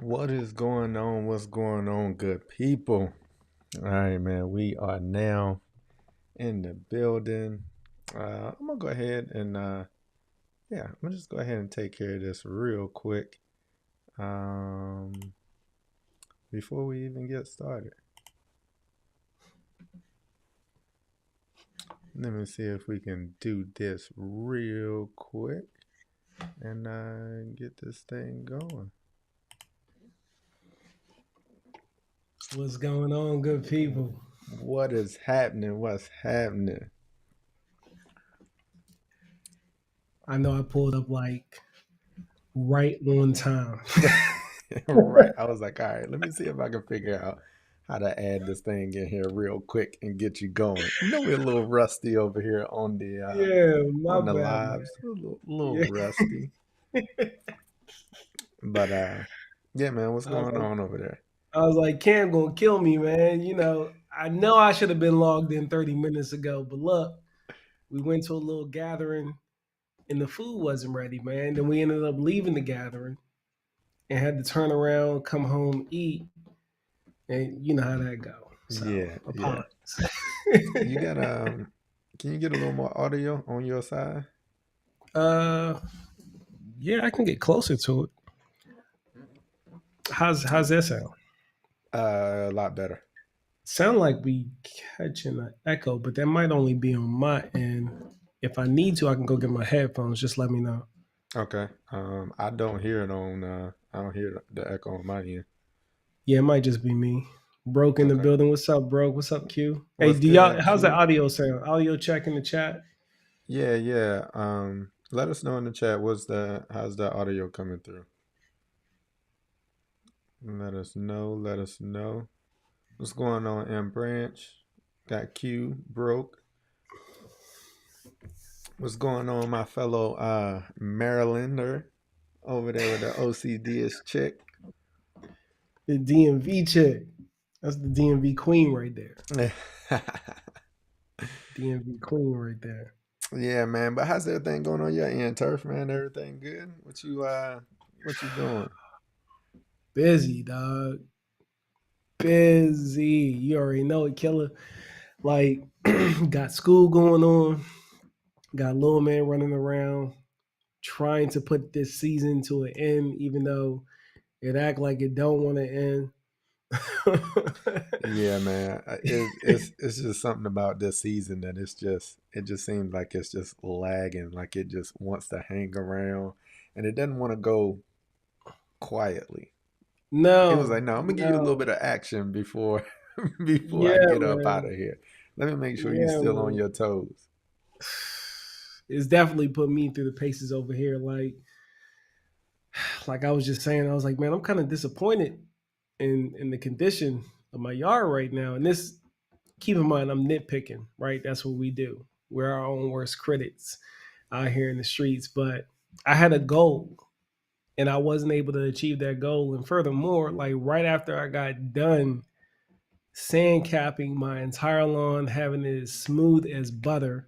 What is going on? What's going on, good people? All right, man. We are now in the building. I'm gonna go ahead and I'm gonna just go ahead and take care of this real quick. Um, Before we even get started, let me see if we can do this real quick and get this thing going. What's going on, good people? What is happening? What's happening? I know I pulled up like right on time. Right. I was like, all right, let me see if I can figure out how to add this thing in here real quick and get you going. You know, we're a little rusty over here Yeah, my on the bad, man. lives. We're a little Yeah. rusty. But yeah, man, what's I was going like, on over there? Cam gonna kill me, man. I know I should have been logged in 30 minutes ago, but look, we went to a little gathering and the food wasn't ready, man. Then we ended up leaving the gathering and had to turn around, come home, eat, and you know how that go. So Yeah, yeah. apologies. You got can you get a little more audio on your side? uh yeah, I can get closer to it. How's that sound? A lot better. Sound like we catching an echo, but that might only be on my end. If I need to, I can go get my headphones. Just let me know. Okay. I don't hear it on I don't hear the echo on my end. Yeah, it might just be me. Broke in the Okay. building. What's up, bro? What's up, Q? Hey, What's do y'all? good, How's the Q? audio sound? Audio check in the chat. Yeah, yeah. Let us know in the chat how's the audio coming through? Let us know. Let us know. What's going on, M Branch? Got Q broke. What's going on, my fellow Marylander over there with the OCD chick? The DMV check. That's the DMV queen right there. DMV queen right there. Yeah, man. But how's everything going on your end, Turf, man? Everything good? What you doing? Busy, dog. Busy. You already know it, killer. Like, got school going on. Got little man running around trying to put this season to an end, even though it act like it don't want to end. Yeah, man. It's just something about this season that it just seems like it's just lagging, like it just wants to hang around, and it doesn't want to go quietly. It was like, No, no, I'm gonna give you a little bit no, of action before before I yeah, get up out man, of here. Let me make sure you're yeah, still on man. your toes. It's definitely put me through the paces over here. Like I was just saying, I was like, man, I'm kind of disappointed in the condition of my yard right now. And this, keep in mind, I'm nitpicking, right? That's what we do. We're our own worst critics out here in the streets. But I had a goal and I wasn't able to achieve that goal. And furthermore, like right after I got done sand capping my entire lawn, having it as smooth as butter,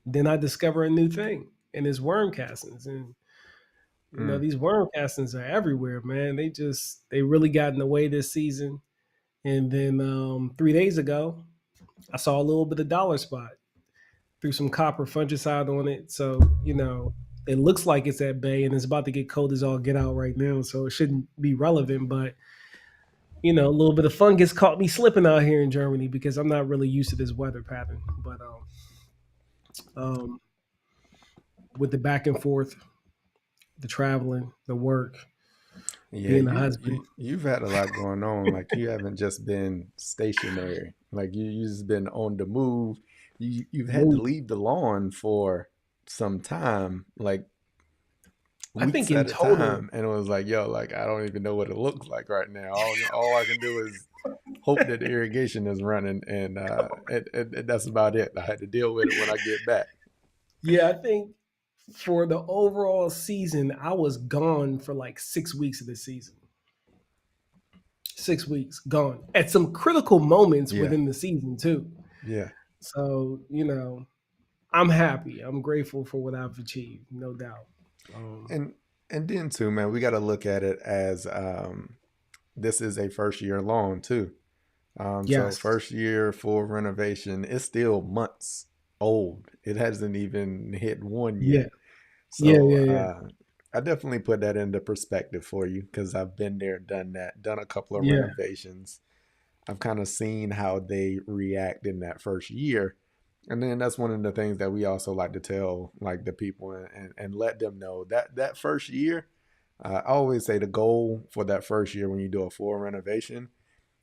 then I discover a new thing, and it's worm castings. And Mm. these worm castings are everywhere, man. They really got in the way this season. And then 3 days ago, I saw a little bit of dollar spot, threw some copper fungicide on it. So, it looks like it's at bay and it's about to get cold as all get out right now. So it shouldn't be relevant. But, a little bit of fungus caught me slipping out here in Germany because I'm not really used to this weather pattern. But with the back and forth, the traveling, the work, Yeah, being a you husband. you've had a lot going on. Like you haven't just been stationary. Like you just been on the move. You've had to Move. leave the lawn for some time, like I think weeks in at a total, time, and it was like, yo, like I don't even know what it looks like right now. All I can do is hope that the irrigation is running, and that's about it. I had to deal with it when I get back. yeah, I think for the overall season, I was gone for like 6 weeks of the season. 6 weeks gone at some critical moments Yeah, within the season too. yeah. So I'm happy. I'm grateful for what I've achieved, no doubt. And And then too, man, we got to look at it as this is a first year loan too. So Yes. first year full renovation is still months old. It hasn't even hit one Yeah. yet. Yeah. So Yeah. Yeah. I definitely put that into perspective for you because I've been there, done that, done a couple of Yeah. renovations. I've kind of seen how they react in that first year. And then that's one of the things that we also like to tell like the people and let them know that that first year, I always say the goal for that first year when you do a full renovation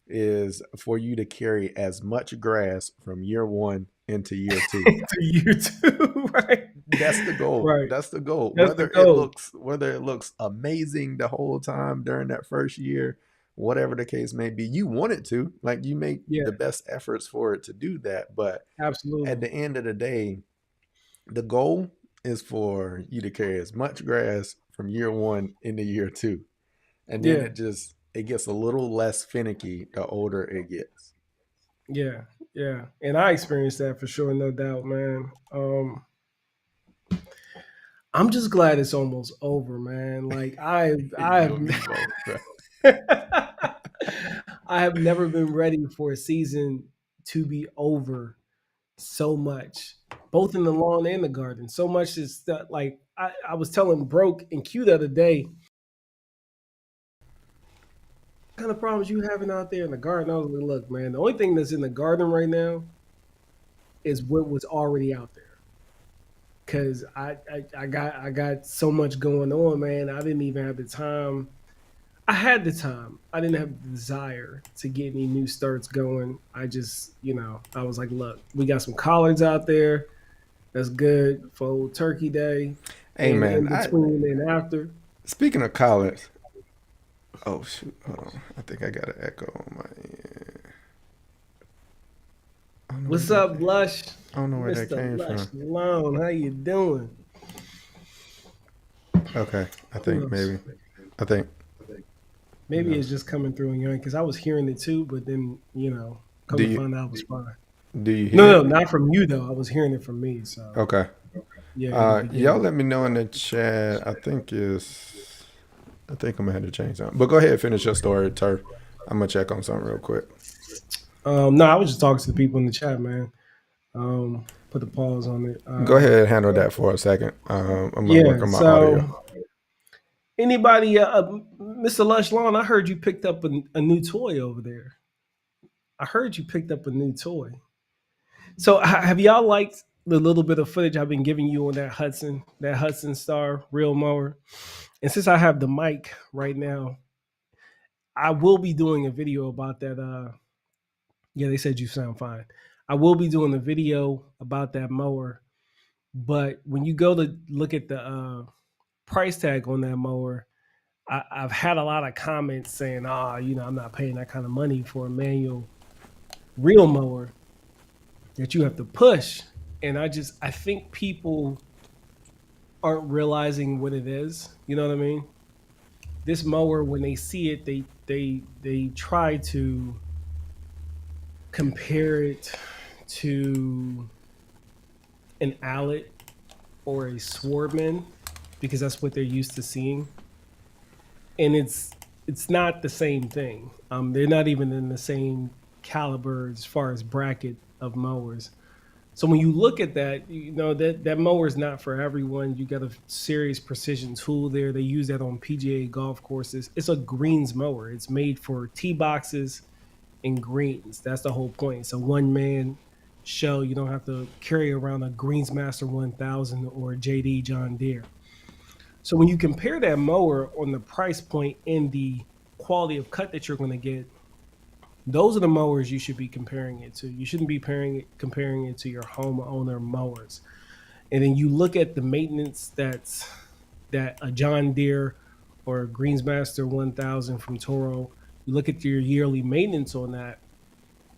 is for you to carry as much grass from year one into year two. To you too, right? That's the goal. Right. That's the goal. That's the goal. Whether it looks amazing the whole time during that first year, whatever the case may be, you want it to. Like you make Yeah. the best efforts for it to do that, but at Absolutely. the end of the day, the goal is for you to carry as much grass from year one into year two. And then Yeah. it gets a little less finicky the older it gets. Yeah. Yeah. And I experienced that for sure, no doubt, man. I'm just glad it's almost over, man. Like You and me both, bro. I have never been ready for a season to be over so much, both in the lawn and the garden. So much is that, like I was telling Broke and Q the other day, what kind of problems you having out there in the garden. I was like, look, man, the only thing that's in the garden right now is what was already out there. Cause I got so much going on, man. I didn't even have the time. I had the time. I didn't have the desire to get any new starts going. I just, I was like, look, we got some collards out there. That's good for old Turkey Day, Hey and man, in I between and after. speaking of college, oh shoot, hold on. I think I got an echo on my end. I don't know where What's that up, came. Lush? I don't know where that Mister came Lush from. Malone, how you doing? Okay, I Who think else? maybe. I think Maybe no. it's just coming through in your because I was hearing it too, but then come Do to you find out it was fine. do you hear No, no, it? not from you though. I was hearing it from me. So Okay. yeah, in the Y'all beginning. let me know in the chat. I think I'm gonna have to change something. But go ahead, finish your story, Turf. I'm gonna check on something real quick. No, I was just talking to the people in the chat, man. Put the pause on it. Go ahead and handle that for a second. I'm gonna work Yeah. on my audio. So anybody, Mr. Lush Lawn, I heard you picked up a new toy over there. I heard you picked up a new toy. So have y'all liked the little bit of footage I've been giving you on that Hudson Star real mower? And since I have the mic right now, I will be doing a video about that. Yeah, they said you sound fine. I will be doing a video about that mower. But when you go to look at the price tag on that mower, I've had a lot of comments saying, I'm not paying that kind of money for a manual real mower that you have to push. And I think people aren't realizing what it is. You know what I mean? This mower, when they see it, they try to compare it to an Allet or a Swordman because that's what they're used to seeing, and it's not the same thing. They're not even in the same caliber as far as bracket of mowers. So when you look at that, that mower is not for everyone. You got a serious precision tool there. They use that on PGA golf courses. It's a greens mower. It's made for tee boxes and greens. That's the whole point. It's a one man show. You don't have to carry around a Greensmaster 1000 or a JD John Deere. So when you compare that mower on the price point and the quality of cut that you're going to get, those are the mowers you should be comparing it to. You shouldn't be comparing it to your homeowner mowers. And then you look at the maintenance that a John Deere or a Greensmaster 1000 from Toro, you look at your yearly maintenance on that,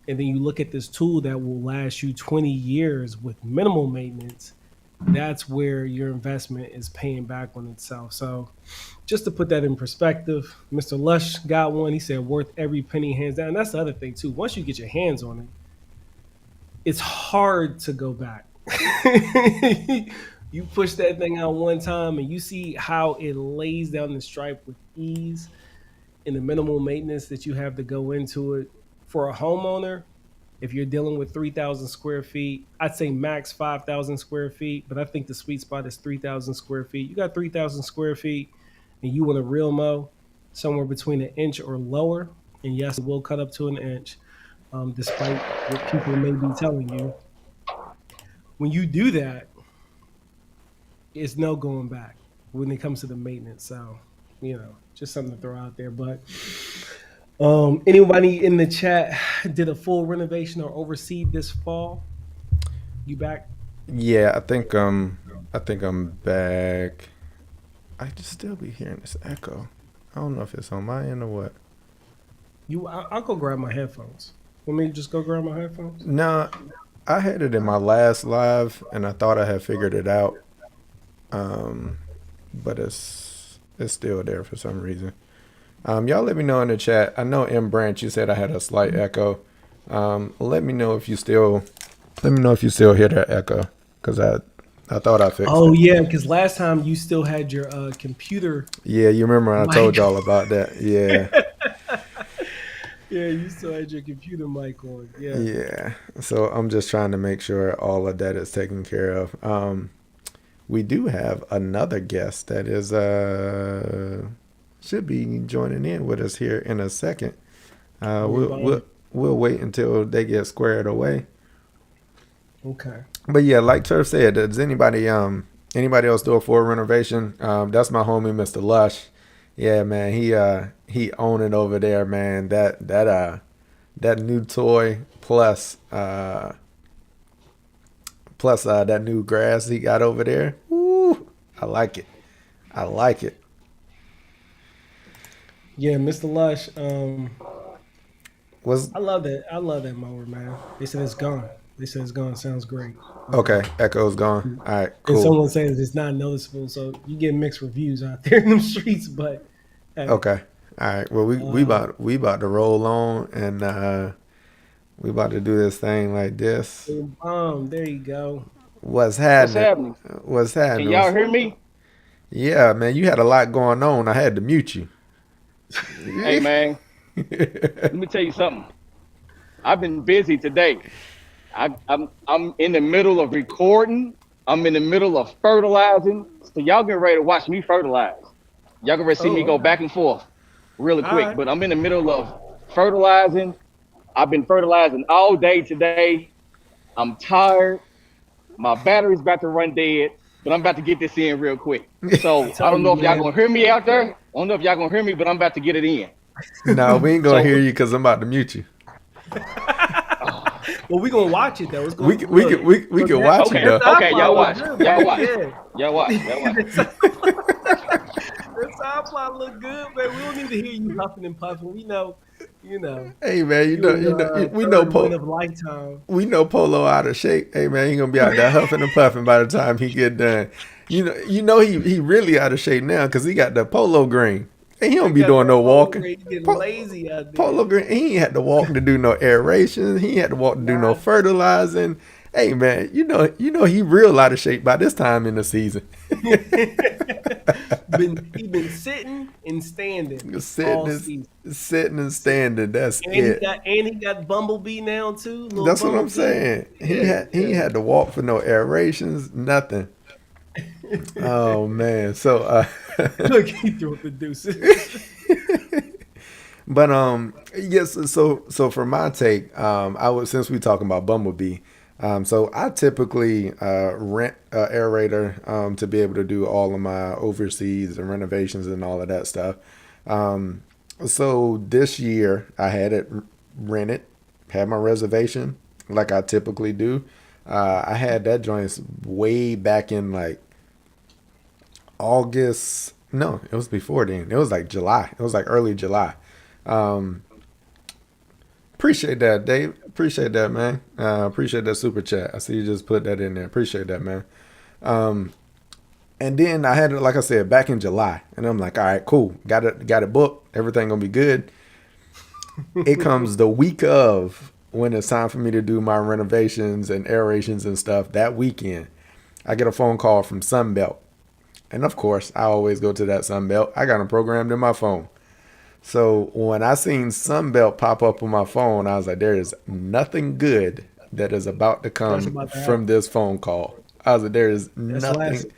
and then you look at this tool that will last you 20 years with minimal maintenance. That's where your investment is paying back on itself. So just to put that in perspective, Mr. Lush got one. He said worth every penny, hands down. And that's the other thing too. Once you get your hands on it, it's hard to go back. You push that thing out one time and you see how it lays down the stripe with ease and the minimal maintenance that you have to go into it. For a homeowner, if you're dealing with 3,000 square feet, I'd say max 5,000 square feet, but I think the sweet spot is 3,000 square feet. You got 3,000 square feet and you want a real mow somewhere between an inch or lower. And yes, it will cut up to an inch, despite what people may be telling you. When you do that, it's no going back when it comes to the maintenance. So, just something to throw out there. But anybody in the chat did a full renovation or oversee this fall? You back? Yeah, I think I'm back. I just still be hearing this echo. I don't know if it's on my end or what. I'll go grab my headphones. Want me to just go grab my headphones? No, I had it in my last live, and I thought I had figured it out. Um, but it's still there for some reason. Y'all let me know in the chat. I know M Branch, you said I had a slight echo. Let me know if you still hear that echo, because I thought I fixed Oh it. yeah, because last time you still had your computer Yeah, you remember I told mic. y'all about that. Yeah, Yeah, you still had your computer mic on. Yeah. yeah. So I'm just trying to make sure all of that is taken care of. We do have another guest that is should be joining in with us here in a second. Uh, Oh, we'll we'll we'll wait until they get squared away. okay. But yeah, like Turf said, does anybody else do a full renovation? That's my homie, Mr. Lush. Yeah, man, he owning over there, man. That new toy plus that new grass he got over there. Woo, I like it. I like it. Yeah, Mr. Lush. Was I love that. I love that mower, man. They said it's gone. They said it's gone. Sounds great. okay. Echo's gone. All right, And cool. someone says it's not noticeable, so you get mixed reviews out there in the streets. But hey, Okay. All right. Well, uh, we about to roll on, and we about to do this thing like this. there you go. What's What's happening? happening? What's Can happening? y'all hear me? Yeah, man, you had a lot going on. I had to mute you. Hey man, let me tell you something. I've been busy today. I'm in the middle of recording. I'm in the middle of fertilizing. So y'all get ready to watch me fertilize. Y'all get ready to see me Oh, go okay. back and forth really All quick. right. But I'm in the middle of fertilizing. I've been fertilizing all day today. I'm tired. My battery's about to run dead, but I'm about to get this in real quick. I So I tell don't you, know if y'all man. gonna hear me out there. I don't know if y'all gonna hear me, but I'm about to get it in. No, we ain't gonna So hear you because I'm about to mute you. Well, we gonna watch it though. It's We gonna can we look. can we, we Look can watch you okay, that though. side okay, fly y'all look watch, good, y'all man. watch, Yeah. y'all watch, y'all watch. That side fly look good, man. We don't need to hear you huffing and puffing. We know, Hey man, you in your we know third win of lifetime. Polo out of shape. Hey man, he gonna be out there huffing and puffing by the time he get done. You know he really out of shape now because he got the polo green. And he I don't be got doing that no polo walking. green getting Po- lazy out Polo there. green, he ain't had to walk to do no aeration. He ain't had to walk to do no Nah, fertilizing. Hey man, you know he real out of shape by this time in the season. he been sitting and standing sitting all and season. sitting and Sit- standing. That's And it. he got Bumblebee now too, little That's what I'm Bumblebee. saying. He Yeah, had he yeah. ain't had to walk for no aerations, nothing. Oh man. So Look, he threw up the deuces. but yes, so for my take, I would since we talking about Bumblebee, so I typically rent a aerator to be able to do all of my overseas and renovations and all of that stuff. Um, so this year I had it rented, had my reservation like I typically do. I had that joint way back in like August. No, it was before then. It was like July. It was like early July. Um, Appreciate that, Dave. Appreciate that, man. Appreciate that super chat. I see you just put that in there. Appreciate that, man. Um, and then I had it, like I said, back in July, and I'm like, all right, cool. Got it booked. Everything gonna be good. It comes the week of when it's time for me to do my renovations and aerations and stuff that weekend. I get a phone call from Sunbelt. And of course, I always go to that Sunbelt. I got them programmed in my phone. So when I seen Sunbelt pop up on my phone, I was like, there is nothing good that is about to That's come about to from happen. this phone call. I was like, there is That's last. nothing.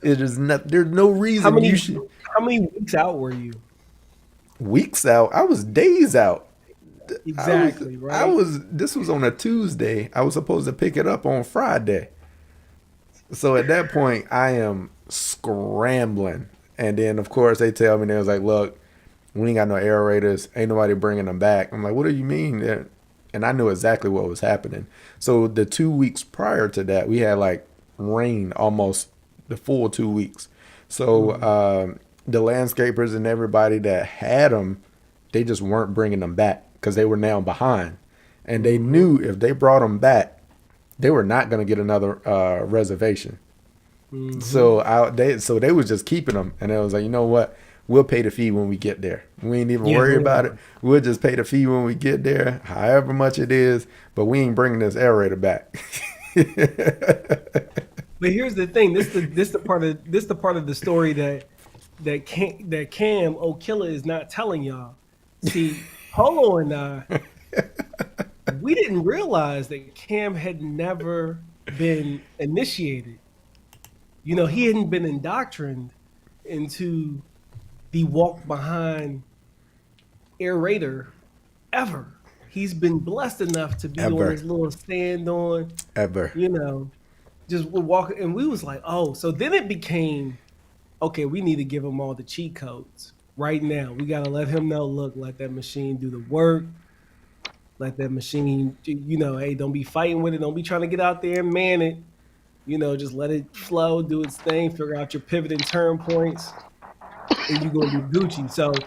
It is not. There's no How reason you many should. how many weeks out were you? Weeks out. I was days out. I was. Exactly, I right? was. This was on a Tuesday. I was supposed to pick it up on Friday. So at that point, I am scrambling. And then, of course, they tell me, they was like, look, we ain't got no aerators. Ain't nobody bringing them back. I'm like, what do you mean? And I knew exactly what was happening. So the 2 weeks prior to that, we had like rain almost the full 2 weeks. So Mm-hmm. the landscapers and everybody that had them, they just weren't bringing them back because they were now behind. And they Mm-hmm. knew if they brought them back, they were not going to get another reservation. Mm-hmm. So they was just keeping them, and it was like, you know what? We'll pay the fee when we get there. We ain't even Yeah, worry later about it. on. We'll just pay the fee when we get there, however much it is. But we ain't bringing this aerator back. But here's the thing. This the part of the story that Cam O'Killer is not telling y'all. See, Polo and I, we didn't realize that Cam had never been initiated. You know, he hadn't been indoctrined into the walk behind aerator ever. He's been blessed enough to be on Ever, his little stand on, ever. you know, just would walk. And we was like, oh, so then it became, okay, we need to give him all the cheat codes right now. We got to let him know, look, let that machine do the work. Let that machine, hey, don't be fighting with it. Don't be trying to get out there and man it. Just let it flow, do its thing, figure out your pivot and turn points, and you're going to be Gucci. So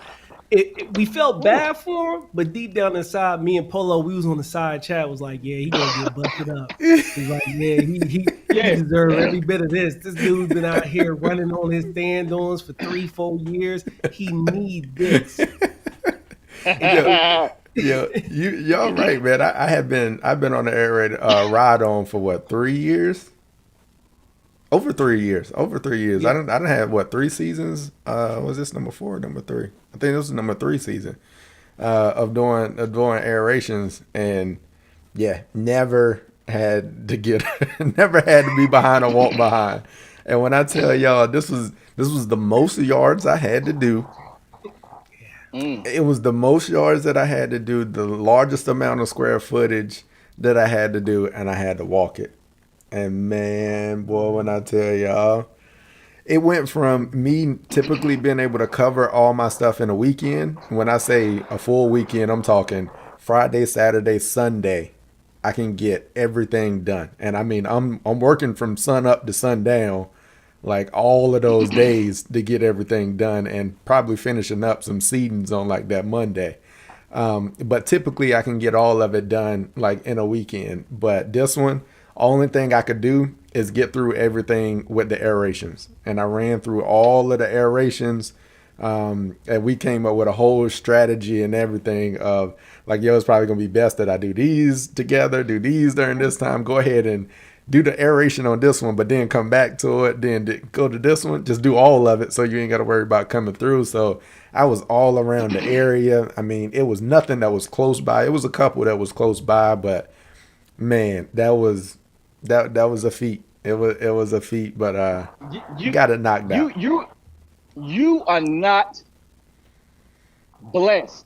we felt bad for him, but deep down inside, me and Polo, we was on the side chat, was like, yeah, he going to get busted up. It's like, yeah, he Yeah. deserved every bit of this. This dude been out here running on his stand-ons for 3-4 years. He need this. Yo, And y'all right, man. I've been on the aerator ride on for what, 3 years? Over 3 years. yeah, I don't have what, 3 seasons. Was this number 4 or number 3? I think this was number 3 season of doing aerations, and yeah, never had to get never had to be behind or walk behind. And when I tell y'all, this was the most yards I had to do. Mm. It was the most yards that I had to do, the largest amount of square footage that I had to do, and I had to walk it. And man, boy, when I tell y'all, it went from me typically being able to cover all my stuff in a weekend. When I say a full weekend, I'm talking Friday, Saturday, Sunday. I can get everything done. And I mean, I'm working from sun up to sundown, like all of those days to get everything done, and probably finishing up some seedings on like that Monday. But typically I can get all of it done like in a weekend. But this one, only thing I could do is get through everything with the aerations. And I ran through all of the aerations. And we came up with a whole strategy and everything of like, yo, it's probably going to be best that I do these together, do these during this time. Go ahead and do the aeration on this one, but then come back to it, then go to this one, just do all of it so you ain't got to worry about coming through. So I was all around the area. I mean, it was nothing that was close by. It was a couple that was close by, but man, that was a feat. It was a feat, but you, you, got it knocked you, out. you, you are not blessed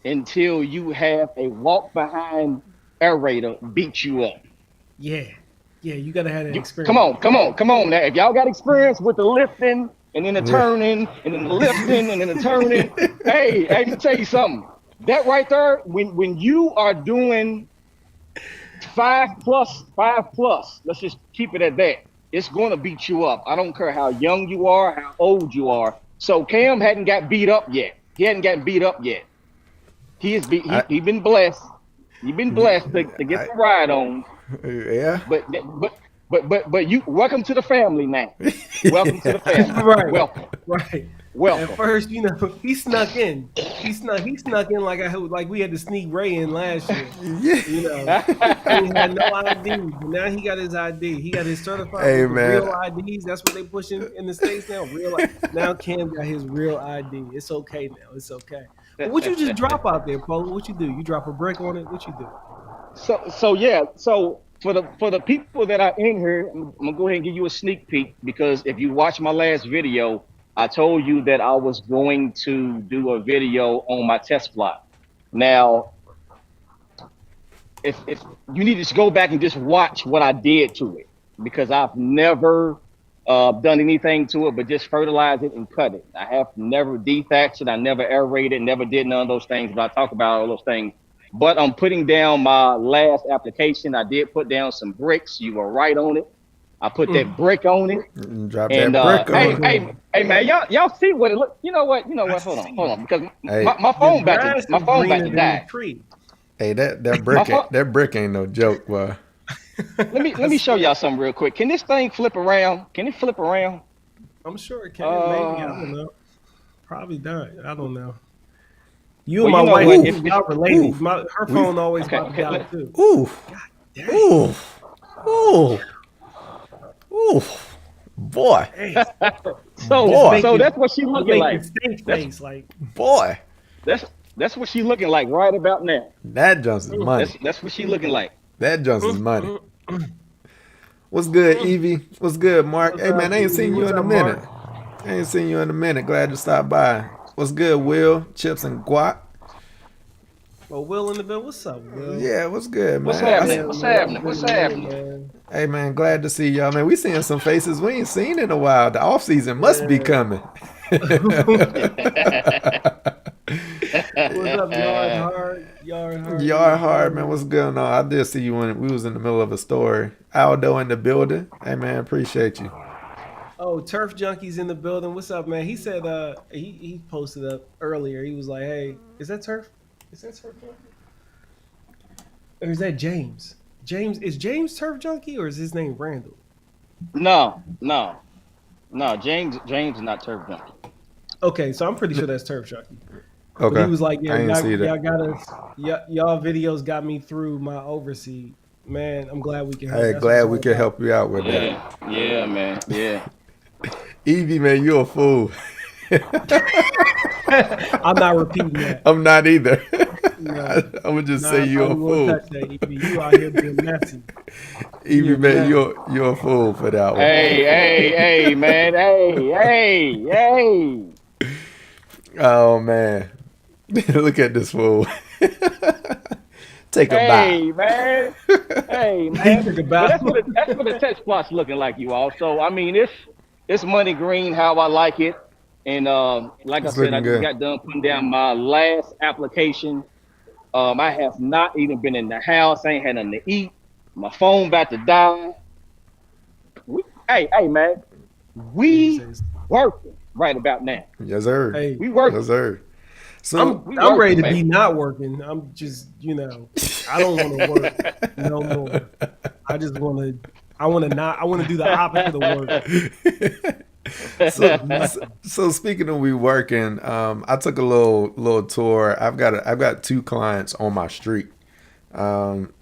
until you have a walk behind aerator beat you up. yeah, yeah, you got to have that You come experience. on, come on, come on now. If y'all got experience with the lifting and then the Yeah. turning and then the lifting and then the turning, hey, let me tell you something. That right there, when you are doing 5 plus, let's just keep it at that. It's going to beat you up. I don't care how young you are, how old you are. So Cam hadn't got beat up yet. He hadn't gotten beat up yet. I, He been blessed. He been blessed to get I, some ride on. yeah. But but you welcome to the family now. Welcome to the family. Right, Welcome. right. At Welcome. first, he snuck in. He snuck in like we had to sneak Ray in last year. Yeah. He ain't had no ID, but now he got his ID. He got his certified Hey with the man. real IDs. That's what they pushing in the States now. Now Cam got his real ID. It's okay now. It's okay. But what you just drop out there, Polo? What you do? You drop a brick on it? What you do? So yeah. So for the people that are in here, I'm gonna go ahead and give you a sneak peek because if you watch my last video, I told you that I was going to do a video on my test plot. Now, if you need to just go back and just watch what I did to it because I've never done anything to it but just fertilize it and cut it. I have never dethatched it. I never aerated, never did none of those things. But I talk about all those things. But I'm putting down my last application. I did put down some bricks. You were right on it. I put that brick on it. Drop And that brick hey, on. hey, man, y'all see what it look? You know what? Hold on, because Hey. my The phone grass is about greener to than die. the tree. Hey, that My phone, brick ain't no joke, boy. let me show y'all something real quick. Can this thing flip around? Can it flip around? I'm sure it can. Maybe I Uh, don't know. Probably not. I don't know. You and well, my you know wife, what? If y'all related. Ooh. Her phone always okay, about to die too. Ooh. Dang. Ooh. Ooh. Ooh. Boy. Dang. Just Boy. so making that's what she looking making like. steak That's face like. Boy. that's what she looking like right about now. That just is money. That's what she looking like. That just is money. Mm. What's good, Evie? What's good, Mark? What's Hey man, up, I ain't Evie? seen you What's in a up, minute. Mark? I ain't seen you in a minute. Glad to stop by. What's good, Will? Chips and guac. Well, Will in the bill. What's up, Will? Yeah, what's good, What's man? happening? Yeah, What's man. It's happening? been What's a minute, happening? man. Hey man, glad to see y'all, man. We seeing some faces we ain't seen in a while. The off season must be Yeah. coming. What's up, Yard Hard? Yard Hard in the Y'all hard, man. building. What's going on? I did see you when we was in the middle of a story. Aldo in the building. Hey man, appreciate you. Oh, Turf Junkies in the building. What's up, man? He said he posted up earlier. He was like, "Hey, is that Turf? Is that Turf Junkie? Or is that James? James Turf Junkie or is his name Randall?" No, no, no. James is not turf junkie. Okay, so I'm pretty sure that's Turf Junkie. But he Okay. was like, "Yeah, I didn't see that. y'all got us. Y'all videos got me through my overseed. Man, I'm glad we can help. Hey, That's what it's glad we all could about." help you out with that. Yeah, man. Yeah. Evie, man, you a fool. I'm not repeating that. I'm not either. No, I'm gonna just nah, say I you a probably won't fool. touch that. EB. You out here being messy. Evie, Being man, messy. you're a fool for that one. Hey, man. Hey. Oh man. Look at this fool. Take a bow. Hey, man. Hey, He man. took a But bow. that's what the text plot's looking like, you all. So I mean, it's money green how I like it. And like I It's said, I looking just good. got done putting down my last application. I have not even been in the house. I ain't had nothing to eat. My phone about to die. Hey, man. He We says, working right about now. Yes, sir. "Hey, We Yes, working. sir. So I'm ready to Man. be not working. I'm just, I don't want to work no more. I want to do the opposite of work. so, so speaking of we working, I took a little tour. I've got two clients on my street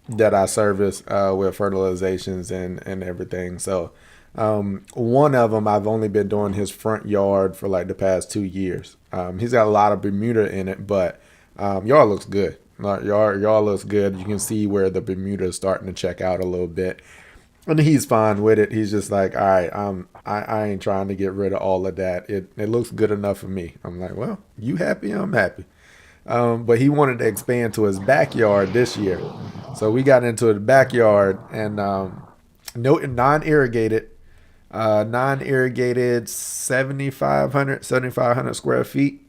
that I service with fertilizations and everything. So one of them I've only been doing his front yard for like the past 2 years. He's got a lot of Bermuda in it, but yard looks good. Yard looks good. You can see where the Bermuda is starting to check out a little bit. And he's fine with it. He's just like, all right, I ain't trying to get rid of all of that. It looks good enough for me. I'm like, well, you happy? I'm happy. But he wanted to expand to his backyard this year. So we got into the backyard and no non-irrigated 7,500 square feet.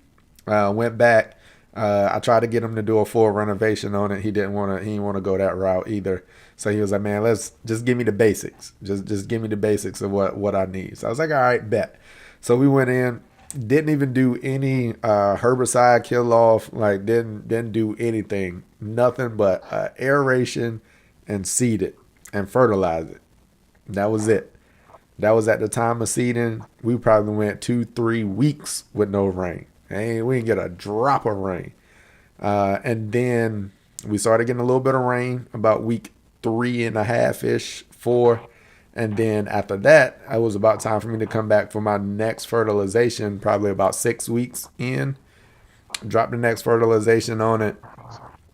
Went back. I tried to get him to do a full renovation on it. He didn't want to go that route either. So he was like, man, let's just give me the basics. Just give me the basics of what I need. So I was like, all right, bet. So we went in, didn't even do any herbicide kill off, like didn't do anything, nothing but aeration and seed it and fertilize it. That was it. That was at the time of seeding. We probably went 2-3 weeks with no rain. We didn't get a drop of rain. And then we started getting a little bit of rain about week 3.5-ish, 4. And then after that, it was about time for me to come back for my next fertilization, probably about 6 weeks in. Dropped the next fertilization on it.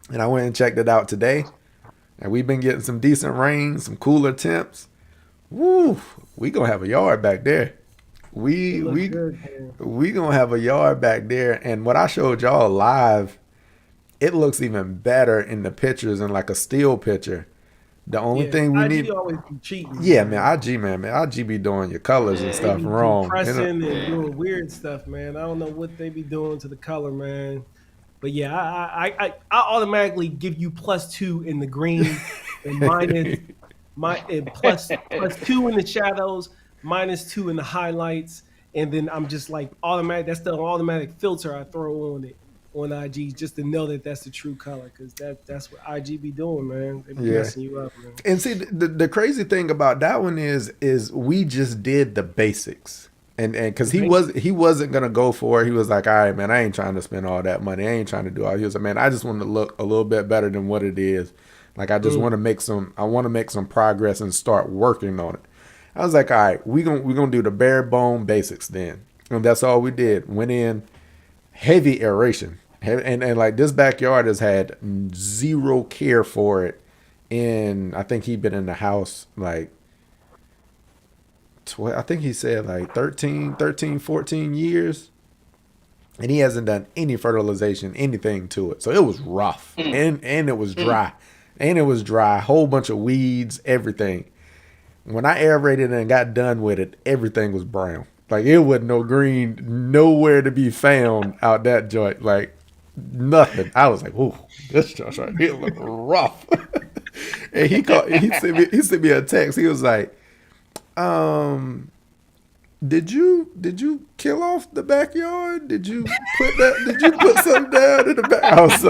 And I went and checked it out today. And we've been getting some decent rain, some cooler temps. Woo! We gonna have a yard back there. We gonna have a yard back there. And what I showed y'all live, it looks even better in the pictures and like a still picture. The only thing we need, always be cheating. yeah, man, IG be doing your colors and stuff wrong. Pressing and doing weird stuff, man. I don't know what they be doing to the color, man. But yeah, I automatically give you +2 in the green and +2 in the shadows, -2 in the highlights, and then I'm just like automatic. That's the automatic filter I throw on it on IG just to know that that's the true color, because that's what IG be doing, man. They be messing you up, man. And see, the crazy thing about that one is we just did the basics. And because he wasn't gonna go for it. He was like, all right, man, I ain't trying to spend all that money. I ain't trying to do all. He was like, man, I just want to look a little bit better than what it is. Like, I just want to make some. I want to make some progress and start working on it. I was like, all right, we gonna do the bare bone basics then, and that's all we did. Went in heavy aeration, and like this backyard has had zero care for it. And I think he'd been in the house like. I think he said like 13, 14 years. And he hasn't done any fertilization, anything to it. So it was rough. And it was dry. And it was dry. Whole bunch of weeds, everything. When I aerated and got done with it, everything was brown. Like, it wasn't no green, nowhere to be found out that joint. Like, nothing. I was like, ooh, this joint right here look rough. And he sent me a text. He was like, did you kill off the backyard? Did you put something down in the back? I was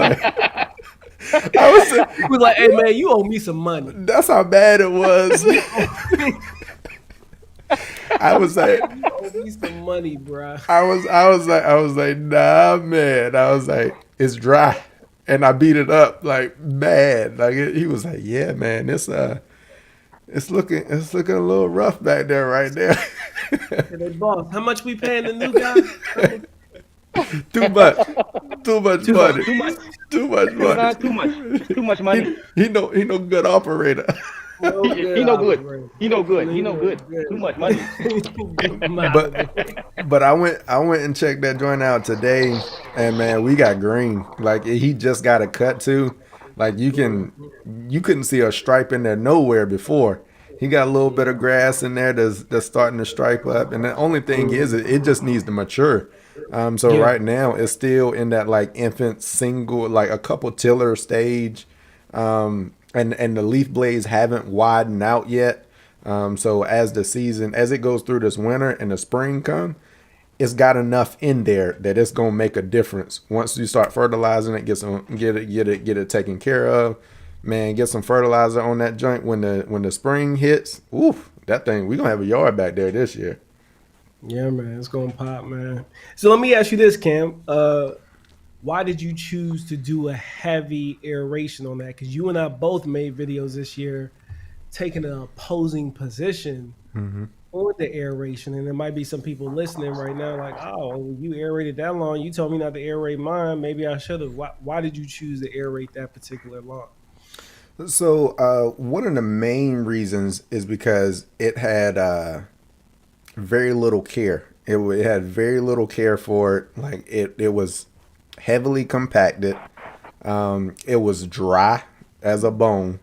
like, hey man, you owe me some money. That's how bad it was. I was like, you owe me some money, bro. I was like, nah, man. I was like, it's dry, and I beat it up like bad. Like he was like, yeah, man, it's looking a little rough back there right there. Hey, boss, how much we paying the new guy? Too much money. Too much money. He no good operator. He no good. Too much money. But I went and checked that joint out today, and man, we got green. Like, he just got a cut too. Like, you couldn't see a stripe in there nowhere before. He got a little bit of grass in there that's starting to stripe up, and the only thing is it just needs to mature. Right now it's still in that like infant single, like a couple tiller stage, and the leaf blades haven't widened out yet. So as it goes through this winter and the spring come, it's got enough in there that it's gonna make a difference. Once you start fertilizing it, get it taken care of, man. Get some fertilizer on that joint when the spring hits. Oof, that thing, we gonna have a yard back there this year. Yeah, man, it's gonna pop, man. So let me ask you this, Cam. Why did you choose to do a heavy aeration on that? Because you and I both made videos this year taking an opposing position on the aeration, and there might be some people listening right now like, oh, you aerated that long, you told me not to aerate mine, maybe I should have. Why did you choose to aerate that particular lawn? So one of the main reasons is because it had very little care. It had very little care for it. Like, it was heavily compacted. It was dry as a bone.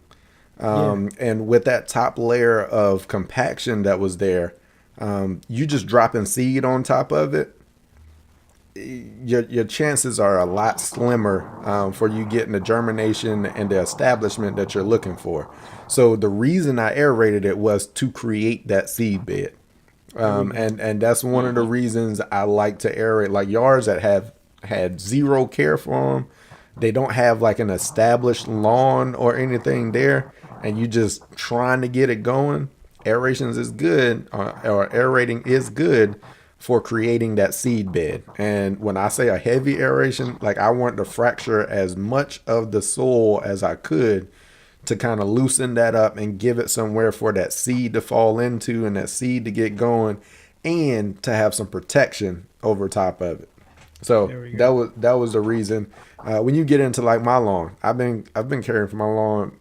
And with that top layer of compaction that was there, you just dropping seed on top of it, your chances are a lot slimmer for you getting the germination and the establishment that you're looking for. So the reason I aerated it was to create that seed bed. And that's one of the reasons I like to aerate. Like, yards that have had zero care for them, they don't have like an established lawn or anything there, and you just trying to get it going. aerations is good, or aerating is good for creating that seed bed. And when I say a heavy aeration, like I want to fracture as much of the soil as I could to kind of loosen that up and give it somewhere for that seed to fall into and that seed to get going and to have some protection over top of it. So that was the reason. When you get into like my lawn, I've been caring for my lawn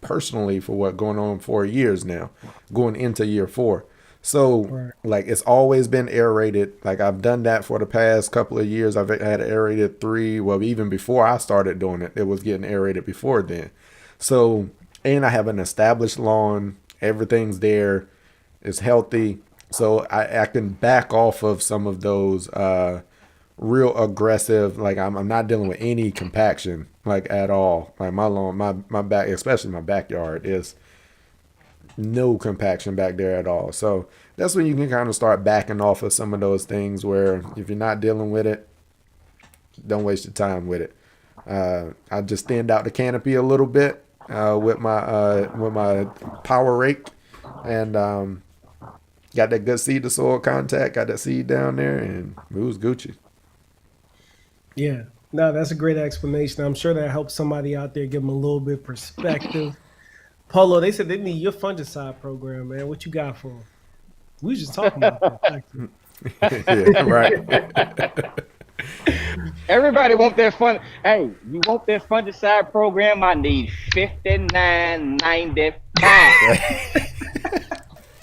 personally for what, going on 4 years now, going into year 4. So like it's always been aerated. Like I've done that for the past couple of years. I've had aerated 3. Well, even before I started doing it, it was getting aerated before then. So, and I have an established lawn. Everything's there. It's healthy. So I can back off of some of those real aggressive, like I'm not dealing with any compaction like at all. Like my lawn, my back, especially my backyard, is no compaction back there at all. So that's when you can kind of start backing off of some of those things where if you're not dealing with it, don't waste your time with it. I just thinned out the canopy a little bit with my power rake, and got that good seed to soil contact, got that seed down there, and it was Gucci. Yeah. No, that's a great explanation. I'm sure that helps somebody out there, give them a little bit of perspective. Polo, they said they need your fungicide program, man. What you got for them? We was just talking about that. Yeah, right. Everybody want their fun. Hey, you want their fungicide program? I need $59.95.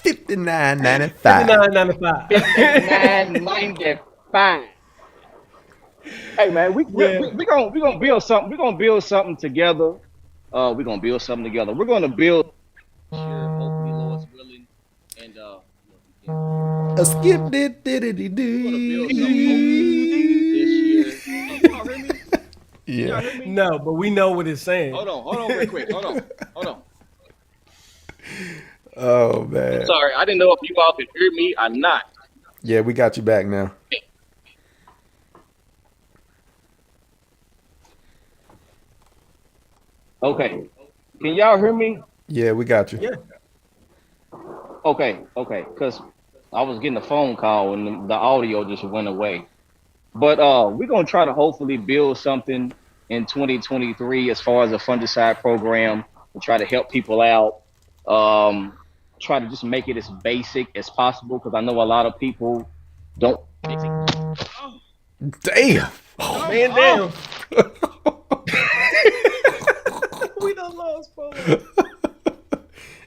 $59.95. $59.95. Hey man, we gonna build something. We're gonna build something together. We're gonna build something together. We're gonna build. Hopefully, Lord's willing, and a skip did it this year. Y'all hear me? Yeah. Y'all hear me? No, but we know what it's saying. Hold on, real quick. Hold on. Oh man. I'm sorry, I didn't know if you all could hear me or not. Yeah, we got you back now. Okay, can y'all hear me? Yeah, we got you. Yeah. Okay, because I was getting a phone call and the audio just went away. But we're gonna try to hopefully build something in 2023 as far as a fungicide program to try to help people out. Try to just make it as basic as possible because I know a lot of people don't. Damn. Oh, man, damn. We done lost, Polo.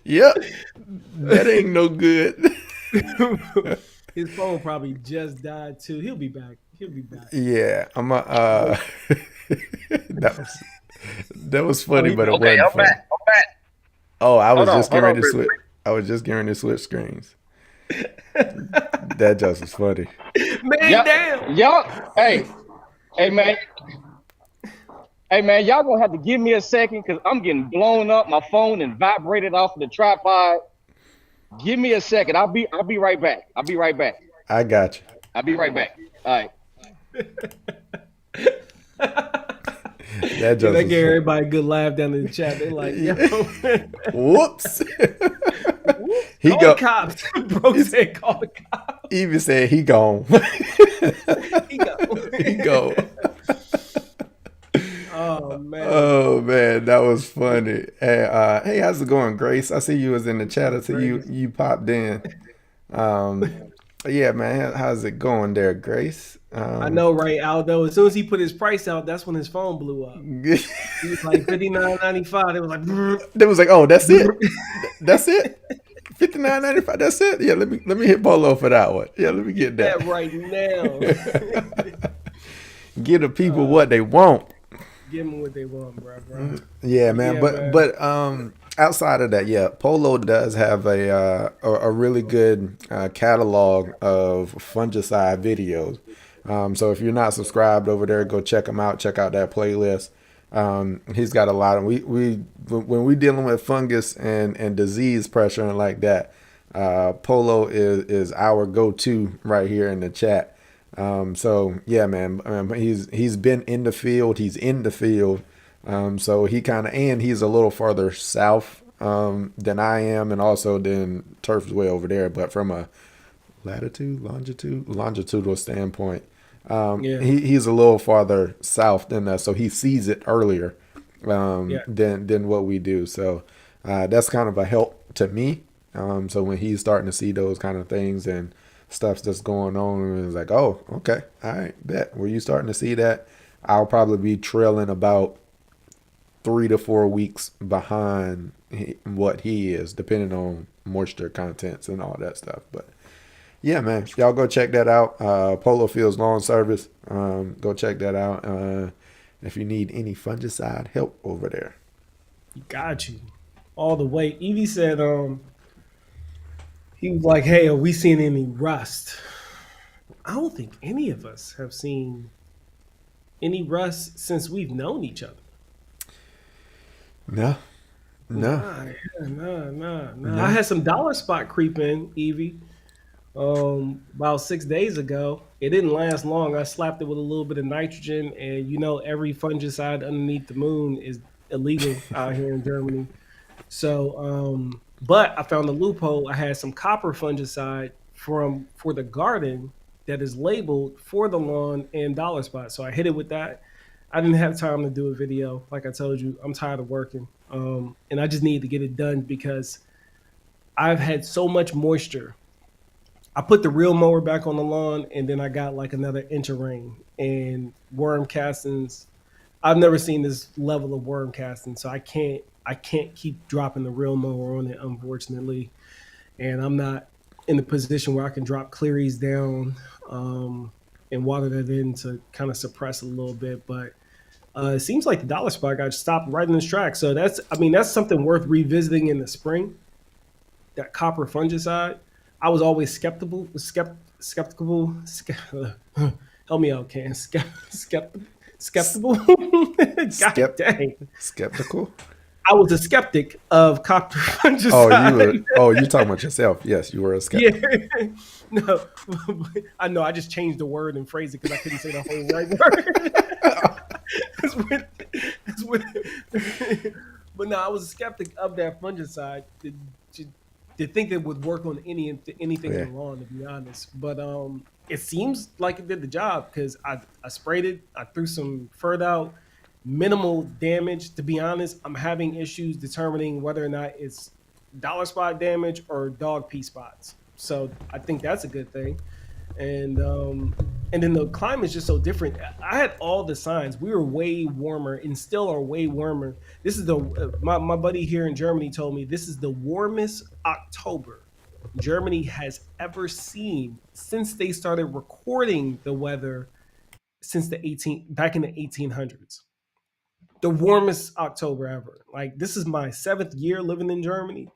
Yep. That ain't no good. His phone probably just died too. He'll be back. Yeah, I'm that was funny, but it Okay, wasn't I'm funny. back. I'm back. Oh, I was Hold just on, getting ready to real switch. quick. I was just getting ready to switch screens. That just was funny. Man, damn. Y'all, hey man. Hey man, y'all gonna have to give me a second because I'm getting blown up. My phone and vibrated off of the tripod. Give me a second. I'll be right back. I got you. I'll be right back. All right. That just They gave everybody a good laugh down in the chat. They like, yo. Whoops. He Call go. the cops. Bro said call the cops. Even said he gone. He go. Oh man, that was funny. Hey, how's it going, Grace? I see you was in the chat. I see you popped in. Yeah, man, how's it going there, Grace? I know, right, Aldo? As soon as he put his price out, that's when his phone blew up. He was like $59.95. It was like, they was like, oh, that's it. That's it. $59.95. That's it. Yeah, let me hit Polo for that one. Yeah, let me get that right now. Give the people what they want. Give them what they want, bro. Yeah, man. But outside of that, yeah, Polo does have a really good catalog of fungicide videos. So if you're not subscribed over there, go check him out. Check out that playlist. He's got a lot of when we dealing with fungus and disease pressure and like that, Polo is our go-to right here in the chat. So yeah, man, he's been in the field. He's in the field. So he he's a little further south than I am, and also then turf's way over there. But from a longitudinal standpoint, Yeah, he's a little farther south than us, so he sees it earlier yeah, than what we do. So that's kind of a help to me. So when he's starting to see those kind of things and stuff that's going on, it's like, oh, okay, all right, bet. Were you starting to see that? I'll probably be trailing about 3 to 4 weeks behind what he is, depending on moisture contents and all that stuff. But yeah, man, y'all go check that out. Polo Fields Lawn Service. Go check that out. If you need any fungicide help over there. got you all the way. Evie said, he was like, "Hey, are we seeing any rust?" I don't think any of us have seen any rust since we've known each other. No, no, Nah, yeah, nah. I no. had some dollar spot creep in, Evie, about 6 days ago. It didn't last long. I slapped it with a little bit of nitrogen, and every fungicide underneath the moon is illegal out here in Germany. So, but I found a loophole. I had some copper fungicide for the garden that is labeled for the lawn and dollar spot. So I hit it with that. I didn't have time to do a video. Like I told you, I'm tired of working. And I just need to get it done because I've had so much moisture. I put the real mower back on the lawn, and then I got like another inch of rain and worm castings. I've never seen this level of worm casting, so I can't keep dropping the real mower on it, unfortunately. And I'm not in the position where I can drop clearies down and water that in to kind of suppress it a little bit. But it seems like the dollar spot got stopped right in its track. So that's something worth revisiting in the spring. That copper fungicide. I was always skeptical. Help me out, Ken. Skeptical. God Skept dang. skeptical. I was a skeptic of copper Oh, you were. fungicide. Oh, you talking about yourself? Yes, you were a Yeah, skeptic. no, I know. I just changed the word and phrase it because I couldn't say the whole right word. That's what, that's what, but no, I was a skeptic of that fungicide. To think it would work on anything in Yeah. the lawn, to be honest. But it seems like it did the job because I sprayed it. I threw some fert out, minimal damage. To be honest, I'm having issues determining whether or not it's dollar spot damage or dog pea spots. So I think that's a good thing. And then the climate is just so different. I had all the signs. We were way warmer and still are way warmer. This is the my buddy here in Germany told me this is the warmest October Germany has ever seen since they started recording the weather since the 18 back in the 1800s. The warmest October ever. Like this is my 7th year living in Germany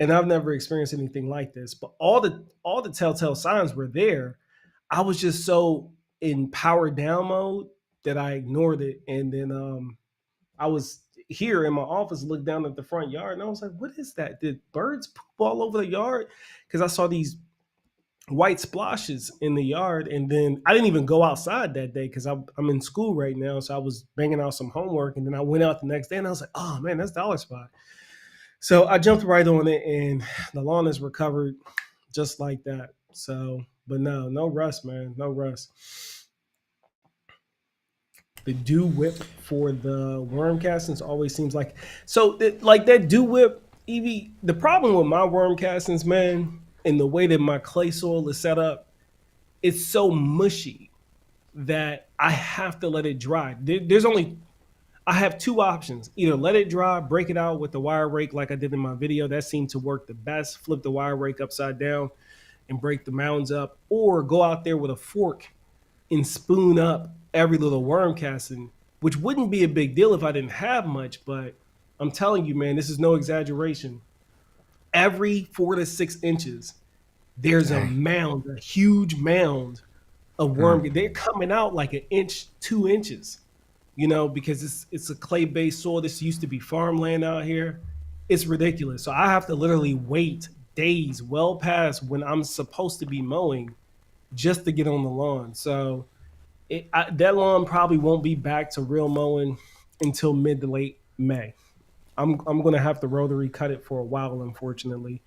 and I've never experienced anything like this. But all the telltale signs were there. I was just so in power down mode that I ignored it. And then I was here in my office, looked down at the front yard, and I was like, "What is that? Did birds poop all over the yard?" Because I saw these white splashes in the yard, and then I didn't even go outside that day because I'm in school right now, so I was banging out some homework, and then I went out the next day, and I was like, "Oh man, that's dollar spot." So I jumped right on it, and the lawn is recovered just like that. So, but no, no rust, man, no rust. The dew whip for the worm castings always seems like so. Like that dew whip, Evie. The problem with my worm castings, man, and the way that my clay soil is set up, it's so mushy that I have to let it dry. There's only I have two options: either let it dry, break it out with the wire rake, like I did in my video. That seemed to work the best. Flip the wire rake upside down and break the mounds up, or go out there with a fork and spoon up every little worm casting, which wouldn't be a big deal if I didn't have much. But I'm telling you, man, this is no exaggeration. Every 4 to 6 inches, there's a Dang. mound, a huge mound of Mm. worm. They're coming out like an inch, 2 inches, because it's a clay based soil. This used to be farmland out here. It's ridiculous. So I have to literally wait days well past when I'm supposed to be mowing just to get on the lawn. So that lawn probably won't be back to real mowing until mid to late May. I'm gonna have to rotary cut it for a while, unfortunately.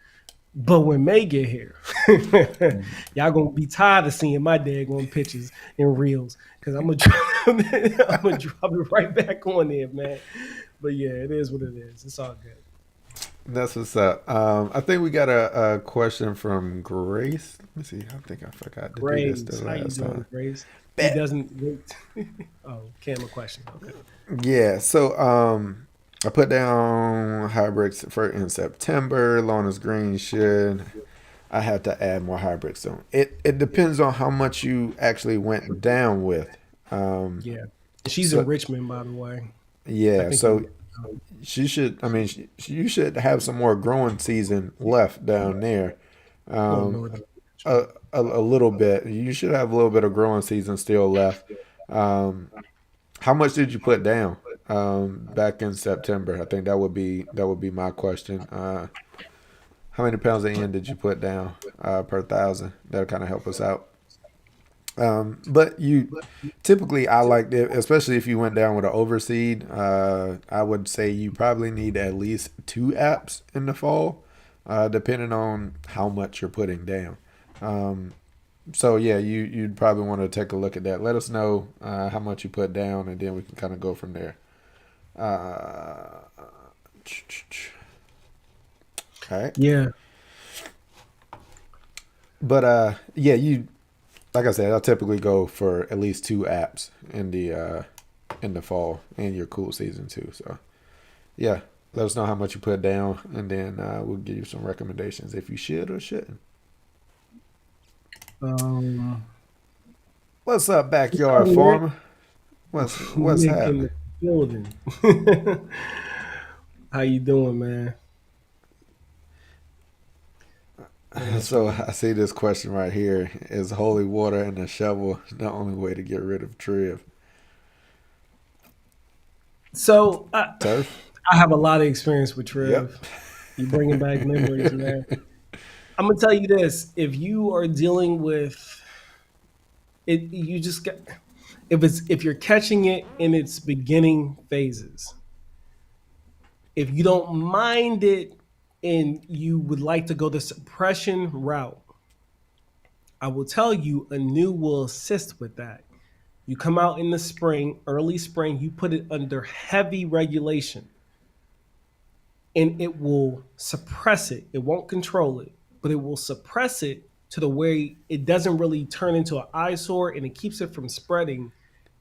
But when May get here, y'all gonna be tired of seeing my daggone pictures and reels because I'm gonna drop it right back on there, man. But yeah, it is what it is. It's all good. That's what's up. I think we got a question from Grace. Let me see. I think I forgot to do this the Grace, how you last doing, time. Grace? He Bet. doesn't wait. Oh, camera question. Okay. Yeah. So I put down hybrids for in September. Lona's green should. I have to add more hybrids soon. It depends on how much you actually went down with. Um, Yeah, she's in so Richmond, by the way. I yeah. think So you. she should. I mean, you should have some more growing season left down there. Oh Um, Lord, a little bit. You should have a little bit of growing season still left. Um, how much did you put down back in September? I think that would be my question. How many pounds of N did you put down per thousand? That'll kind of help us out. But you typically, I like it, especially if you went down with an overseed. I would say you probably need at least 2 apps in the fall, depending on how much you're putting down. Um, so yeah, you'd probably want to take a look at that. Let us know how much you put down, and then we can kind of go from there. Uh, all right, yeah, but yeah, you like I said, I'll typically go for at least 2 apps in the fall and your cool season too. So yeah, let us know how much you put down, and then we'll give you some recommendations if you should or shouldn't. um, What's up, what's backyard up, Nick? farmer? What's Nick in happening? the building. How you doing, man? That's So funny. I see this question right here: is holy water and a shovel the only way to get rid of trib So turf? I have a lot of experience with Yep. Trev. You bringing back memories, man. I'm gonna tell you this: if you are dealing with it, you just got if you're catching it in its beginning phases, if you don't mind it and you would like to go the suppression route, I will tell you a new will assist with that. You come out in the spring, early spring, you put it under heavy regulation and it will suppress it. It won't control it, but it will suppress it to the way it doesn't really turn into an eyesore and it keeps it from spreading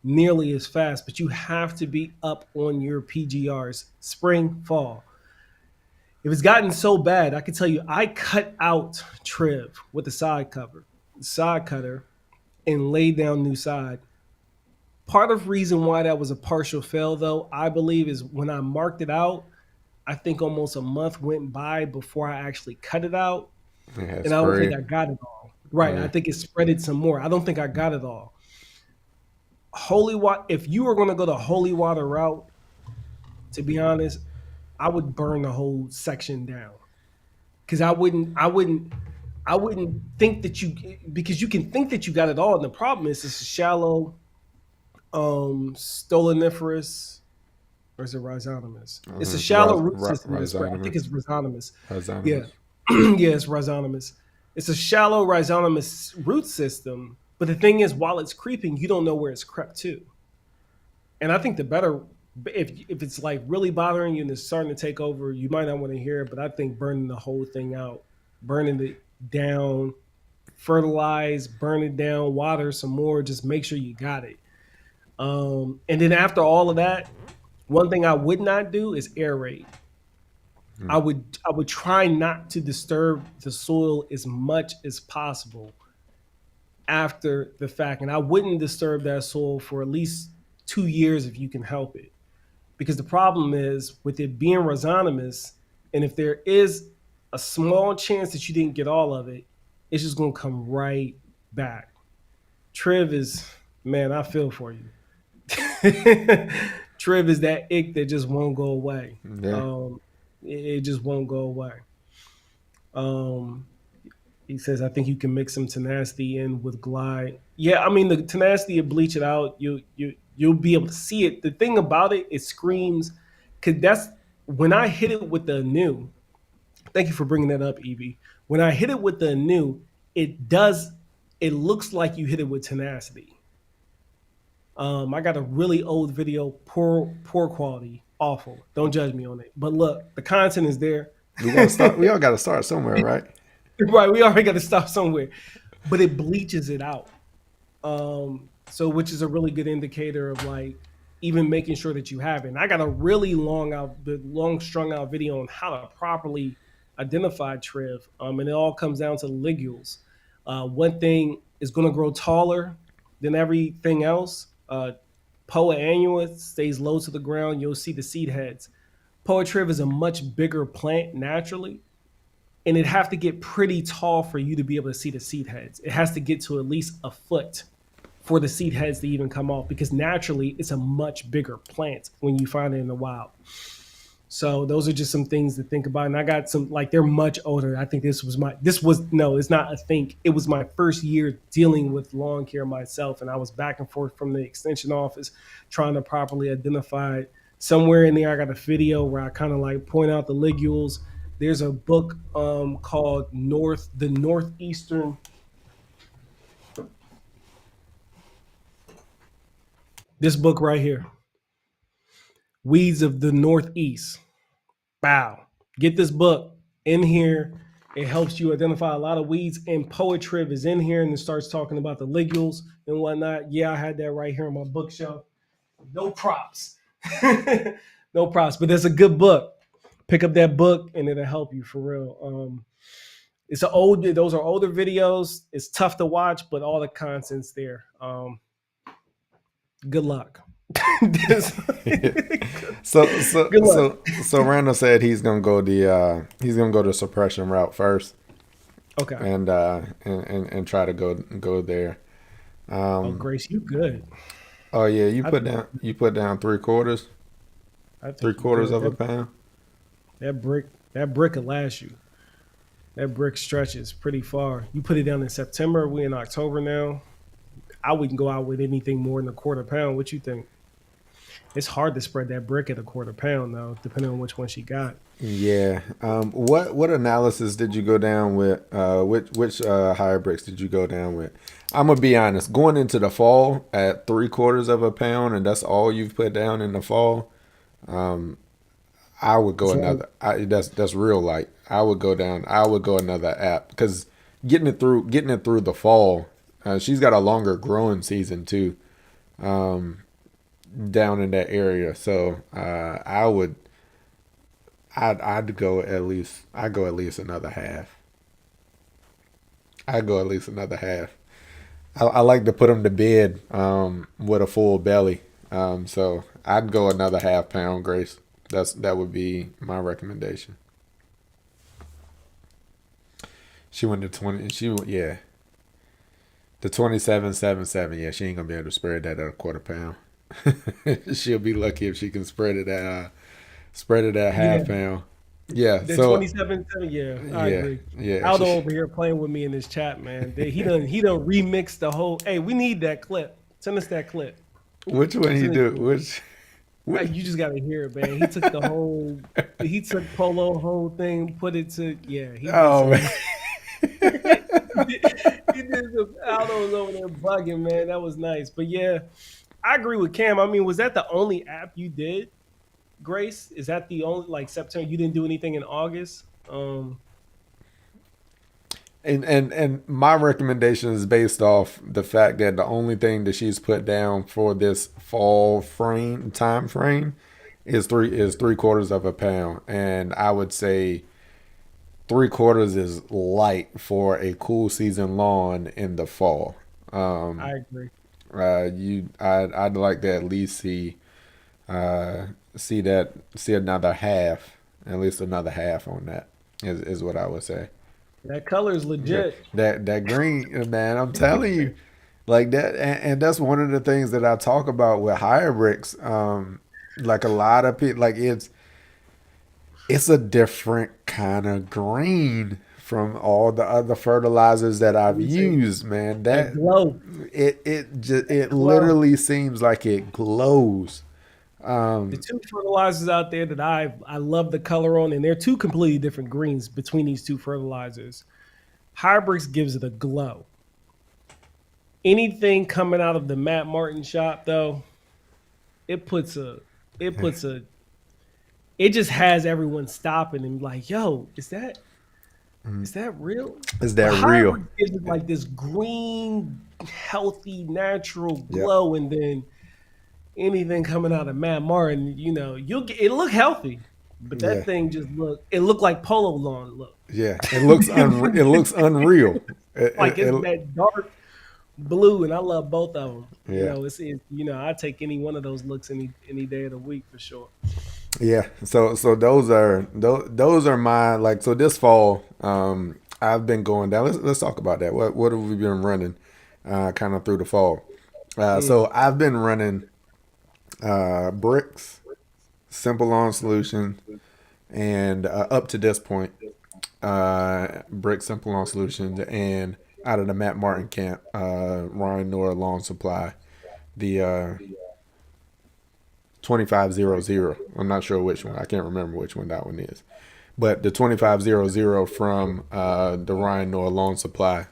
nearly as fast. But you have to be up on your PGRs spring, fall. If it's gotten so bad, I can tell you I cut out Triv with the side cutter, and laid down new side. Part of reason why that was a partial fail, though, I believe, is when I marked it out, I think almost a month went by before I actually cut it out, It has and I don't think spray. I got it all. Right, I Yeah, think it spreaded some more. I don't think I got it all. Holy water. If you were going to go the holy water route, to be honest, I would burn the whole section down because I wouldn't think that you because you can think that you got it all, and the problem is it's a shallow, stoloniferous, or is it rhizonomous? It's a shallow root system. I think Rhizonymous. it's rhizonomous. Yeah, Rhizonymous. yeah, it's rhizonomous. It's a shallow rhizonomous root system. But the thing is, while it's creeping, you don't know where it's crept to. And I think the better, if it's like really bothering you and it's starting to take over, you might not want to hear it. But I think burning the whole thing out, burning it down, fertilize, burn it down, water some more. Just make sure you got it. And then after all of that, one thing I would not do is aerate. Hmm. I would try not to disturb the soil as much as possible after the fact, and I wouldn't disturb that soil for at least 2 years if you can help it. Because the problem is with it being rhizonomous, and if there is a small chance that you didn't get all of it, it's just gonna come right back. Triv is man, I feel for you. Triv is that ick that just won't go away. Yeah. It just won't go away. Um, he says, I think you can mix some tenacity in with glide. Yeah, I mean the tenacity of bleach it out. You'll be able to see it. The thing about it, it screams because that's when I hit it with the new, thank you for bringing that up, Evie. When I hit it with the new, it does. It looks like you hit it with tenacity. I got a really old video, poor quality, awful. Don't judge me on it. But look, the content is there. We gotta start. We all gotta start somewhere, right? Right, we already got to stop somewhere. But it bleaches it out. So which is a really good indicator of like even making sure that you have it. And I got a really long strung out video on how to properly identify triv. And it all comes down to ligules. One thing is going to grow taller than everything else. Poa annua stays low to the ground. You'll see the seed heads. Poa triv is a much bigger plant naturally, and it have to get pretty tall for you to be able to see the seed heads. It has to get to at least a foot for the seed heads to even come off, because naturally it's a much bigger plant when you find it in the wild. So those are just some things to think about. And I got some, like, they're much older. I think it's not a think. It was my first year dealing with lawn care myself. And I was back and forth from the extension office trying to properly identify it. Somewhere in there, I got a video where I kind of like point out the ligules. There's a book called the Northeastern. This book right here, Weeds of the Northeast. Wow. Get this book in here. It helps you identify a lot of weeds, and Poetriv is in here and it starts talking about the ligules and whatnot. Yeah, I had that right here on my bookshelf. No props. No props, but it's a good book. Pick up that book and it'll help you for real. Those are older videos. It's tough to watch, but all the content's there. Good luck. so Good luck. so Randall said he's gonna go the suppression route first. Okay. And try to go there. Grace, you good. Oh yeah, you put down 3/4. I think 3/4 of a pound. That brick will last you. That brick stretches pretty far. You put it down in September. We in October now. I wouldn't go out with anything more than a 1/4 pound. What you think? It's hard to spread that brick at a 1/4 pound though, depending on which one she got. Yeah. What analysis did you go down with? Which higher bricks did you go down with? I'm gonna be honest. Going into the fall at 3/4 of a pound, and that's all you've put down in the fall. I would go another. That's real light. I would go another app, because getting it through the fall. She's got a longer growing season too, down in that area. So I'd go at least another half. I'd go at least another half. I like to put them to bed with a full belly. So I'd go another half pound, Grace. That would be my recommendation. She went to 20. Yeah. The 27.77, yeah, she ain't gonna be able to spread that at a 1/4 pound. She'll be lucky if she can spread it at half pound. Yeah, the so 27.7, yeah, I agree. Yeah. Aldo over here playing with me in this chat, man. He done remixed the whole. Hey, we need that clip. Send us that clip. Which one he do? Which? You just gotta hear it, man. He took he took Polo whole thing, put it to Man. He did some Aldo's over there bugging, man. That was nice. But yeah, I agree with Cam. I mean, was that the only app you did, Grace? Is that the only, like, September? You didn't do anything in August? And my recommendation is based off the fact that the only thing that she's put down for this fall time frame is 3/4 of a pound, and I would say 3/4 is light for a cool season lawn in the fall. I agree. I'd like to at least see another half, at least another half on that is what I would say. That color is legit. That green, man, I'm telling you, like that, and that's one of the things that I talk about with higher bricks. Like a lot of people, like it's a different kind of green from all the other fertilizers that I've used, man. That glow. It literally seems like it glows. The Um, two fertilizers out there that I love the color on, and they're two completely different greens between these two fertilizers. Hybrids gives it a glow. Anything coming out of the Matt Martin shop though, it puts a it puts a it just has everyone stopping and like, yo, is that real? is But that real? hybrid gives it like this green, healthy, natural Yep. glow, and then anything coming out of Matt Martin, you'll get it look healthy, but Yeah. that thing just looked like polo lawn look. Yeah. It looks unreal. Like it's It- that dark blue, and I love both of them. yeah. I take any one of those looks any day of the week for sure. Yeah. So those are my like so this fall I've been going down. Let's talk about that. What have we been running kind of through the fall? Mm, So I've been running bricks, simple on solution, and up to this point, brick simple on solutions, and out of the Matt Martin camp, Ryan Nora Lawn Supply, the 2500. I'm not sure which one. I can't remember which one that one is. But the 2500 from the Ryan Nora Lawn Supply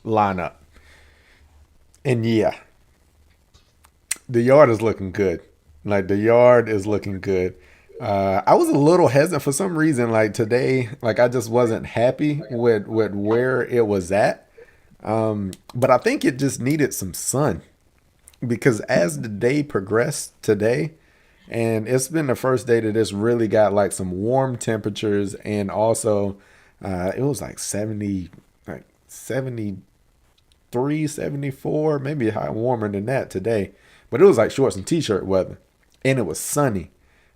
lineup. And yeah, the yard is looking good. Like the yard is looking good. I was a little hesitant for some reason. Like today, like I just wasn't happy with where it was at. But I think it just needed some sun because as the day progressed today, and it's been the first day that it's really got like some warm temperatures, and also it was like 70, like 73, 74, maybe high warmer than that today. But it was like shorts and t-shirt weather, and it was sunny.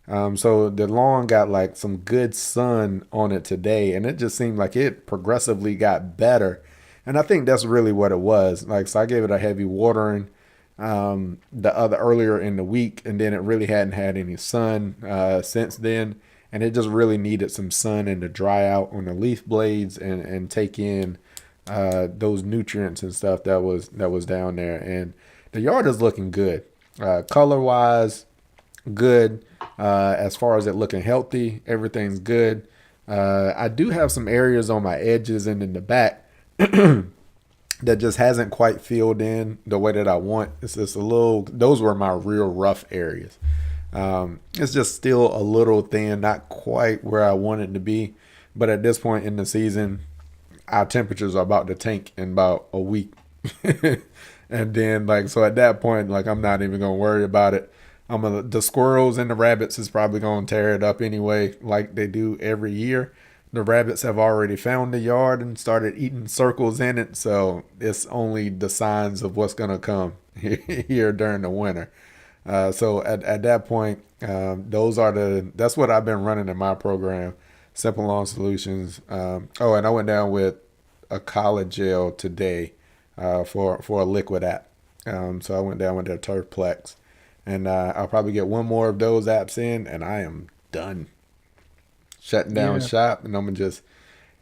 So the lawn got like some good sun on it today, and it just seemed like it progressively got better. And I think that's really what it was. Like, so I gave it a heavy watering the other earlier in the week, and then it really hadn't had any sun since then, and it just really needed some sun and to dry out on the leaf blades and take in those nutrients and stuff that was down there. And the yard is looking good, color wise, good. As far as it looking healthy, everything's good. I do have some areas on my edges and in the back that just hasn't quite filled in the way that I want. It's just a little, those were my real rough areas. It's just still a little thin, not quite where I want it to be. But at this point in the season, our temperatures are about to tank in about a week. And then, like, so at that point, like, I'm not even going to worry about it. The squirrels and the rabbits is probably going to tear it up anyway, like they do every year. The rabbits have already found the yard and started eating circles in it, so it's only the signs of what's going to come here during the winter. So at that point, that's what I've been running in my program, Simple Lawn Solutions. Oh, and I went down with a collard gel today for a liquid app. So I went down with their Turfplex, and I'll probably get one more of those apps in, and I am done shutting down yeah, shop, and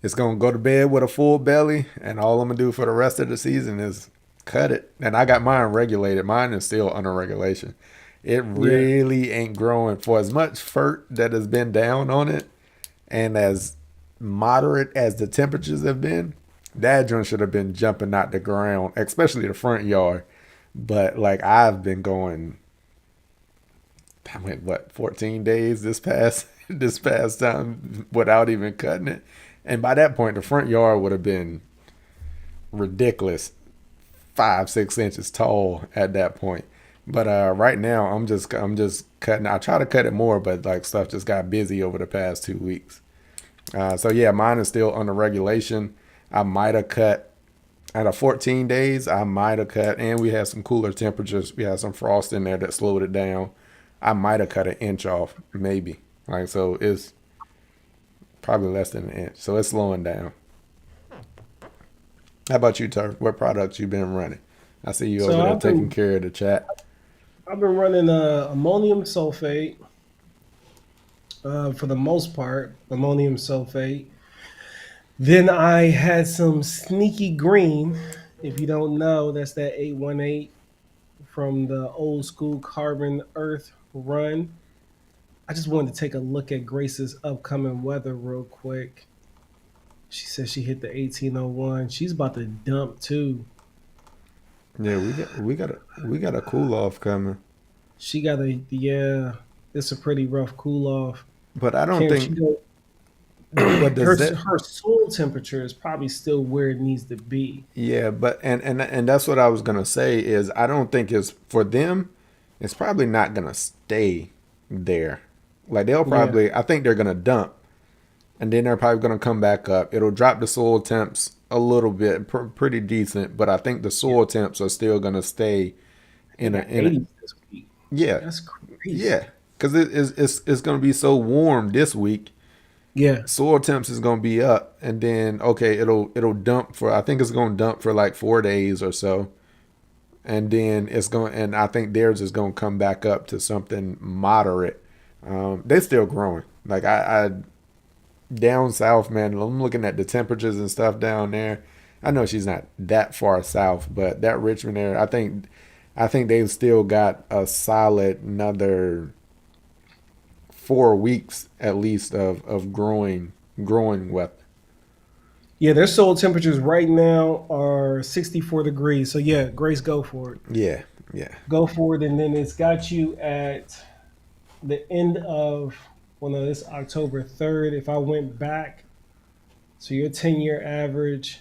it's gonna go to bed with a full belly, and all I'm gonna do for the rest of the season is cut it. And I got mine regulated. Mine is still under regulation. It yeah, really ain't growing for as much fert that has been down on it, and as moderate as the temperatures have been. That joint should have been jumping out the ground, especially the front yard. But like I've been going, I went what 14 days this past time without even cutting it, and by that point the front yard would have been ridiculous, 5 6 inches tall at that point. But right now I'm just cutting. I try to cut it more, but like stuff just got busy over the past 2 weeks. So yeah, mine is still under regulation. I might have cut out of 14 days. I might have cut, and we had some cooler temperatures. We had some frost in there that slowed it down. I might have cut an inch off, maybe. Like so, it's probably less than an inch. So it's slowing down. How about you, Turf? What products you been running? I see you so over there taking care of the chat. I've been running ammonium sulfate for the most part, ammonium sulfate. Then I had some sneaky green. If you don't know, that's that 818. from the old school Carbon Earth run. I just wanted to take a look at Grace's upcoming weather real quick. She says she hit the 1801. She's about to dump too. Yeah, we got a cool off coming. She got a yeah. It's a pretty rough cool off. But I don't Can she think. go? But her does that? her soil temperature is probably still where it needs to be. Yeah, but and that's what I was gonna say is I don't think it's for them. It's probably not gonna stay there. Like they'll Yeah, probably. I think they're gonna dump, and then they're probably gonna come back up. It'll drop the soil temps a little bit, pretty decent. But I think the yeah. soil temps are still gonna stay They in a got in a 80s this week. yeah That's crazy. yeah because it's gonna be so warm this week. Yeah, Soil temps is gonna be up, and then okay, it'll dump for I think it's gonna dump for like 4 days or so, and then it's going and I think theirs is gonna come back up to something moderate. They're still growing. Like I down south, man. I'm looking at the temperatures and stuff down there. I know she's not that far south, but that Richmond area, I think they've still got a solid another 4 weeks at least of growing weather. yeah. Their soil temperatures right now are 64 degrees. So yeah, Grace, go for it. Yeah, yeah. Go for it, and then it's got you at the end of well, no, this October 3rd. If I went back, so your 10-year average,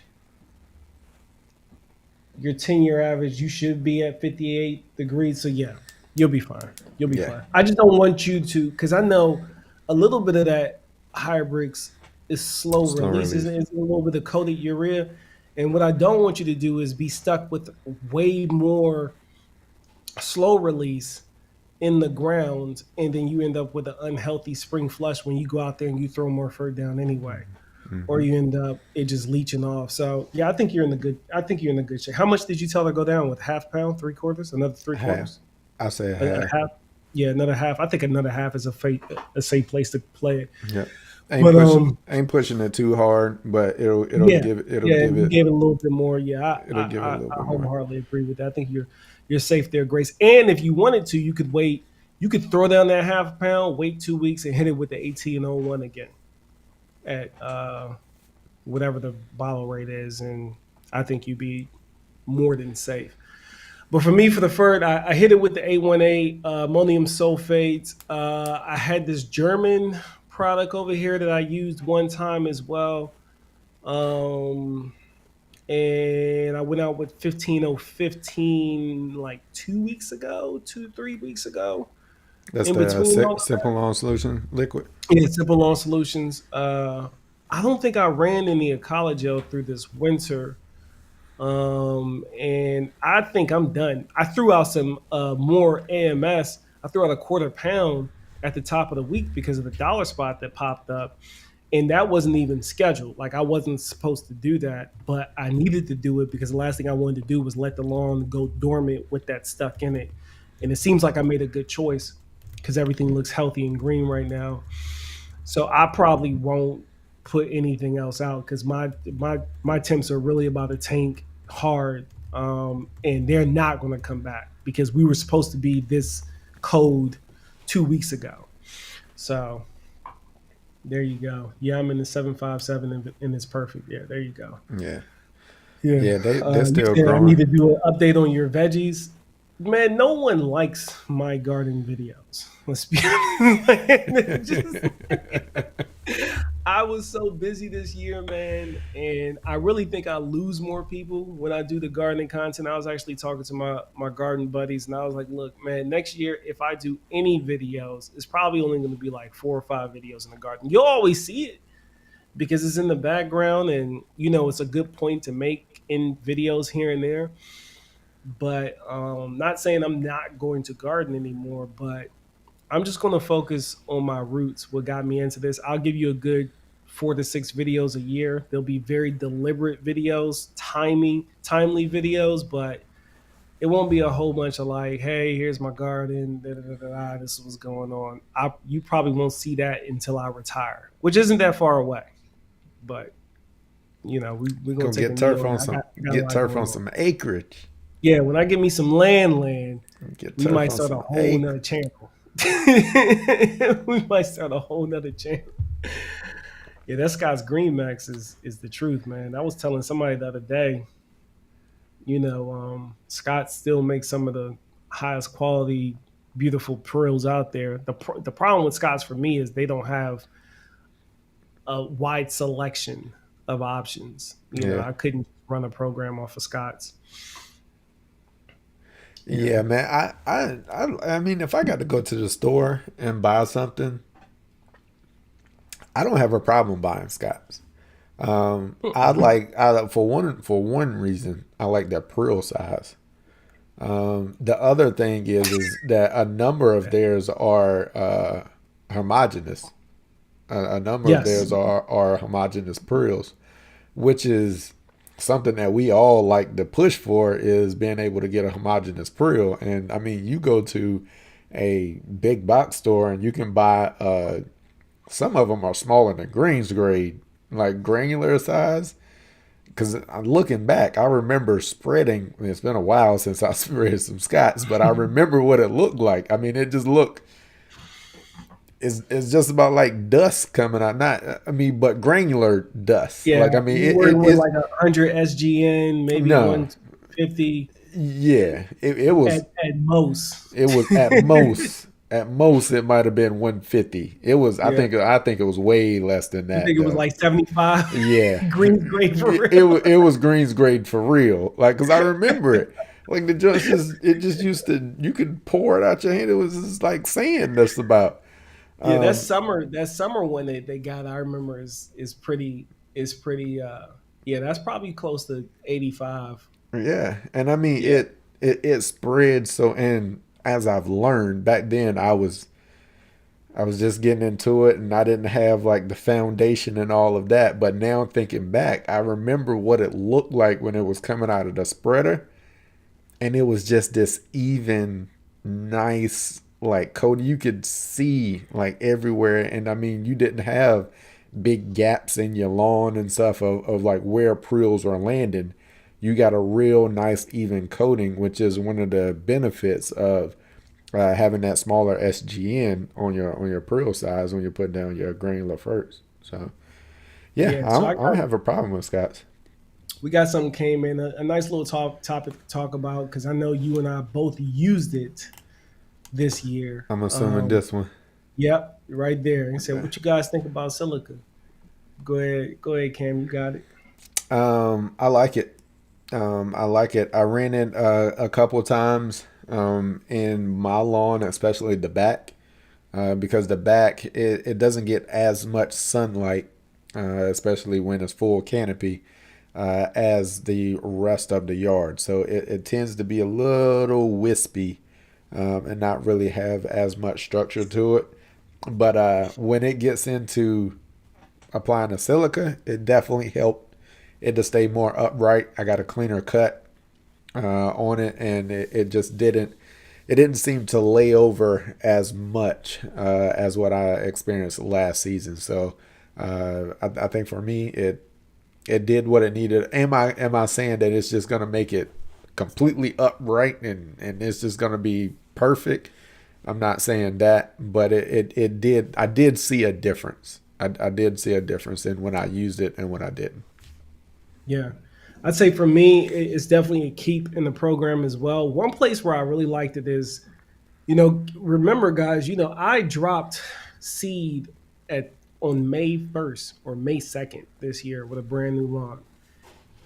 you should be at 58 degrees. So yeah, you'll be fine. You'll be Yeah. fine. I just don't want you to, because I know a little bit of that hybrids is slow Slow release, release. is a little bit of coated urea. And what I don't want you to do is be stuck with way more slow release in the ground, and then you end up with an unhealthy spring flush when you go out there and you throw more fur down anyway, or Mm-hmm. you end up it just leaching off. So yeah, I think you're in the good. I think you're in the good shape. How much did you tell her to go down with? Half pound, three quarters, another three Half. quarters, I say a half. half. Yeah, another half. I think another half is a safe place to play it. Yep. But Ain't pushing it too hard, but it'll yeah, give it it'll yeah. give If you it gave it a little bit more, yeah, it'll give it a little I bit more. wholeheartedly agree with that. I think you're safe there, Grace. And if you wanted to, you could wait. You could throw down that half pound, wait 2 weeks, and hit it with the 1801 again at whatever the bottle rate is, and I think you'd be more than safe. But for me, for the fur, I hit it with the 818 ammonium sulfate. I had this German product over here that I used one time as well. Um, and I went out with 15015 like 2 weeks ago, 2, 3 weeks ago. That's In the between all of simple long solution liquid. that, yeah, Simple Lawn Solutions. I don't think I ran any Ecologel through this winter. And I think I'm done. I threw out some more AMS. I threw out a quarter pound at the top of the week because of the dollar spot that popped up. And that wasn't even scheduled. Like I wasn't supposed to do that, but I needed to do it because the last thing I wanted to do was let the lawn go dormant with that stuck in it. And it seems like I made a good choice because everything looks healthy and green right now. So I probably won't put anything else out because my temps are really about to tank hard, and they're not going to come back because we were supposed to be this cold 2 weeks ago. So there you go. Yeah, I'm in the 757 and it's perfect. Yeah, there you go. Yeah. Yeah. Yeah, they're You still said I need growing. to do an update on your veggies. Man, no one likes my garden videos. Let's be honest. I was so busy this year, man, and I really think I lose more people when I do the gardening content. I was actually talking to my garden buddies, and I was like, "Look, man, next year if I do any videos, it's probably only going to be like 4 or 5 videos in the garden. You'll always see it because it's in the background, and it's a good point to make in videos here and there. But not saying I'm not going to garden anymore, but I'm just going to focus on my roots. What got me into this? I'll give you a good 4 to 6 videos a year. They'll be very deliberate videos, timely videos, but it won't be a whole bunch of like, hey, here's my garden, da, da, da, da, this is what's going on. You probably won't see that until I retire, which isn't that far away. But we're Go gonna take a get knee turf on on it. some I got a get lot turf going on on. some acreage. Yeah, when I get me some land, Get we turf might on start a some whole hay. nother channel. We might start a whole nother channel. Yeah, that Scott's Green Max is the truth, man. I was telling somebody the other day, Scott still makes some of the highest quality, beautiful pearls out there. The problem with Scott's for me is they don't have a wide selection of options. Yeah. I couldn't run a program off of Scott's. Yeah, Yeah. man. I mean, if I got to go to the store and buy something, I don't have a problem buying Scots. For one reason, I like that pearl size. The other thing is that a number of theirs are homogeneous. A number of Yes. theirs are homogeneous pearls, which is something that we all like to push for is being able to get a homogeneous pearl. And I mean, you go to a big box store and you can buy some of them are smaller than greens grade, like granular size. Because looking back, I remember spreading. I mean, it's been a while since I spread some Scots, but I remember what it looked like. I mean, it just looked. It's just about like dust coming out. Not, I mean, but granular dust. Yeah. Like, I mean, You it, working it with is like 100 SGN, maybe no, 150 yeah. It was at most. it was at most it might have been 150. It was Yeah. I think it was way less than You that think it was though. like 75 Yeah, green grade for it real? was greens grade for real. Like, cause I remember it. Like the just it just used to you could pour it out your hand. It was just like sand just about. Yeah, Um, that summer one they got, I remember is pretty yeah, that's probably close to 85. yeah, and I mean Yeah. it spread so. And as I've learned back then, I was just getting into it and I didn't have like the foundation and all of that. But now thinking back, I remember what it looked like when it was coming out of the spreader. And it was just this even, nice, like coat. You could see like everywhere. And I mean, you didn't have big gaps in your lawn and stuff of like where prills are landing. You got a real nice, even coating, which is one of the benefits of having that smaller SGN on your prill size when you're putting down your granular first. So yeah, Yeah, I so don't have a problem with Scots. we got something came in, a nice little topic to talk about, because I know you and I both used it this year. I'm assuming this one. Yep, right there. And said, what you guys think about Silica? Go ahead, Cam, you got it. I like it. I like it. I ran it a couple times in my lawn, especially the back, because the back it doesn't get as much sunlight, especially when it's full canopy, as the rest of the yard. So it tends to be a little wispy and not really have as much structure to it. But when it gets into applying the silica, it definitely helped it to stay more upright. I got a cleaner cut on it, and it just didn't. It didn't seem to lay over as much as what I experienced last season. So I think for me, it did what it needed. Am I saying that it's just gonna make it completely upright and it's just gonna be perfect? I'm not saying that, but it did. I did see a difference. I did see a difference in when I used it and when I didn't. Yeah. I'd say for me, it's definitely a keep in the program as well. One place where I really liked it is, remember, guys, I dropped seed at on May 1st or May 2nd this year with a brand new lawn.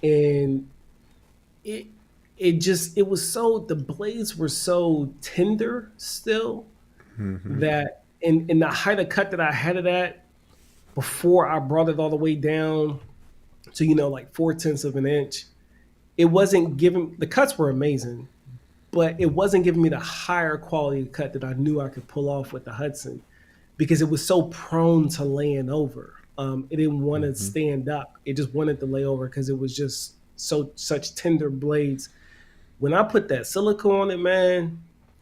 And it it was so, the blades were so tender still, Mm-hmm. that in the height of cut that I had it at before I brought it all the way down to, like 4/10 of an inch, it wasn't giving, the cuts were amazing, but it wasn't giving me the higher quality cut that I knew I could pull off with the Hudson, because it was so prone to laying over. It didn't want to Mm-hmm. stand up. It just wanted to lay over because it was just such tender blades. When I put that silica on it, man,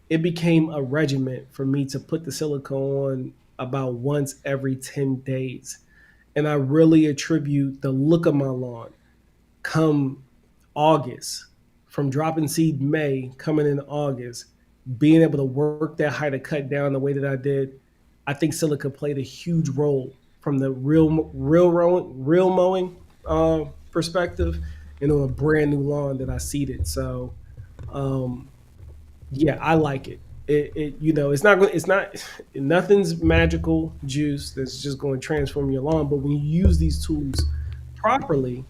it became a regiment for me to put the silica on about once every 10 days. And I really attribute the look of my lawn come August from dropping seed May, coming in August, being able to work that height of cut down the way that I did, I think Silica played a huge role from the real mowing perspective, and on a brand new lawn that I seeded. So um, yeah, I like it. It's not going. It's not. Nothing's magical juice that's just going to transform your lawn. But when you use these tools properly,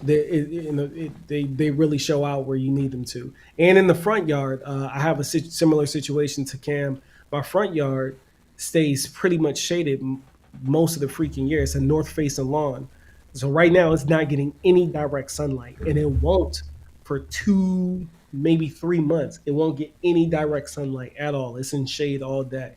they really show out where you need them to. And in the front yard, I have a similar situation to Cam. My front yard stays pretty much shaded most of the freaking year. It's a north facing lawn, so right now it's not getting any direct sunlight, and it won't for 2 maybe 3 months. It won't get any direct sunlight at all. It's in shade all day,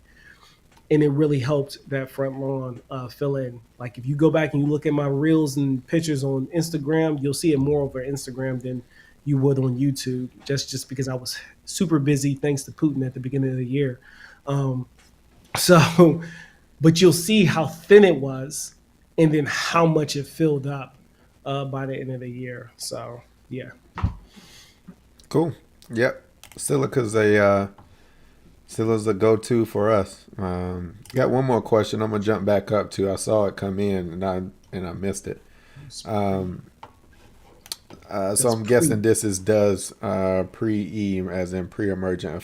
and it really helped that front lawn fill in. Like if you go back and you look at my reels and pictures on Instagram, you'll see it more over Instagram than you would on YouTube. Just because I was super busy thanks to Putin at the beginning of the year. Um, so, but you'll see how thin it was, and then how much it filled up by the end of the year. So yeah. Cool. Yep. Silica's a Silica's a go-to for us. Got one more question. I'm gonna jump back up to. I saw it come in and I missed it. Um, so I'm guessing this is does pre-e as in pre-emergent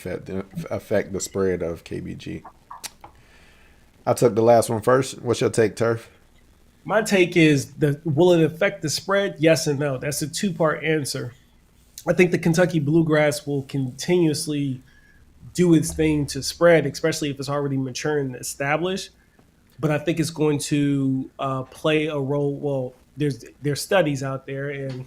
affect the spread of KBG. I took the last one first. What's your take, Turf? My take is will it affect the spread? Yes and no. That's a two-part answer. I think the Kentucky bluegrass will continuously do its thing to spread, especially if it's already mature and established. But I think it's going to play a role. Well, there's studies out there, and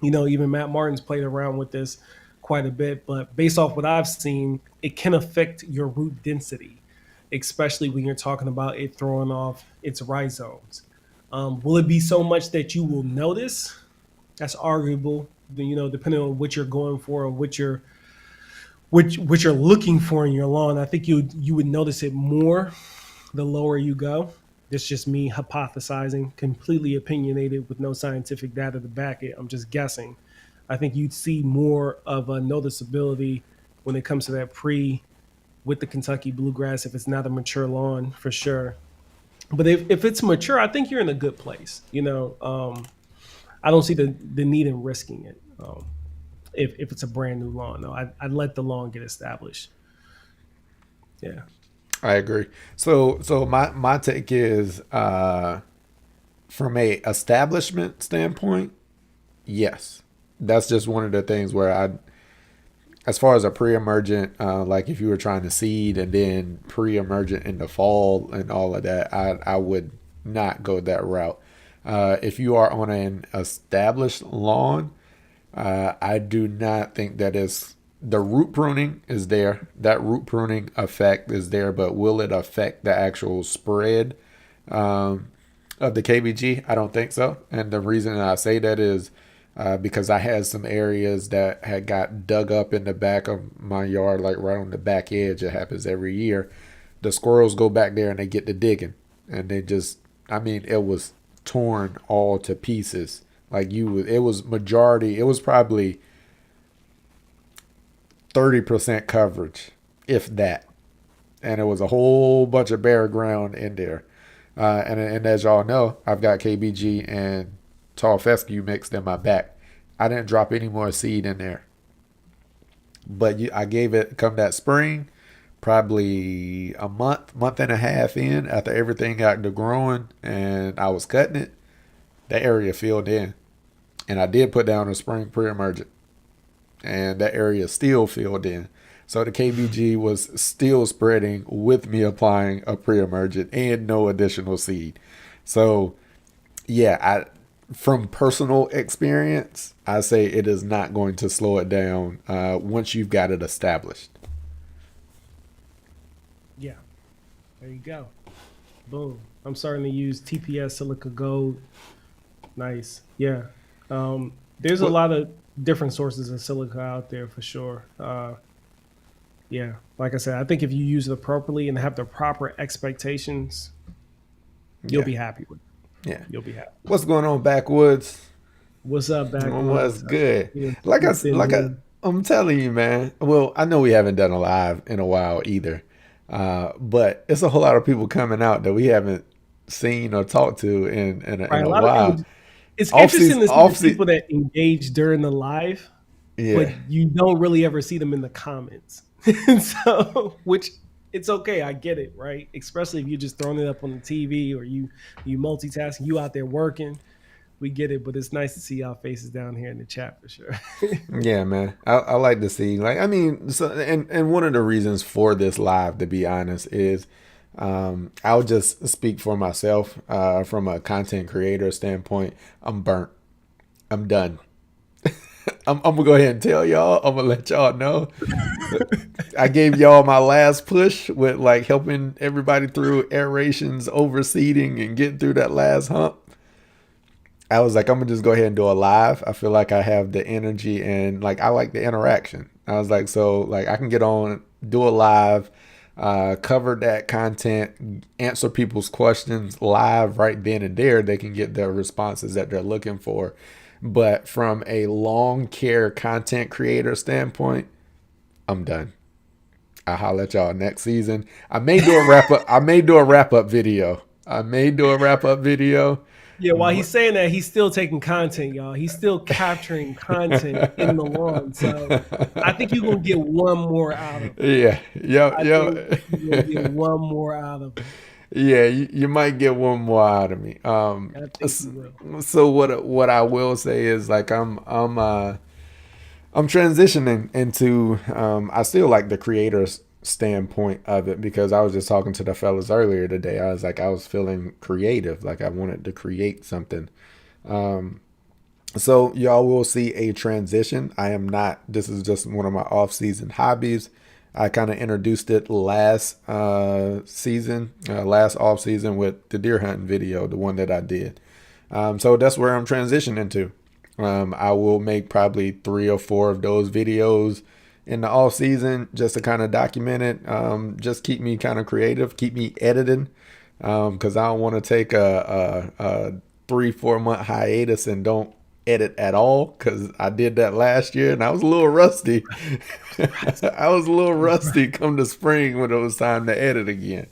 even Matt Martin's played around with this quite a bit. But based off what I've seen, it can affect your root density, especially when you're talking about it throwing off its rhizomes. Will it be so much that you will notice? That's arguable. Depending on what you're going for or what you're looking for in your lawn. I think you would notice it more the lower you go. It's just me hypothesizing, completely opinionated with no scientific data to back it. I'm just guessing. I think you'd see more of a noticeability when it comes to that pre with the Kentucky bluegrass if it's not a mature lawn for sure. But if it's mature, I think you're in a good place. I don't see the need in risking it. If it's a brand new lawn, no, I'd let the lawn get established. Yeah. I agree. So my take is from a establishment standpoint, yes. That's just one of the things where as far as a pre-emergent, like if you were trying to seed and then pre-emergent in the fall and all of that, I would not go that route. If you are on an established lawn, I do not think that is the root pruning is there. That root pruning effect is there, but will it affect the actual spread of the KBG? I don't think so. And the reason I say that is because I had some areas that had got dug up in the back of my yard, like right on the back edge. It happens every year. The squirrels go back there and they get to digging, and they just, it was torn all to pieces. It was majority. It was probably 30% coverage, if that, and it was a whole bunch of bare ground in there. And as y'all know, I've got KBG and tall fescue mixed in my back. I didn't drop any more seed in there, but I gave it come that spring, probably a month and a half in after everything got to growing, and I was cutting it. That area filled in, and I did put down a spring pre-emergent, and that area still filled in. So the KBG was still spreading with me applying a pre-emergent and no additional seed. So yeah, from personal experience, I say it is not going to slow it down once you've got it established. Yeah. There you go. Boom. I'm starting to use TPS Silica Gold. Nice. Yeah. There's a lot of different sources of silica out there for sure. Yeah, like I said, I think if you use it appropriately and have the proper expectations, you'll be happy with it. Yeah. You'll be happy. What's going on, Backwoods? What's up, What's Backwoods? good? You know, Like I, peeped in like I, here. I'm telling you, man. Well, I know we haven't done a live in a while either, but it's a whole lot of people coming out that we haven't seen or talked to in Right, a a lot of people. while. It's Off interesting season, to see the off season. people that engage during the live, but Yeah, you don't really ever see them in the comments. So, which it's okay, I get it, right? Especially if you're just throwing it up on the TV or you multitasking, you out there working. We get it, but it's nice to see y'all faces down here in the chat for sure. yeah, man. I like to see. Like, I mean, so and one of the reasons for this live, to be honest, is I'll just speak for myself. From a content creator standpoint, I'm burnt. I'm done. I'm gonna go ahead and tell y'all. I'm gonna let y'all know. I gave y'all my last push with like helping everybody through aerations, overseeding, and getting through that last hump. I was like, I'm gonna just go ahead and do a live. I feel like I have the energy and like I like the interaction. I was like, so like I can get on, do a live, cover that content, answer people's questions live right then and there. They can get the responses that they're looking for. But from a long care content creator standpoint, I'm done. I'll holler at y'all next season. I may do a wrap up. I may do a wrap up video. I may do a wrap up video. Yeah, while he's But saying that, he's still taking content, y'all. He's still capturing content in the lawn. So I think you're gonna get one more out of him. yeah, yo, I think yo. you're gonna get one more out of him. Yeah, you might get one more out of me. I think you will. So what I will say is like I'm transitioning into I still like the creator's standpoint of it because I was just talking to the fellas earlier today. I was like I was feeling creative, like I wanted to create something. So y'all will see a transition. I am not. This is just one of my off-season hobbies. I kind of introduced it last season, last off season with the deer hunting video, the one that I did. So that's where I'm transitioning to. I will make probably 3 or 4 of those videos in the off season just to kind of document it. Just keep me kind of creative, keep me editing, because I don't want to take a 3 4 month hiatus and don't edit at all because I did that last year and I was a little rusty. I was a little rusty come the spring when it was time to edit again.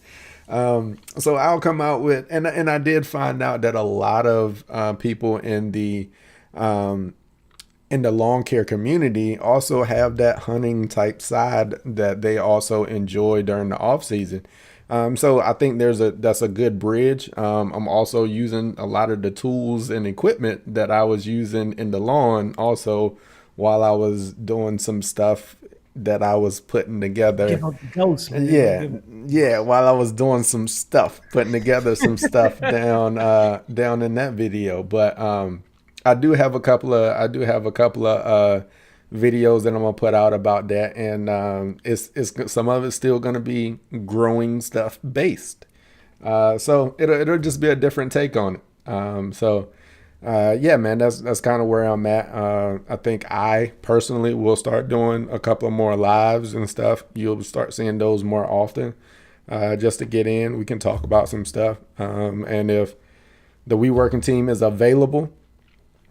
So I'll come out with, and I did find out that a lot of people um, in the lawn care community also have that hunting type side that they also enjoy during the off season. So I think that's a good bridge. I'm also using a lot of the tools and equipment that I was using in the lawn also while I was doing some stuff that I was putting together. Give up the ghost, man. Don't Yeah, give up. yeah. While I was doing some stuff, putting together some stuff down in that video. But I do have a couple of videos that I'm gonna put out about that, and it's some of it's still gonna be growing stuff based. So it'll just be a different take on it. Yeah, man, that's kind of where I'm at. I think I personally will start doing a couple of more lives and stuff. You'll start seeing those more often, just to get in. We can talk about some stuff, and if the We Working team is available,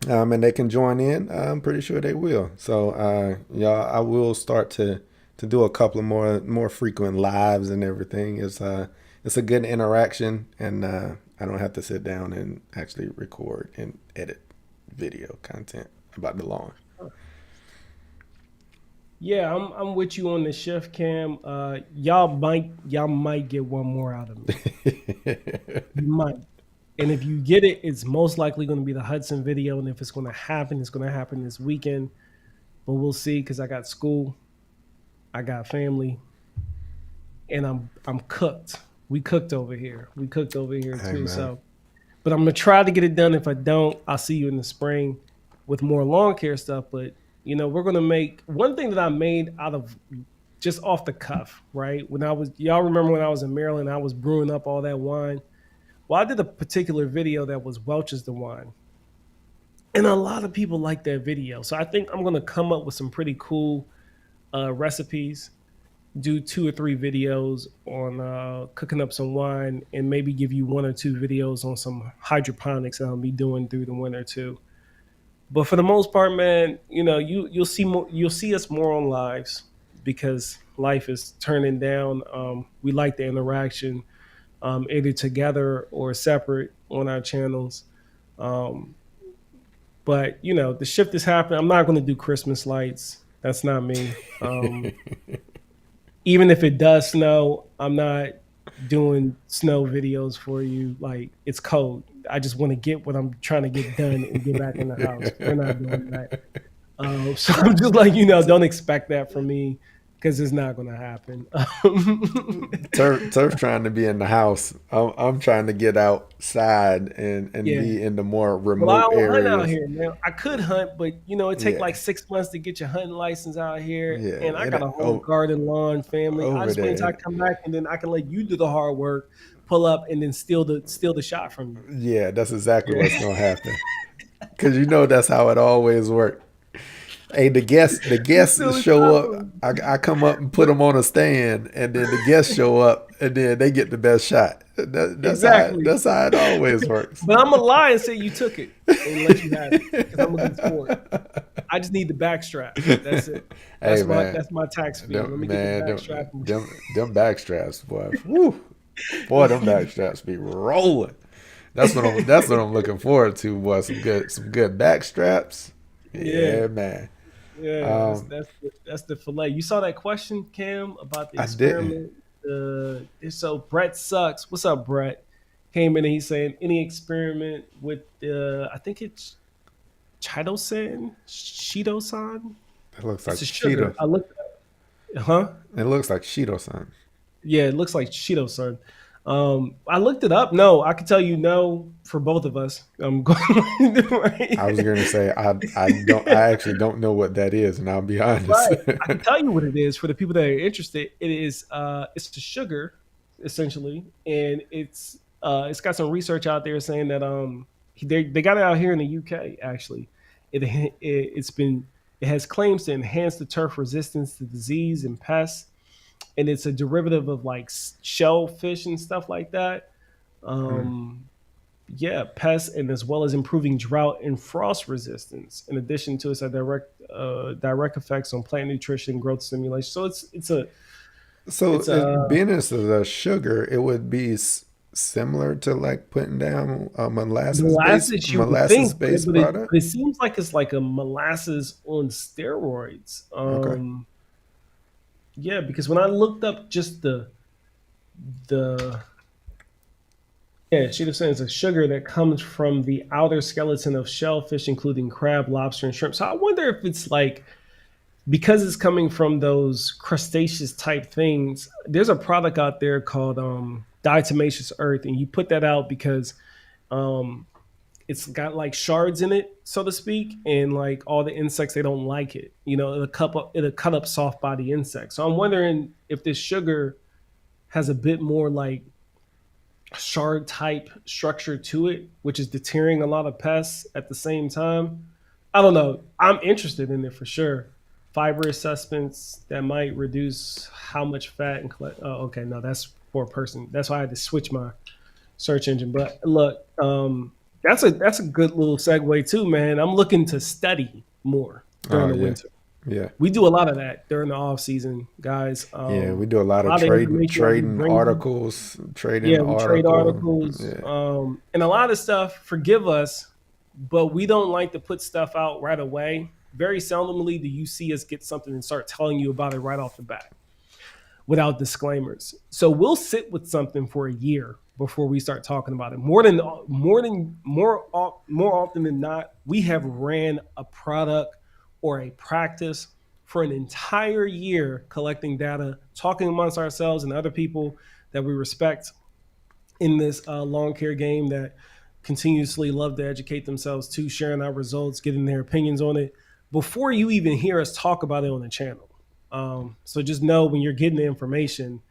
and they can join in, I'm pretty sure they will. So, yeah, I will start to do a couple of more frequent lives and everything. It's a good interaction, and I don't have to sit down and actually record and edit video content about the lawn. Yeah, I'm with you on the shift cam. Y'all might get one more out of me. You might. And if you get it, it's most likely going to be the Hudson video. And if it's going to happen, it's going to happen this weekend. But we'll see because I got school, I got family, and I'm cooked. We cooked over here. We cooked over here Hey, too. man. So, but I'm gonna try to get it done. If I don't, I'll see you in the spring with more lawn care stuff. But we're gonna make one thing that I made out of just off the cuff, right? When I was y'all remember when I was in Maryland, I was brewing up all that wine. Well, I did a particular video that was Welch's the wine. And a lot of people like that video. So I think I'm gonna come up with some pretty cool recipes, do 2 or 3 videos on cooking up some wine, and maybe give you 1 or 2 videos on some hydroponics that I'll be doing through the winter too. But for the most part, man, you'll see more, you'll see us more on lives because life is turning down. We like the interaction, either together or separate on our channels. Um, but the shift is happening. I'm not going to do Christmas lights. That's not me. Even if it does snow, I'm not doing snow videos for you. Like, it's cold. I just want to get what I'm trying to get done and get back in the house. We're not doing that. So I'm just like, don't expect that from me because it's not going to happen. Turf trying to be in the house. I'm trying to get outside and Yeah. be in the more Well, I remote don't hunt out areas. here, man. I could hunt, but it take like Yeah, 6 months to get your hunting license out here, yeah. and I got a whole garden, lawn, family. I Over just wait there. until I come back, and then I can let you do the hard work, pull up, and then steal the shot from you. Yeah, that's exactly Yeah. what's gonna happen. Cause that's how it always works. Hey, the guests Steal the show shot up. from you. I come up and put But them on a stand, and then the guests show up, and then they get the best shot. exactly. That's how it always works. But I'm gonna lie and say you took it and let you have it because I'm a good sport. I just need the back strap. That's it. Hey man, That's my tax fee. Let them, me get the man, back them, strap. them back straps, boy. Woo. Boy, Let me them get back straps be rolling. That's what I'm looking forward to, boy. Some good back straps. yeah. Yeah, man. Yeah, Um, that's the fillet. You saw that question, Cam, about the I didn't. experiment. So Brett sucks. What's up, Brett? Came in and he's saying any experiment with I think it's Shido-san. It looks It's like a sugar. Cheetos. I looked, huh? It looks like Cheetos, son. Yeah, it looks like Cheeto Sun. I looked it up. No, I can tell you no for both of us. I'm going I was right. gonna say I actually don't know what that is, and I'll be honest. Right. I can tell you what it is for the people that are interested. It's the sugar essentially, and it's got some research out there saying that they got it out here in the UK actually. It has claims to enhance the turf resistance to disease and pests, and it's a derivative of like shellfish and stuff like that. Hmm. Um, yeah, pests, and as well as improving drought and frost resistance. In addition to its direct effects on plant nutrition, growth stimulation. So So, it's a being as a sugar, it would be similar to like putting down a molasses. You would molasses think, based but product. it seems like it's like a molasses on steroids. Okay. Yeah, because when I looked up just the yeah, sheet of sand is a sugar that comes from the outer skeleton of shellfish, including crab, lobster, and shrimp. So I wonder if it's like because it's coming from those crustaceous type things. There's a product out there called diatomaceous earth, and you put that out because um, it's got like shards in it, so to speak, and like all the insects they don't like it. It'll cut up soft body insects. So I'm wondering if this sugar has a bit more like shard type structure to it, which is deterring a lot of pests at the same time. I don't know. I'm interested in it for sure. Fiber assessments that might reduce how much fat and oh, okay, no, that's for a person. That's why I had to switch my search engine. But look, that's a good little segue too, man. I'm looking to study more during Oh the yeah, winter. yeah, We do a lot of that during the off season, guys. yeah. We do a lot A of lot of information that we trading bring you. articles, trading Yeah, we trade article. articles, Yeah, and a lot of stuff. Forgive us, but we don't like to put stuff out right away. Very seldomly do you see us get something and start telling you about it right off the bat without disclaimers. So we'll sit with something for a year before we start talking about it. More often than not, we have ran a product or a practice for an entire year collecting data, talking amongst ourselves and other people that we respect in this lawn care game that continuously love to educate themselves too, sharing our results, getting their opinions on it before you even hear us talk about it on the channel. So just know when you're getting the information,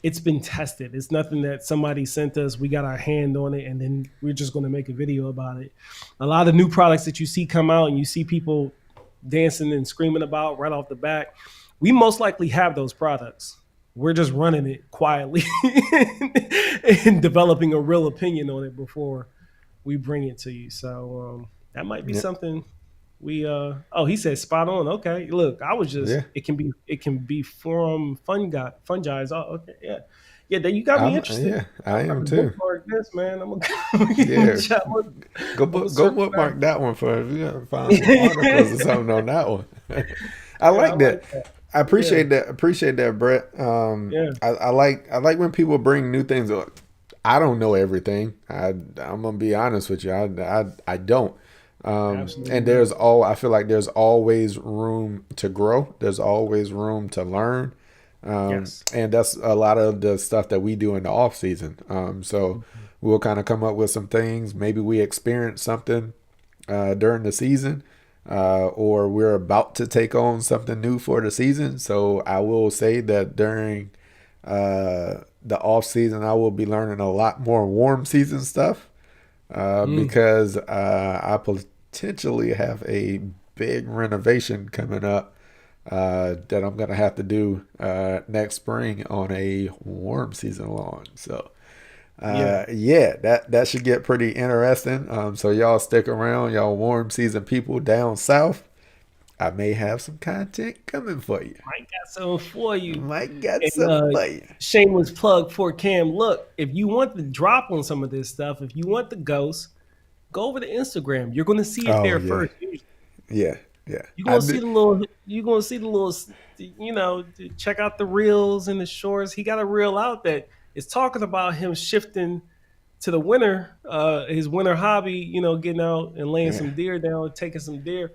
it's been tested. It's nothing that somebody sent us. We got our hand on it, and then we're just going to make a video about it. A lot of new products that you see come out and you see people dancing and screaming about right off the bat, we most likely have those products. We're just running it quietly and developing a real opinion on it before we bring it to you. So that might be yeah. something. We oh, he said spot on. Okay, look, I was just Yeah, it can be from fungi. Oh, okay, yeah, yeah. Then you got me interested. I I'm about am to too. bookmark this, man. I'm Yeah, gonna go circle back. bookmark that one for if you gotta find some articles or something on that one. I Yeah, I like like that. that. I Yeah, appreciate that, Brett. yeah, I like when people bring new things up. I don't know everything. I'm gonna be honest with you. I don't. absolutely And not. I feel like there's always room to grow. There's always room to learn. Yes. And that's a lot of the stuff that we do in the off season. So Mhm. we'll kind of come up with some things. Maybe we experience something during the season, or we're about to take on something new for the season. So I will say that during the off season, I will be learning a lot more warm season stuff Mm, because I potentially have a big renovation coming up that I'm gonna have to do next spring on a warm season lawn. So yeah. yeah, that should get pretty interesting. So y'all stick around, y'all warm season people down south. I may have some content coming for you. Mike got something for you. Might got And something for you. shameless plug for Cam. Look, if you want the drop on some of this stuff, if you want the ghost, go over to Instagram. You're going to see it Oh there yeah, first. yeah, yeah. You're I going to see did. the little. You're going to see the little. Check out the reels and the shorts. He got a reel out that is talking about him shifting to the winter, his winter hobby. Getting out and laying Yeah, some deer down, taking some deer.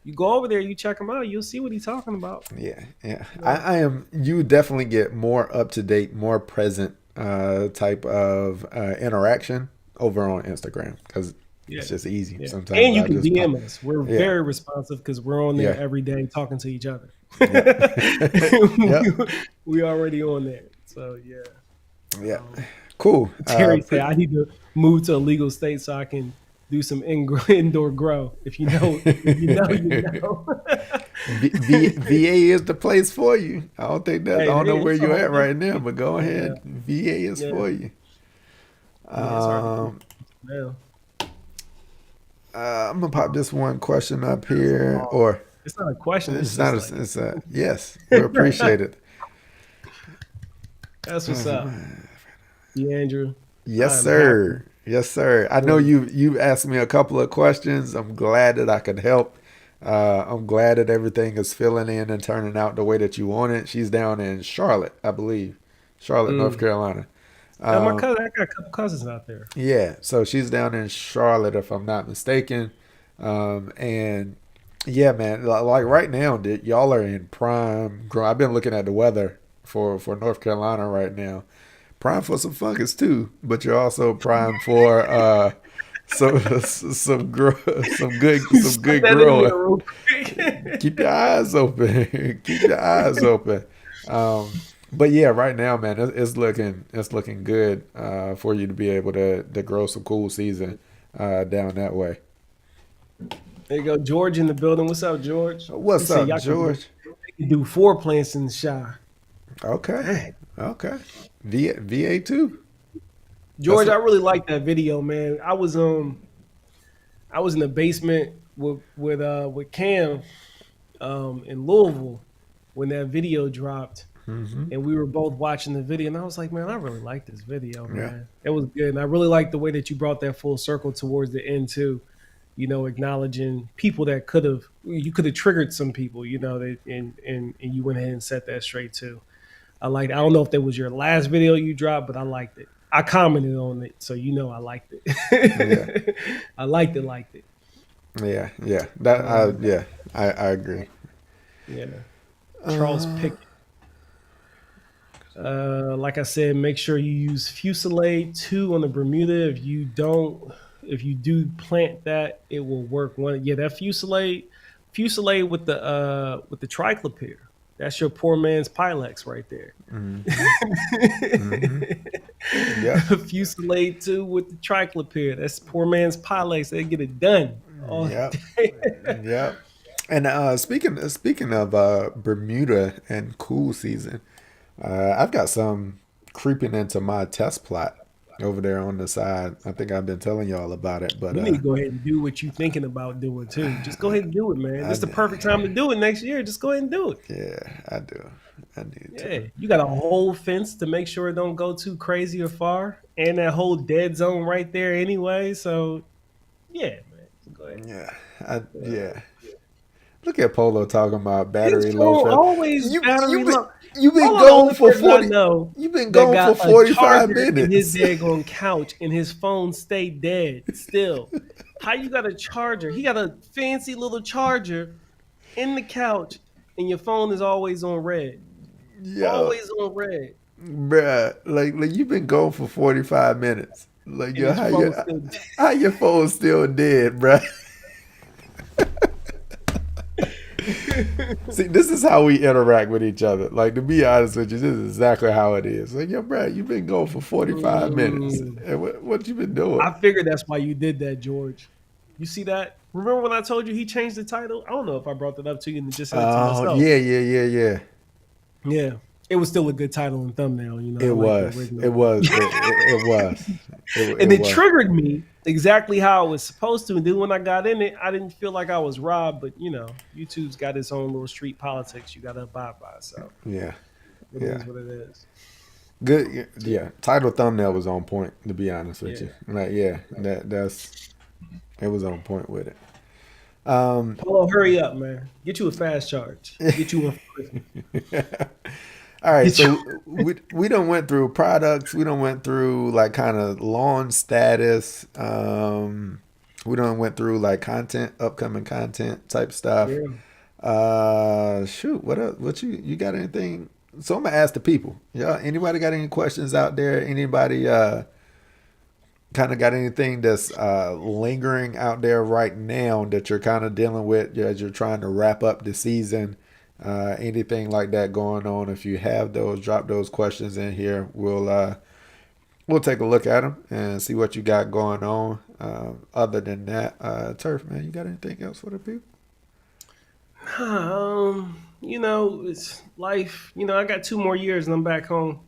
You go over there, you check him out. You'll see what he's talking about. yeah, yeah. You know? I am. You definitely get more up to date, more present type of interaction over on Instagram because Yeah. it's just easy. Yeah. Sometimes And you I can just pop. DM us. We're Yeah, very responsive because we're on there yeah, every day talking to each other. yep, yep, we already on there. So yeah. yeah. Um, Cool. Terry said I need to move to a legal state so I can do some indoor grow. You know. VA is the place for you. I Hey, don't know where it's a you're whole at bunch right of now, but people. go Yeah, ahead. VA is yeah, for you. yeah. It's hard to keep Um, now. I'm gonna pop this one question up That's here, long. or It's not a question. It's it's not. just like It's a yes. We appreciate it. that's what's up, yeah, Andrew. Yes, I'm happy sir. Yes, sir. I know for you. you've asked me a couple of questions. I'm glad that I could help. I'm glad that everything is filling in and turning out the way that you want it. She's down in Charlotte, I believe, Charlotte, North Mm. Carolina. My Um, cousin, I got a couple cousins out there. yeah, so she's down in Charlotte, if I'm not mistaken. And yeah, man, like right now, y'all are in prime. I've been looking at the weather for North Carolina right now. Prime for some fungus too, but you're also prime for some Slip good that in growing. there real quick. Keep your eyes open. Keep your eyes open. But yeah, right now, man, it's looking good for you to be able to grow some cool season down that way. There you go, George in the building. What's up, George? He What's said up, y'all George? can do 4 plants in the shower. Okay, Dang. okay. VA too. That's George, I really like that video, man. I was in the basement with Cam in Louisville when that video dropped, hmm and we were both watching the video, and I was like, man, I really like this video, yeah, man. It was good, and I really like the way that you brought that full circle towards the end too. Acknowledging people that could have triggered some people, and you went ahead and set that straight too. I don't know if that was your last video you dropped, but I liked it. I commented on it, so I liked yeah, it. I liked it. yeah. Um, I agree. yeah. Charles Uh, Pickett. Like I said, make sure you use Fusillade 2 on the Bermuda. If you do plant that, it will work. That Fusillade with the triclopyr. That's your poor man's Pilex right there. hmm hmm Yep, Fusillade 2 with the triclopyr. That's poor man's Pilex. They get it done. Oh, yep, yep. And speaking of Bermuda and cool season, I've got some creeping into my test plot. over there on the side. I think I've been telling y'all about it, but You need to go ahead and do what you're thinking about doing too. Just go ahead and do it, man. I, This is the perfect time to do it next year. Just go ahead and do it. yeah, I do. I need to. Yeah, you got a whole fence to make sure it don't go too crazy or far, and that whole dead zone right there anyway. So yeah, man, just go ahead. Yeah, Yeah. yeah. Look at Polo talking about His battery low phone fast. always You battery you been low. you been Hold on, the gone only for person I 40. know You've been that gone for got a 45 charger in his minutes. daggone couch and his phone stayed dead still. How you got a charger? He got a fancy little charger in the couch, and your phone is always on red. Yo, Always on red. bruh, like you've been gone for 45 minutes. Like And yo, his phone still how your phone still dead, bruh? See, this is how we interact with each other. Like to be honest with you, this is exactly how it is. Like yo, bruh, you've been gone for 45 minutes. Mm. And what you been doing? I figured that's why you did that, George. You see that? Remember when I told you he changed the title? I don't know if I brought that up to you and just said it to Oh myself. yeah. Yeah. It was still a good title and thumbnail. I It like the was. original It one. was. It was. It And it was. triggered me exactly how it was supposed to. And then when I got in it, I didn't feel like I was robbed. But, YouTube's got its own little street politics you got to abide by. So Yeah. it Yeah. is what it is. Good. Yeah. Title thumbnail was on point. To be honest with Yeah. you, like it was on point with it. Paulo, hurry up, man. Get you a fast charge. Get you one for Christmas. All right, Get you. so we don't went through products. We don't went through like kind of launch status. We don't went through like content, upcoming content type stuff. Yeah. Shoot, what else? What you got anything? So I'm gonna ask the people. Yeah, anybody got any questions out there? Anybody kind of got anything that's lingering out there right now that you're kind of dealing with as you're trying to wrap up the season? Anything like that going on? If you have those, drop those questions in here. We'll take a look at them and see what you got going on. Other than that, Turf man, you got anything else for the people? It's life. I got 2 more years and I'm back home.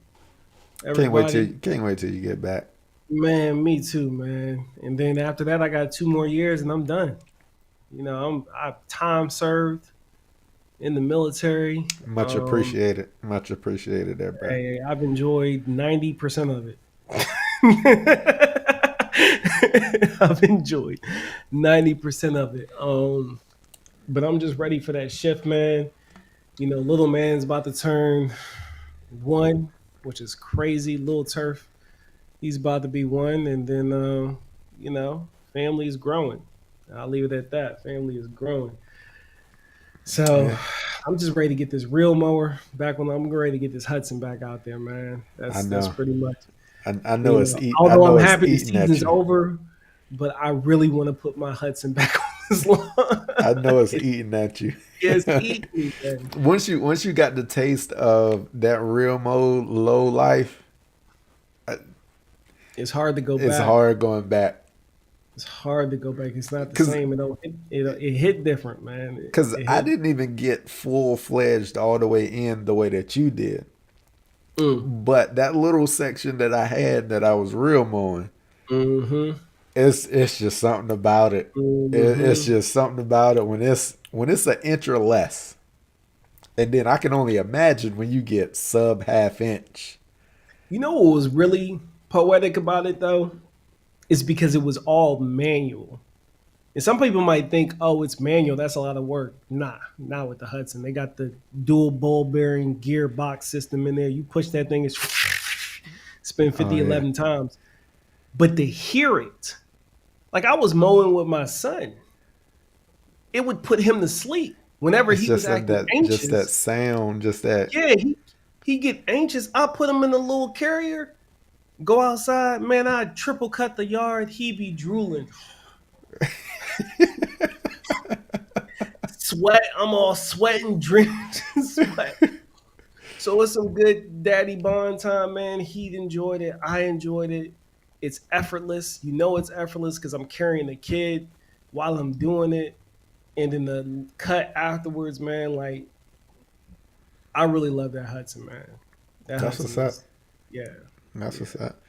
Everybody, Can't wait till you get back. man, me too, man. And then after that, I got 2 more years and I'm done. I've time served in the military. Much appreciated. Much appreciated there, bro. Hey, I've enjoyed 90% of it. I've enjoyed 90% of it. But I'm just ready for that shift, man. Little man's about to turn 1, which is crazy. Little Turf, he's about to be 1, and then family is growing. I'll leave it at that. Family is growing. So Yeah, I'm just ready to get this real mower back when I'm ready to get this Hudson back out there, man. I That's know. pretty much. I know it's I Although know I'm it's happy the eating at season's you. over, but I really want to put my Hudson back on this lawn. I know it's eating at you. It's eating me, man. Once you got the taste of that real mode low life, It's hard to go it's back. hard going back. It's hard to go back. It's not the Cause, same. It hit different, man. Cause It I hit. didn't even get full fledged all the way in the way that you did. But that little section that I had that I was real mowing, Mm-hmm. it's just something about it. It's Mm-hmm. just something about it when it's an inch or less. And then I can only imagine when you get sub half inch. You know what was really poetic about it though? Is because it was all manual. And some people might think, oh, it's manual. That's a lot of work. Nah, not with the Hudson. They got the dual ball bearing gearbox system in there. You push that thing, it's spin Oh 50, yeah. 11 times. But to hear it, like I was mowing with my son, it would put him to sleep whenever It's he was just acting just that anxious. sound, just that. Yeah, he get anxious. I put him in a little carrier, go outside, man, I triple cut the yard. He be drooling. Sweat. I'm all sweating, drenched in sweat. So it's some good daddy bond time, man. He enjoyed it. I enjoyed it. It's effortless. It's effortless because I'm carrying the kid while I'm doing it. And then the cut afterwards, man, like I really love that Hudson, man. That That's Hudson what's up. is, yeah. That's Yeah. what's up.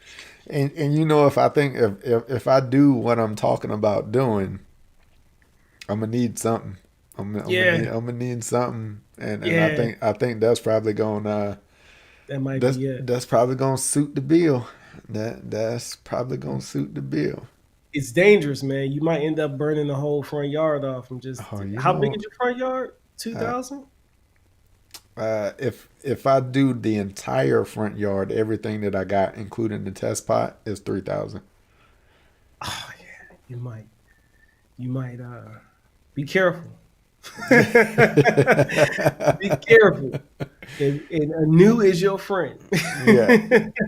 And you know, if I think if I do what I'm talking about doing, I'm gonna need something. Yeah. I'm gonna need something, and Yeah. I think that's probably gonna That might be it. that's probably gonna suit the bill. That's probably gonna suit the bill. It's dangerous, man. You might end up burning the whole front yard off from just Oh, you how big know, is your front yard? uh, 2,000? if I do the entire front yard, everything that I got, including the test pot, is 3,000. Oh yeah, you might be careful. Be careful. And a new is your friend. Yeah,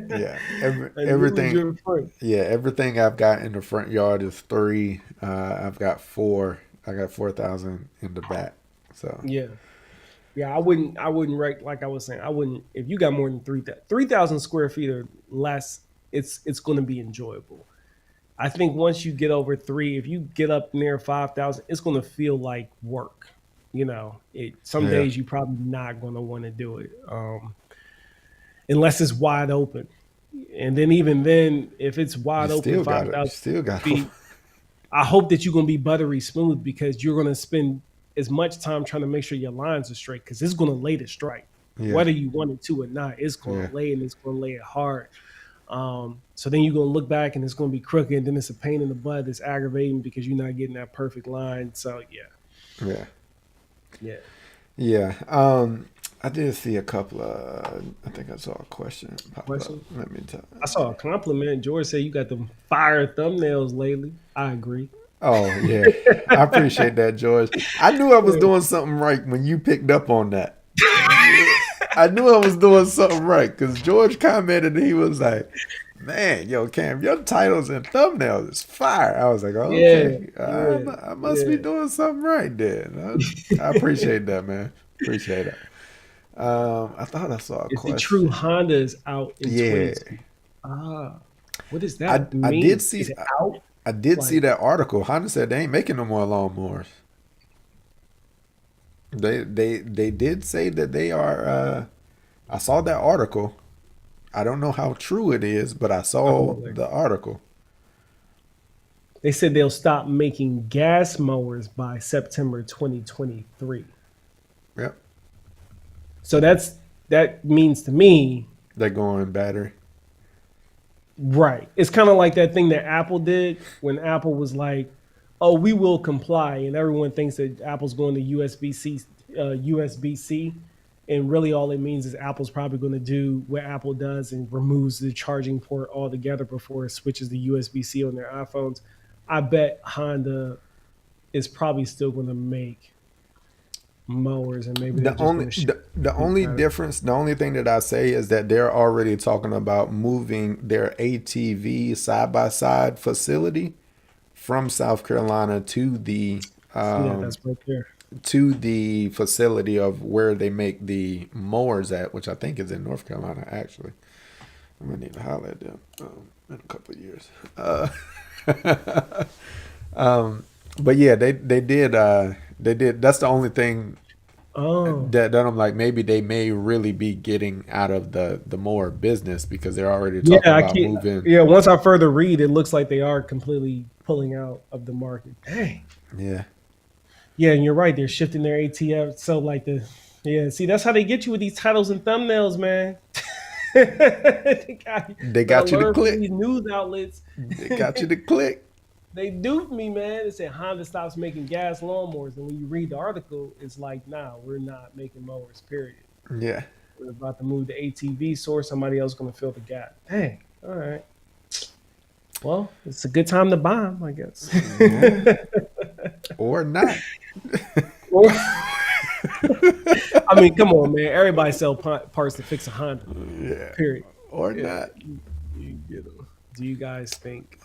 yeah. A new is Everything, your friend. yeah. Everything I've got in the front yard is three. I've got four. I got 4,000 in the back. So Yeah. Yeah, I wouldn't rank like I was saying. I wouldn't if you got more than 3,000 square feet or less, it's going to be enjoyable. I think once you get over three, if you get up near 5,000, it's going to feel like work. Some yeah, days you probably not going to want to do it unless it's wide open. And then even then, if it's you wide open still got it. You 5,000 still got to. feet, I hope that you're going to be buttery smooth because you're going to spend as much time trying to make sure your lines are straight because it's going to lay the strike. Yeah, Whether you want it to or not, it's going yeah, to lay and it's going to lay it hard. So then you're gonna look back and it's gonna be crooked, and then it's a pain in the butt. It's aggravating because you're not getting that perfect line. So yeah, yeah, yeah. yeah. I did see a couple of. I think I saw a question pop up. Question. Let me tell. I saw a compliment. George said you got them fire thumbnails lately. I agree. Oh yeah, I appreciate that, George. I knew I was doing something right when you picked up on that. I knew I was doing something right because George commented and he was like, "Man, yo, Cam, your titles and thumbnails is fire." I was like, "Oh, Yeah, okay, yeah, I must be yeah. doing something right then." I appreciate that, man. Appreciate it. I thought I saw a If the true question. Honda is out in Yeah, 2020, what does that I did mean? Is see it out? I did see Like, that article. Honda said they ain't making no more lawnmowers. They did say that they are. I saw that article. I don't know how true it is, but I saw oh, the article. they said they'll stop making gas mowers by September 2023. Yep, So that means to me, they're going battery. right. It's kind of like that thing that Apple did when Apple was like, "Oh, we will comply," and everyone thinks that Apple's going to USB-C, USB-C, and really all it means is Apple's probably going to do what Apple does and removes the charging port altogether before it switches to USB-C on their iPhones. I bet Honda is probably still going to make mowers, and maybe they're just going to ship The to only battery. difference, the only thing that I say is that they're already talking about moving their ATV side by side facility from South Carolina See that? That's right there. to the facility of where they make the mowers at, which I think is in North Carolina. Actually, I'm gonna need to holler at them in a couple of years. But yeah, they did. That's the only thing Oh, that I'm like, maybe they may really be getting out of the mower business because they're already yeah, talking I about can't. moving. Yeah, once I further read, it looks like they are completely pulling out of the market. Dang. Yeah, Yeah, and you're right. They're shifting their ATF. So like yeah. See, that's how they get you with these titles and thumbnails, man. They got, they better got you to learn from click. these news outlets. They got you to click. They duped me, man. They said Honda stops making gas lawnmowers, and when you read the article, it's like, nah, we're not making mowers. Period. Yeah, We're about to move the ATV source. Somebody else going to fill the gap. Dang. All right. Well, it's a good time to buy them, I guess. yeah, or not. Or- I mean, come on, man. Everybody sell parts to fix a Honda. Yeah, Period. or Yeah, not. you get them. Do you guys think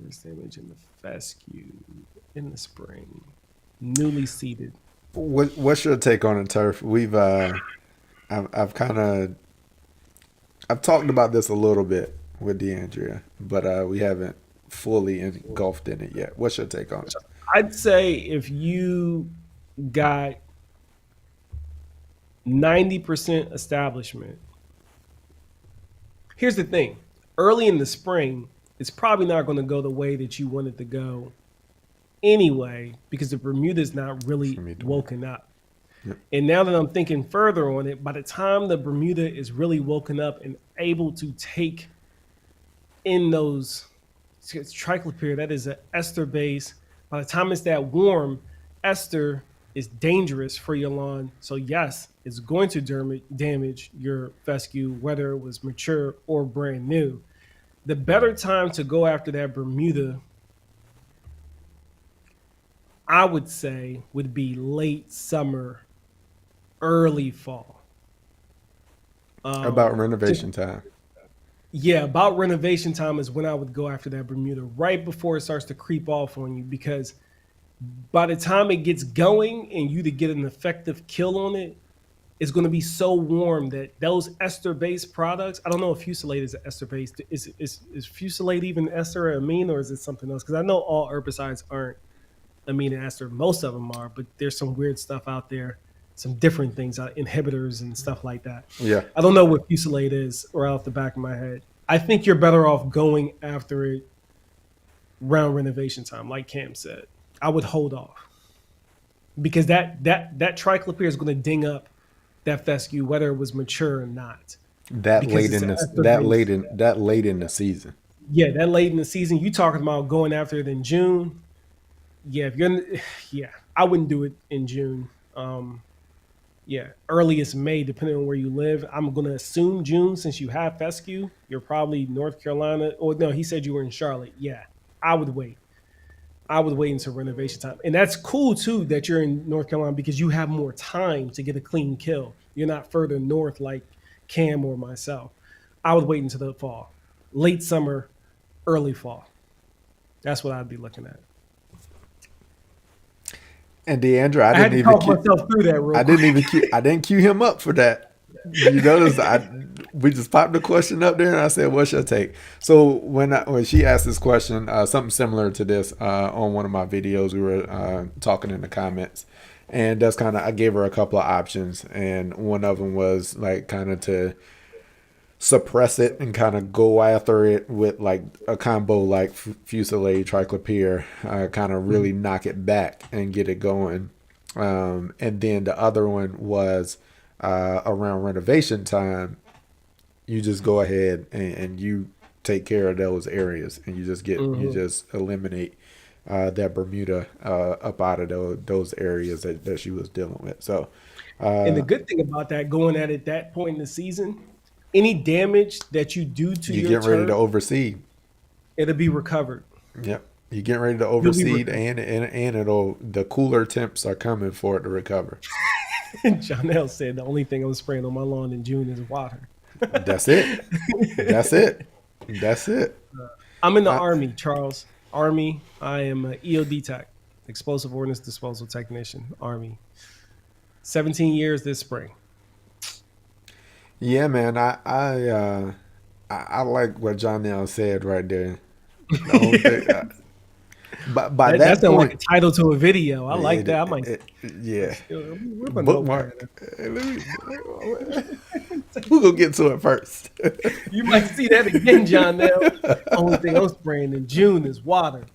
this image in the fescue in the spring, newly seeded? What's your take on it, Turf? I've kind of I've talked about this a little bit with DeAndrea, but we haven't fully engulfed in it yet. What's your take on it? I'd say if you got 90% establishment. Here's the thing. Early in the spring, it's probably not going to go the way that you want it to go anyway, because the Bermuda's not really woken up. Yep. And now that I'm thinking further on it, by the time the Bermuda is really woken up and able to take in those triclopyr, that is an ester base. By the time it's that warm, ester is dangerous for your lawn. So yes, it's going to damage your fescue, whether it was mature or brand new. The better time to go after that Bermuda, I would say, would be late summer, early fall. About renovation time. Yeah, about renovation time is when I would go after that Bermuda, right before it starts to creep off on you, because by the time it gets going and you to get an effective kill on it, it's going to be so warm that those ester-based products, I don't know if Fusilade is ester-based. Is Fusilade even ester or amine, or is it something else? Because I know all herbicides aren't amine and ester. Most of them are, but there's some weird stuff out there, some different things, inhibitors and stuff like that. Yeah. I don't know what Fusilade is right off the back of my head. I think you're better off going after it around renovation time, like Cam said. I would hold off because that triclopyr is going to ding up that fescue, whether it was mature or not. That late in the season. Yeah, that late in the season. You talking about going after it in June? Yeah, I wouldn't do it in June. Earliest May, depending on where you live. I'm going to assume June, since you have fescue. You're probably North Carolina. Or no, he said you were in Charlotte. Yeah, I would wait. I would wait until renovation time. And that's cool, too, that you're in North Carolina because you have more time to get a clean kill. You're not further north like Cam or myself. I would wait until the fall. Late summer, early fall. That's what I'd be looking at. And DeAndre, I didn't even talk myself through that. I didn't cue him up for that. You notice we just popped the question up there, and I said, "What's your take?" So when she asked this question, something similar to this on one of my videos, we were talking in the comments, and that's kind of, I gave her a couple of options, and one of them was like kind of to suppress it and kind of go after it with like a combo like Fusilade, triclopyr, kind of really knock it back and get it going. And then the other one was around renovation time, you just go ahead and you take care of those areas, and you just you just eliminate that Bermuda up out of those areas that she was dealing with. So, and the good thing about that, going at it that point in the season, any damage that you do to your get ready to overseed, it'll be recovered. Yep. You get ready to overseed, and it'll, the cooler temps are coming for it to recover. Jonelle said the only thing I'm spraying on my lawn in June is water. That's it. That's it. That's it. I'm in the Army, Charles. Army. I am an EOD tech, explosive ordnance disposal technician. Army. 17 years this spring. Yeah, man. I like what Jonelle said right there. The whole thing, by that point, like a title to a video. I like that. I might. Yeah. Bookmark. We're gonna get to it first. You might see that again, Jonelle. Only thing I'm spraying in June is water.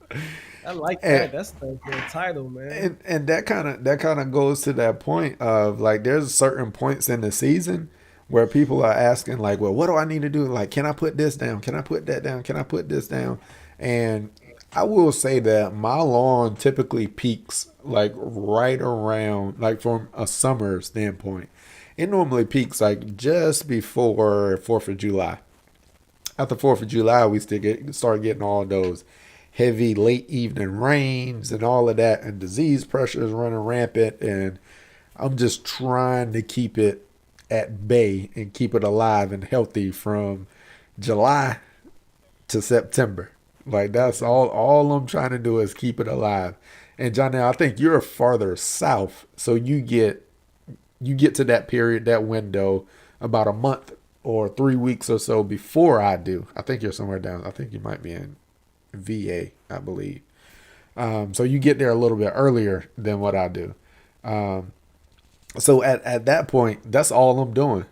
I like that. That's the title, man. And that kind of goes to that point of like, there's certain points in the season where people are asking like, well, what do I need to do? Like, can I put this down? Can I put that down? Can I put this down? And I will say that my lawn typically peaks like right around, like from a summer standpoint, it normally peaks like just before 4th of July. After 4th of July, we start getting all those heavy late evening rains and all of that, and disease pressure is running rampant, and I'm just trying to keep it at bay and keep it alive and healthy from July to September. Like, that's all I'm trying to do is keep it alive. And Johnny, I think you're farther south, so you get to that period, that window, about a month or 3 weeks or so before I do. I think you're somewhere down. I think you might be in VA, I believe. So you get there a little bit earlier than what I do. So at that point, that's all I'm doing.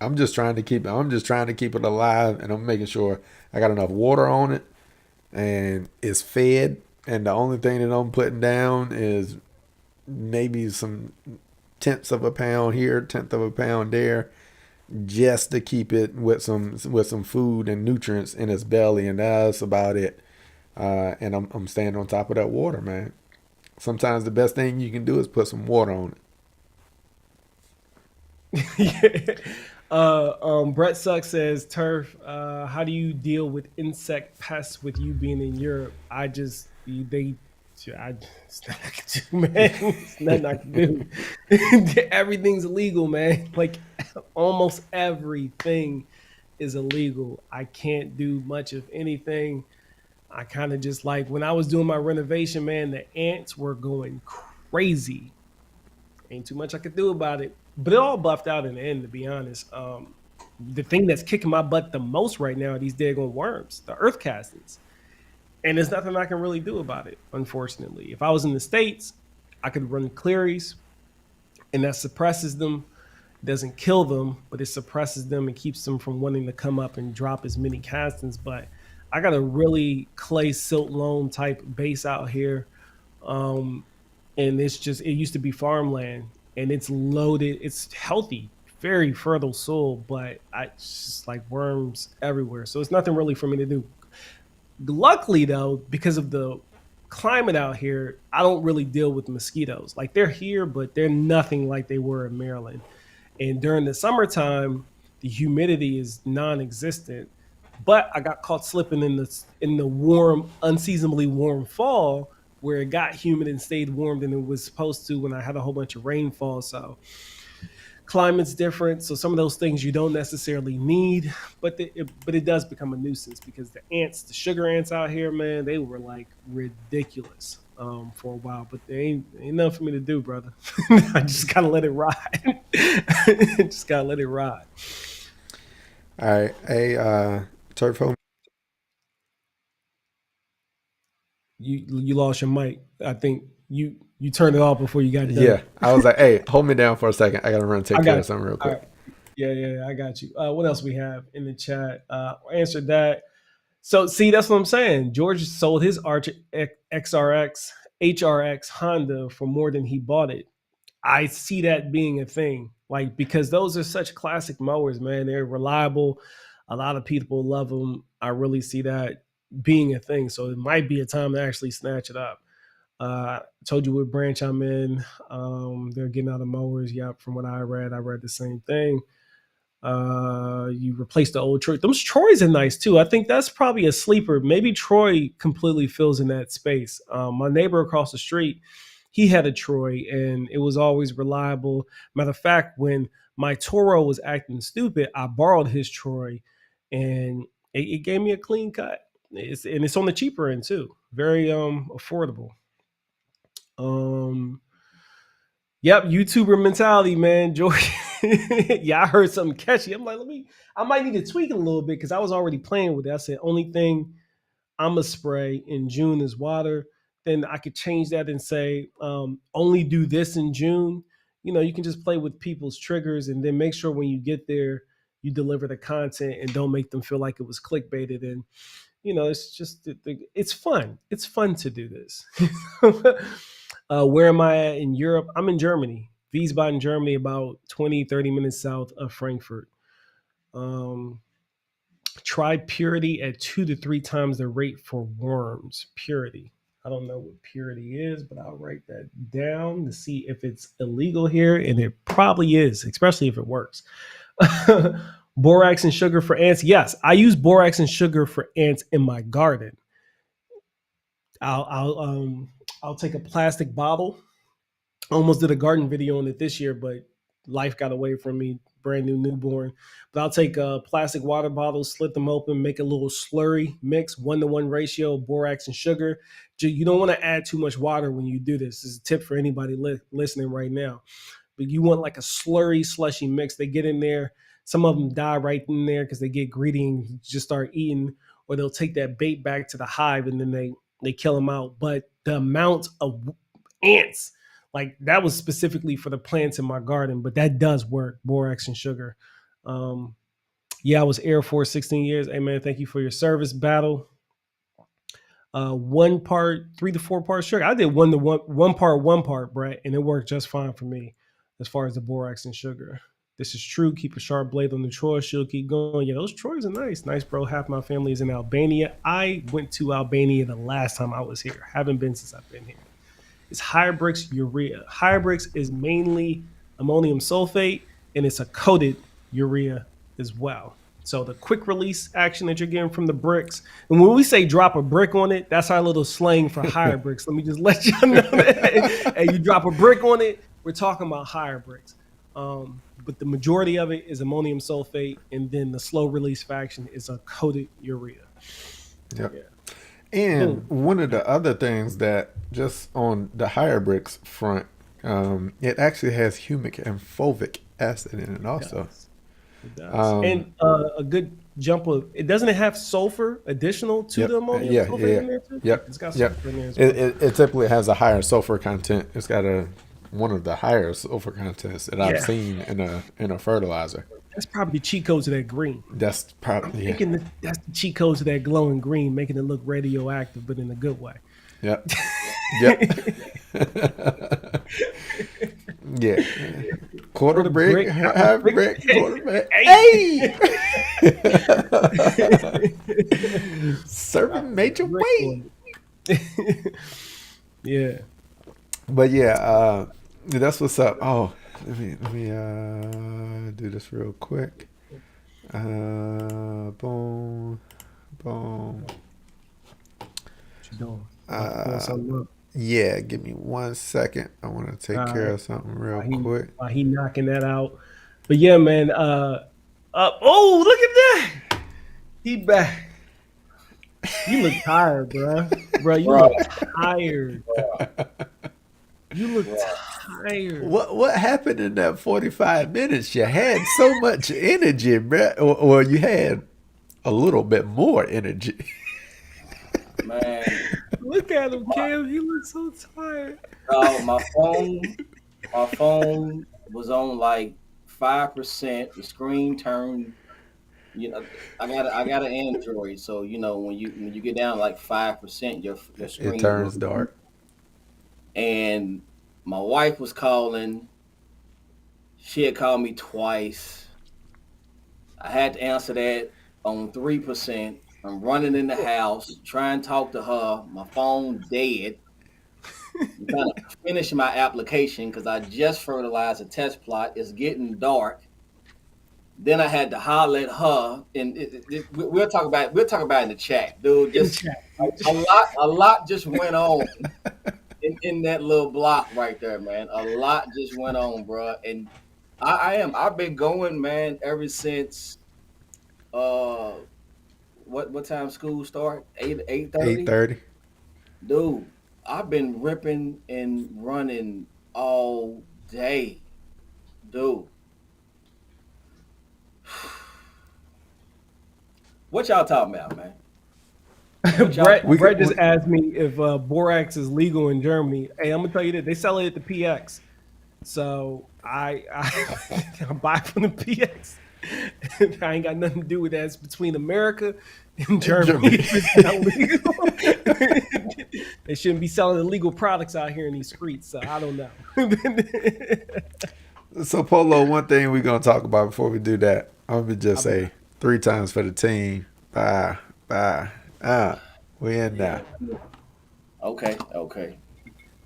I'm just trying to keep it alive, and I'm making sure I got enough water on it and it's fed. And the only thing that I'm putting down is maybe some tenths of a pound here, tenth of a pound there, just to keep it with some food and nutrients in its belly, and that's about it. And I'm staying on top of that water, man. Sometimes the best thing you can do is put some water on Yeah. Brett Suck says, Turf, how do you deal with insect pests with you being in Europe? It's nothing I can do, man. It's nothing I can do. Everything's illegal, man. Like almost everything is illegal. I can't do much of anything. I kind of just like when I was doing my renovation, man, the ants were going crazy. Ain't too much I could do about it. But it all buffed out in the end, to be honest. The thing that's kicking my butt the most right now are these daggone worms, the earth castings. And there's nothing I can really do about it, unfortunately. If I was in the States, I could run clearies and that suppresses them, doesn't kill them, but it suppresses them and keeps them from wanting to come up and drop as many castings. But I got a really clay silt loam type base out here. Um, and it used to be farmland and it's loaded, it's healthy, very fertile soil, but it's just like worms everywhere. So it's nothing really for me to do. Luckily though, because of the climate out here, I don't really deal with mosquitoes. Like they're here, but they're nothing like they were in Maryland. And during the summertime, the humidity is non-existent. But I got caught slipping in the warm, unseasonably warm fall where it got humid and stayed warm than it was supposed to when I had a whole bunch of rainfall. So climate's different, so some of those things you don't necessarily need, but it does become a nuisance because the ants, the sugar ants out here, man, they were like ridiculous for a while, but they ain't nothing for me to do, brother. I just gotta let it ride. Just gotta let it ride. it. All right, hey, Turf Home. You lost your mic. I think you turned it off before you got Yeah, done. I was like, hey, hold me down for a second. I gotta run and take I care got of something real all quick. right. Yeah, I got you. What else we have in the chat? Answered that. So see, that's what I'm saying. George sold his Arch XRX HRX Honda for more than he bought it. I see that being a thing, like because those are such classic mowers, man. They're reliable. A lot of people love them. I really see that being a thing. So it might be a time to actually snatch it up. Told you what branch I'm in. They're getting out of mowers. Yep, from what I read the same thing. You replace the old Troy. Those Troys are nice too. I think that's probably a sleeper. Maybe Troy completely fills in that space. My neighbor across the street, he had a Troy and it was always reliable. Matter of fact, when my Toro was acting stupid, I borrowed his Troy and it gave me a clean cut. It's on the cheaper end too. Very affordable. Um Yep, YouTuber mentality, man. George. Yeah, I heard something catchy. I'm like, I might need to tweak it a little bit because I was already playing with it. I said, only thing I'm going to spray in June is water. Then I could change that and say, only do this in June. You know, you can just play with people's triggers and then make sure when you get there, you deliver the content and don't make them feel like it was clickbaited. And you know, it's just it's fun. It's fun to do this. Where am I at in Europe? I'm in Germany. Wiesbaden, Germany, about 20, 30 minutes south of Frankfurt. Um, Try purity at 2 to 3 times the rate for worms. Purity. I don't know what purity is, but I'll write that down to see if it's illegal here, and it probably is, especially if it works. Borax and sugar for ants. Yes, I use borax and sugar for ants in my garden. I'll I'll um I'll take a plastic bottle. I almost did a garden video on it this year, but life got away from me. Brand new newborn. But I'll take plastic water bottles, slit them open, make a little slurry mix, 1-to-1 ratio, borax and sugar. You don't want to add too much water when you do this. This is a tip for anybody listening right now. But you want like a slurry, slushy mix. They get in there. Some of them die right in there because they get greedy and just start eating, or they'll take that bait back to the hive and then they kill them out. But the amount of ants, like that was specifically for the plants in my garden, but that does work, borax and sugar. Yeah, I was Air Force 16 years. Hey man, thank you for your service. Battle. 1 part, 3 to 4 parts sugar. I did 1 part, Brett, and it worked just fine for me as far as the borax and sugar. This is true. Keep a sharp blade on the Troy. She'll keep going. Yeah, those Troys are nice. Nice, bro. Half my family is in Albania. I went to Albania the last time I was here. Haven't been since I've been here. It's Hybrid urea. Hybrid is mainly ammonium sulfate, and it's a coated urea as well. So the quick release action that you're getting from the bricks, and when we say drop a brick on it, that's our little slang for higher bricks. Let me just let you know that. And you drop a brick on it, we're talking about higher bricks. But the majority of it is ammonium sulfate, and then the slow release fraction is a coated urea. Yep. Yeah. And one of the other things that just on the higher bricks front, it actually has humic and fulvic acid in it also. It does. And a good jump of it. Doesn't it have sulfur additional to the ammonium sulfate in there too? Yep. It's got sulfur in there as well. It typically has a higher sulfur content. It's got one of the higher sulfur contents that I've seen in a fertilizer. That's probably the cheat codes of that green. That's probably that's the cheat codes of that glowing green, making it look radioactive, but in a good way. Yep. Yep. Yeah. Quarter brick, half brick, quarter brick. Hey! Serving major weight. Yeah. But yeah, that's what's up. Oh, let me do this real quick. Boom, boom. What you doing? Yeah, give me 1 second. I want to take care of something real quick. While he knocking that out. But yeah, man. Oh, look at that. He back. You look tired, bro. You look tired. You look tired. What happened in that 45 minutes? You had so much energy, bro. Or you had a little bit more energy. Man. Look at him, Cam. He looks so tired. My phone was on like 5%. The screen turned. I got an Android, so when you get down like 5%, your screen it turns dark. And my wife was calling. She had called me twice. I had to answer that on 3%. I'm running in the house, trying to talk to her. My phone dead. I'm trying to finish my application because I just fertilized a test plot. It's getting dark. Then I had to holler at her, and we'll talk about it in the chat, dude. Just a lot just went on in that little block right there, man. A lot just went on, bro. And I've been going, man, ever since. What time school start? 8:30? 8:30. Dude, I've been ripping and running all day. Dude. What y'all talking about, man? Brett just asked me if borax is legal in Germany. Hey, I'm gonna tell you that they sell it at the PX. So I buy from the PX. I ain't got nothing to do with that. It's between America and Germany. It's not legal. They shouldn't be selling illegal products out here in these streets. So I don't know. So Polo, one thing we're gonna talk about before we do that, I'm gonna just say 3 times for the team. Bye. We in now. Okay.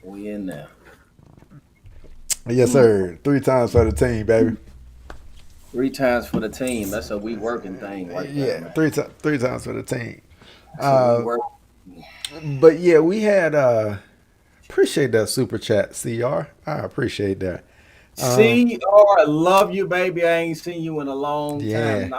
We in there. Yes, sir. 3 times for the team, baby. 3 times for the team. That's a we working thing, right? Yeah, there, three times for the team. But yeah, we had appreciate that super chat, CR. I appreciate that. CR, I love you, baby. I ain't seen you in a long time.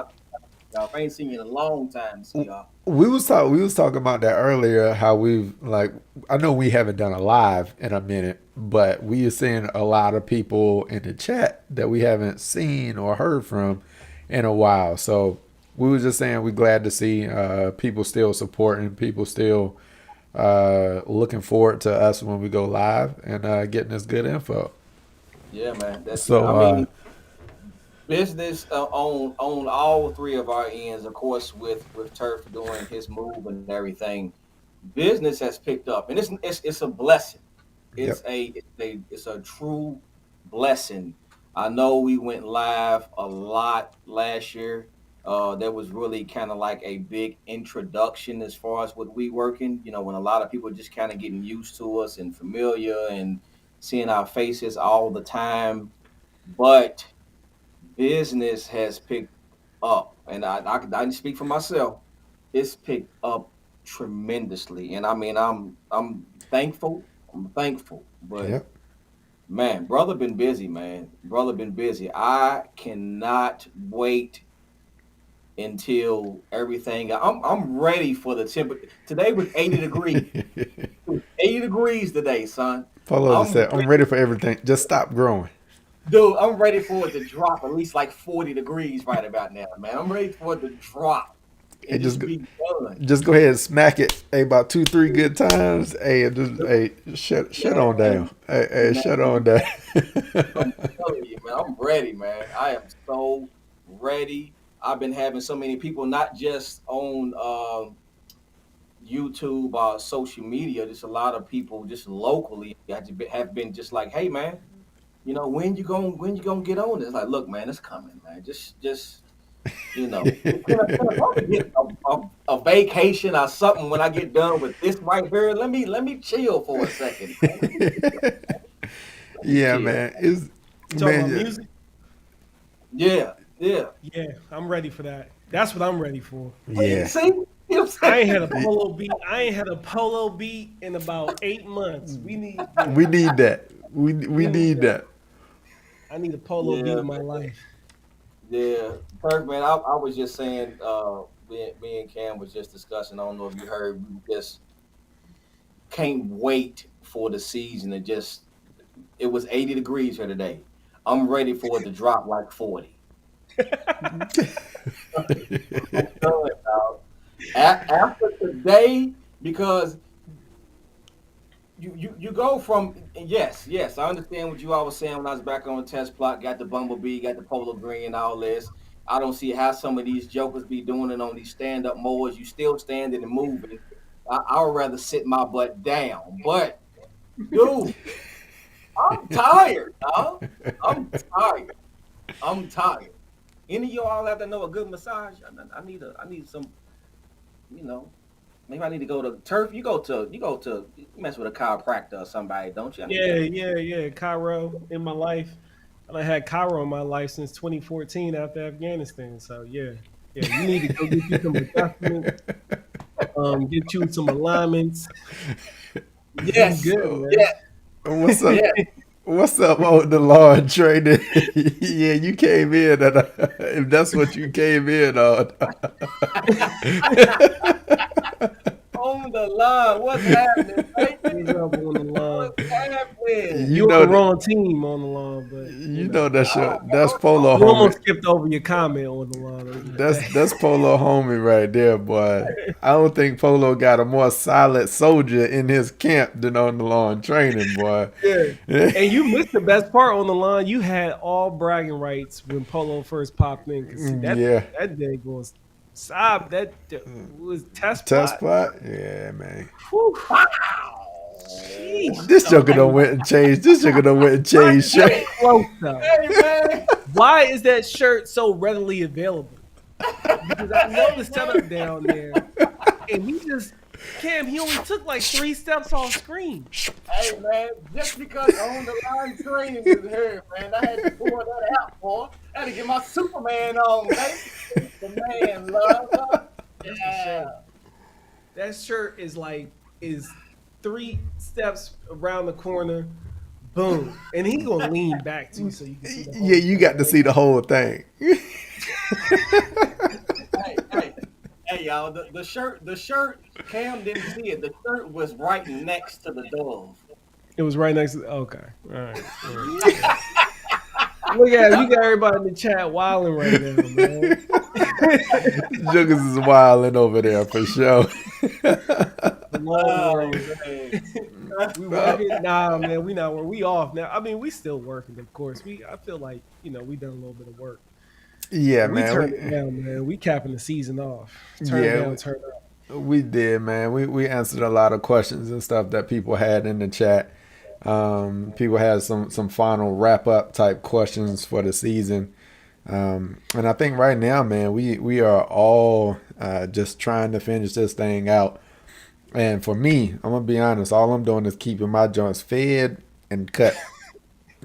I ain't seen you in a long time, CR. We was talking about that earlier. How we've I know we haven't done a live in a minute, but we are seeing a lot of people in the chat that we haven't seen or heard from in a while. So we were just saying we're glad to see people still supporting, people still Looking forward to us when we go live and getting this good info. Yeah, man. I So, mean, business on all three of our ends, of course, with Turf doing his move and everything, business has picked up, and it's a blessing. yep. It's a true blessing. I know we went live a lot last year. That was really kind of like a big introduction as far as what we working. You know, when a lot of people just kind of getting used to us and familiar and seeing our faces all the time. But business has picked up, and I can speak for myself. It's picked up tremendously, and I mean, I'm thankful. I'm thankful, but Yep. man, brother been busy, man. Brother been busy. I cannot wait until everything. I'm ready for the temperature. Today was 80 degrees. It was 80 degrees today, son. Polo just I'm said, I'm ready. ready for everything. Just stop growing. Dude, I'm ready for it to drop at least like 40 degrees right about now, man. I'm ready for it to drop and And just just be done. just go ahead and smack it about 2-3 good times. Hey, and just hey, shut on down. Man, Hey, shut man, on down. I'm telling you, man, I'm ready, man. I am so ready. I've been having so many people, not just on YouTube or social media, just a lot of people just locally have been just like, hey, man, when you gonna get on this? Like, look, man, it's coming, man. Just can I probably get a vacation or something when I get done with this right here? Let me chill for a second, man. Let me Yeah, chill. man. It's You talking man. about Yeah. music? Yeah, yeah. Yeah, I'm ready for that. That's what I'm ready for. You Yeah. see? You know what I'm I ain't saying? had a polo beat. I ain't had a polo beat in about 8 months. We need. Yeah, We need that. We we need need that. that. I need a polo beat Yeah, in my life. yeah. Perfect, man. I was just saying, me and Cam was just discussing. I don't know if you heard, we just can't wait for the season to just it was 80 degrees here today. I'm ready for it to drop like 40. I'm done, dog. After today, because you go from yes, I understand what you all was saying when I was back on the test plot, got the bumblebee, got the polo green, all this. I don't see how some of these jokers be doing it on these stand-up mowers. You still standing and moving. I would rather sit my butt down. But dude, I'm tired, dog. I'm tired. I'm tired. Any of y'all have to know a good massage? I need some, you know, maybe I need to go to turf. You mess with a chiropractor or somebody, don't you? I need to Yeah. Cairo in my life. And I had Cairo in my life since 2014 after Afghanistan. So yeah. You need to go get you some adjustments, get you some alignments. You Yes, good, So, man. yes, what's up? yes. What's up on the lawn training? Yeah, you came in, and if that's what you came in on. On the line. What's happening, What's baby? up on the lawn? What's happening? you You on the know that wrong team on the lawn, but that's Oh, that's Polo you homie. almost skipped over your comment on the lawn. That's Polo homie right there, boy. I don't think Polo got a more solid soldier in his camp than on the lawn training, boy. Yeah. And you missed the best part on the line. You had all bragging rights when Polo first popped in. Cause see, Yeah, that day goes sob. That was test test plot. spot. Yeah, man. Whew. wow. Jeez. This joker I done went and changed. This joker done went and changed shirt. get close though. Hey, man. Why is that shirt so readily available? Because I know the setup down there, and he only took like 3 steps off screen. Hey, man. Just because on the line training is here, man, I had to pull that out, boy. I had to get my Superman on, baby. The man, love. That's for Yeah. sure. That shirt is 3 steps around the corner, boom, and he gonna lean back to you so you can see the whole Yeah, you got to see the whole thing. Hey, y'all. The shirt. Cam didn't see it. The shirt was right next to the dove. It was right next to. Okay, all right. Look at it. You got everybody in the chat wilding right now, man. Jokers is wilding over there for sure. The long Oh way. man. We working? Nah, man, we not. We off now. I mean, we still working, of course. I feel like we done a little bit of work, Yeah, but we man. turned it down, man. We capping the season off. Turn Yeah, down, turn up. we did, man. We answered a lot of questions and stuff that people had in the chat. People had some final wrap up type questions for the season. And I think right now, man, we are all just trying to finish this thing out. And for me, I'm gonna be honest, all I'm doing is keeping my joints fed and cut,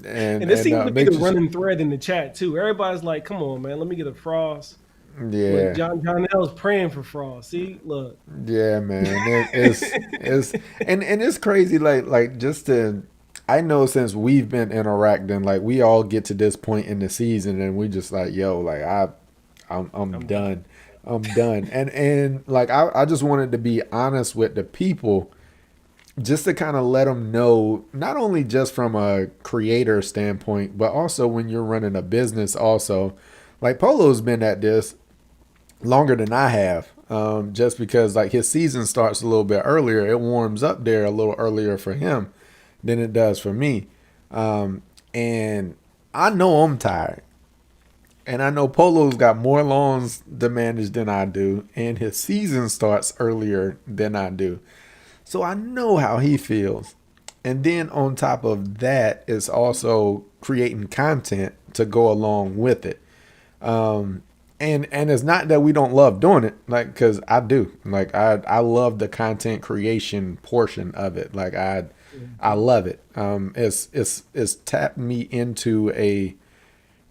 And this seems to be make the sure. running thread in the chat too. Everybody's like, "Come on, man, let me get a Frost." Look, Yeah, John L's praying for Frost. See, look. yeah, man. It's and it's crazy. Like just to, I know since we've been interacting, like we all get to this point in the season, and we just like, yo, like I'm I'm done. done. I'm done. And like I just wanted to be honest with the people, just to kind of let them know, not only just from a creator standpoint, but also when you're running a business. Also, like Polo's been at this longer than I have. Just because like his season starts a little bit earlier, it warms up there a little earlier for him than it does for me. And I know I'm tired. And I know Polo's got more lawns to manage than I do, and his season starts earlier than I do. So I know how he feels. And then on top of that, it's also creating content to go along with it. And it's not that we don't love doing it, like, because I do. Like I love the content creation portion of it. Like I love it. It's tapped me into a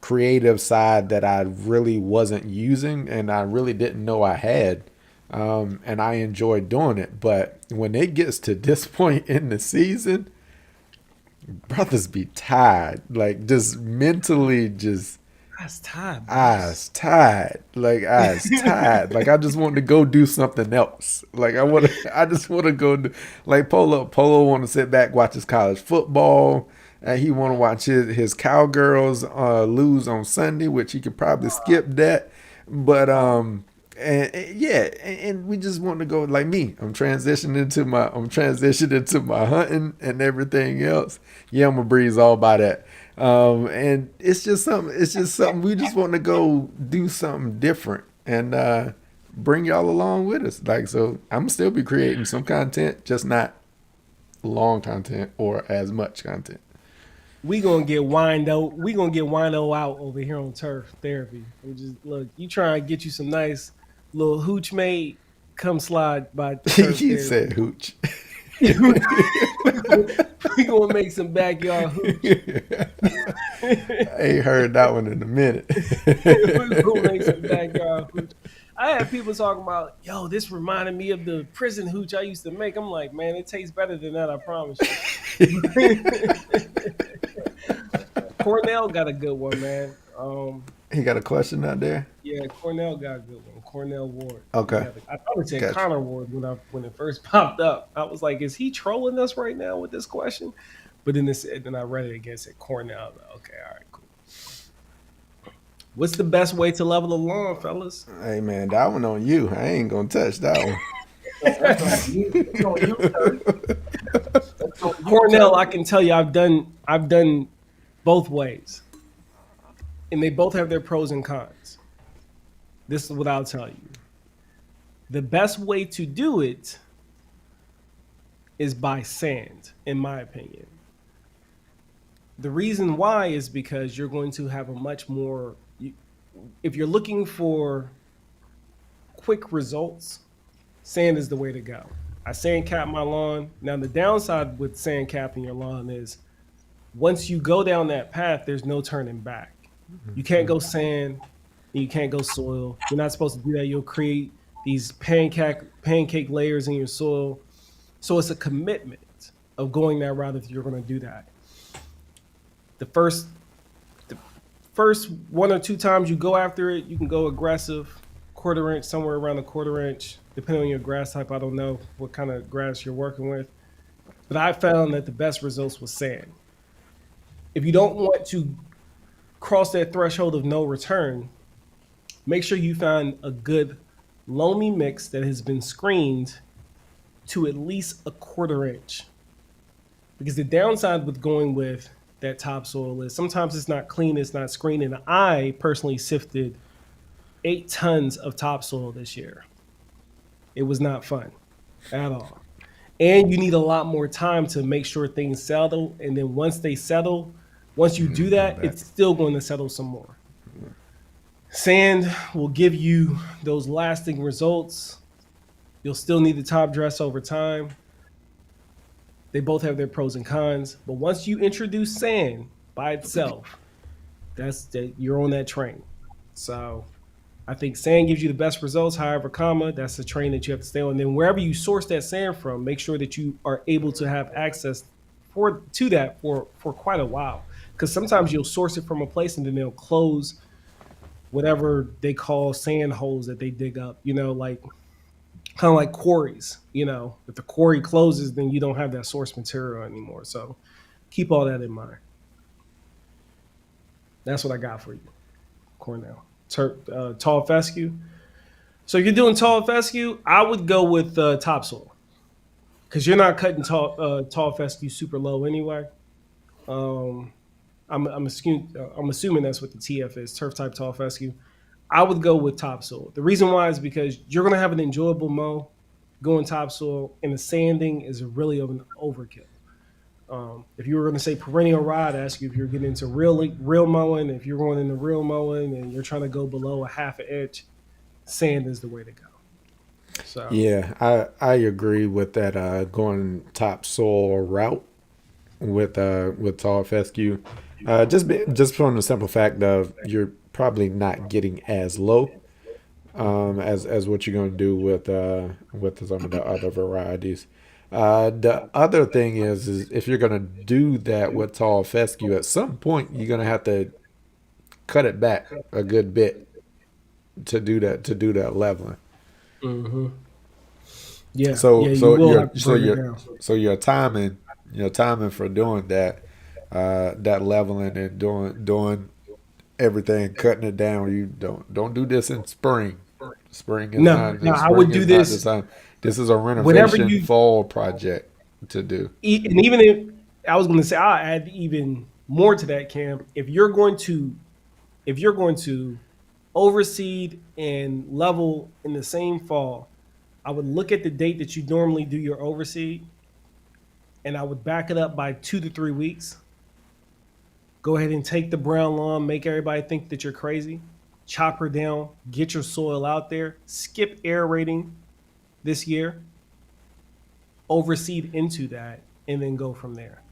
creative side that I really wasn't using and I really didn't know I had. And I enjoy doing it. But when it gets to this point in the season, brothers be tired. Like just mentally just That's time, eyes tired. Like eyes tired. Like I just want to go do something else. Like I just want to go do, like Polo want to sit back, watch his college football. He want to watch his Cowgirls lose on Sunday, which he could probably skip that. But yeah, and we just want to go like me. I'm transitioning to my hunting and everything else. Yeah, I'm gonna breeze all by that. And it's just something we just want to go do something different and bring y'all along with us. Like so, I'm gonna still be creating some content, just not long content or as much content. we gonna get wined out. We gonna get wino out over here on turf therapy. We just look. You try and get you some nice little hooch made. Come slide by turf He therapy. said hooch. We gonna make some backyard hooch. I ain't heard that one in a minute. We gonna make some backyard hooch. I had people talking about, yo, this reminded me of the prison hooch I used to make. I'm like, man, it tastes better than that, I promise you. Cornell got a good one, man. He got a question out there. Yeah, Cornell got a good one. Cornell Ward. Okay. I thought it said Gotcha. Connor Ward when it first popped up. I was like, is he trolling us right now with this question? But then I read it again. It said Cornell. Okay, all right, cool. What's the best way to level the lawn, fellas? Hey man, that one on you. I ain't gonna touch that one. That's on you. That's on you, sir. That's on you, Cornell, sir. I can tell you, I've done both ways, and they both have their pros and cons. This is what I'll tell you. The best way to do it is by sand, in my opinion. The reason why is because you're going to have a much more. If you're looking for quick results, sand is the way to go. I sand cap my lawn. Now the downside with sand capping your lawn is once you go down that path, there's no turning back. You can't go sand, and you can't go soil. You're not supposed to do that. You'll create these pancake layers in your soil. So it's a commitment of going that route if you're going to do that. The first one or two times you go after it, you can go aggressive, quarter inch, somewhere around a quarter inch, depending on your grass type. I don't know what kind of grass you're working with. But I found that the best results was sand. If you don't want to cross that threshold of no return, make sure you find a good loamy mix that has been screened to at least a quarter inch. Because the downside with going with that topsoil is sometimes it's not clean, it's not screened. And I personally sifted 8 tons of topsoil this year. It was not fun at all. And you need a lot more time to make sure things settle. And then once they settle, once you do Going that, back. it's still going to settle some more. Sand will give you those lasting results. You'll still need the top dress over time. They both have their pros and cons. But once you introduce sand by itself, that's that you're on that train. So I think sand gives you the best results. However, that's the train that you have to stay on. And then wherever you source that sand from, make sure that you are able to have access to that for quite a while. Because sometimes you'll source it from a place and then they'll close whatever they call sand holes that they dig up. Like kind of like quarries. If the quarry closes, then you don't have that source material anymore. So keep all that in mind. That's what I got for you, Cornell. Tall fescue. So if you're doing tall fescue, I would go with topsoil because you're not cutting tall fescue super low anyway. Um, I'm assuming that's what the TF is, turf type tall fescue. I would go with topsoil. The reason why is because you're going to have an enjoyable mow going topsoil, and the sanding is really of an overkill. If you were going to say perennial rod, I'd ask you if you're getting into real mowing. If you're going into real mowing and you're trying to go below a half an inch, sand is the way to go. So Yeah, I agree with that. Going topsoil route with tall fescue, just from the simple fact of you're probably not getting as low as what you're going to do with some of the other varieties. The other thing is if you're going to do that with tall fescue, at some point you're going to have to cut it back a good bit to do that leveling. hmm yeah, So yeah, you so will your have to so bring it your down. so your timing for doing that leveling and doing everything, cutting it down. You don't do this in spring. Spring is No, not no, I spring would do is not the this time. This is a whenever renovation you fall project to do. and even if I was going to say, I'll add even more to that, Cam. If you're going to overseed and level in the same fall, I would look at the date that you normally do your overseed, and I would back it up by 2 to 3 weeks. Go ahead and take the brown lawn, make everybody think that you're crazy. Chop her down, get your soil out there, skip aerating this year, overseed into that, and then go from there.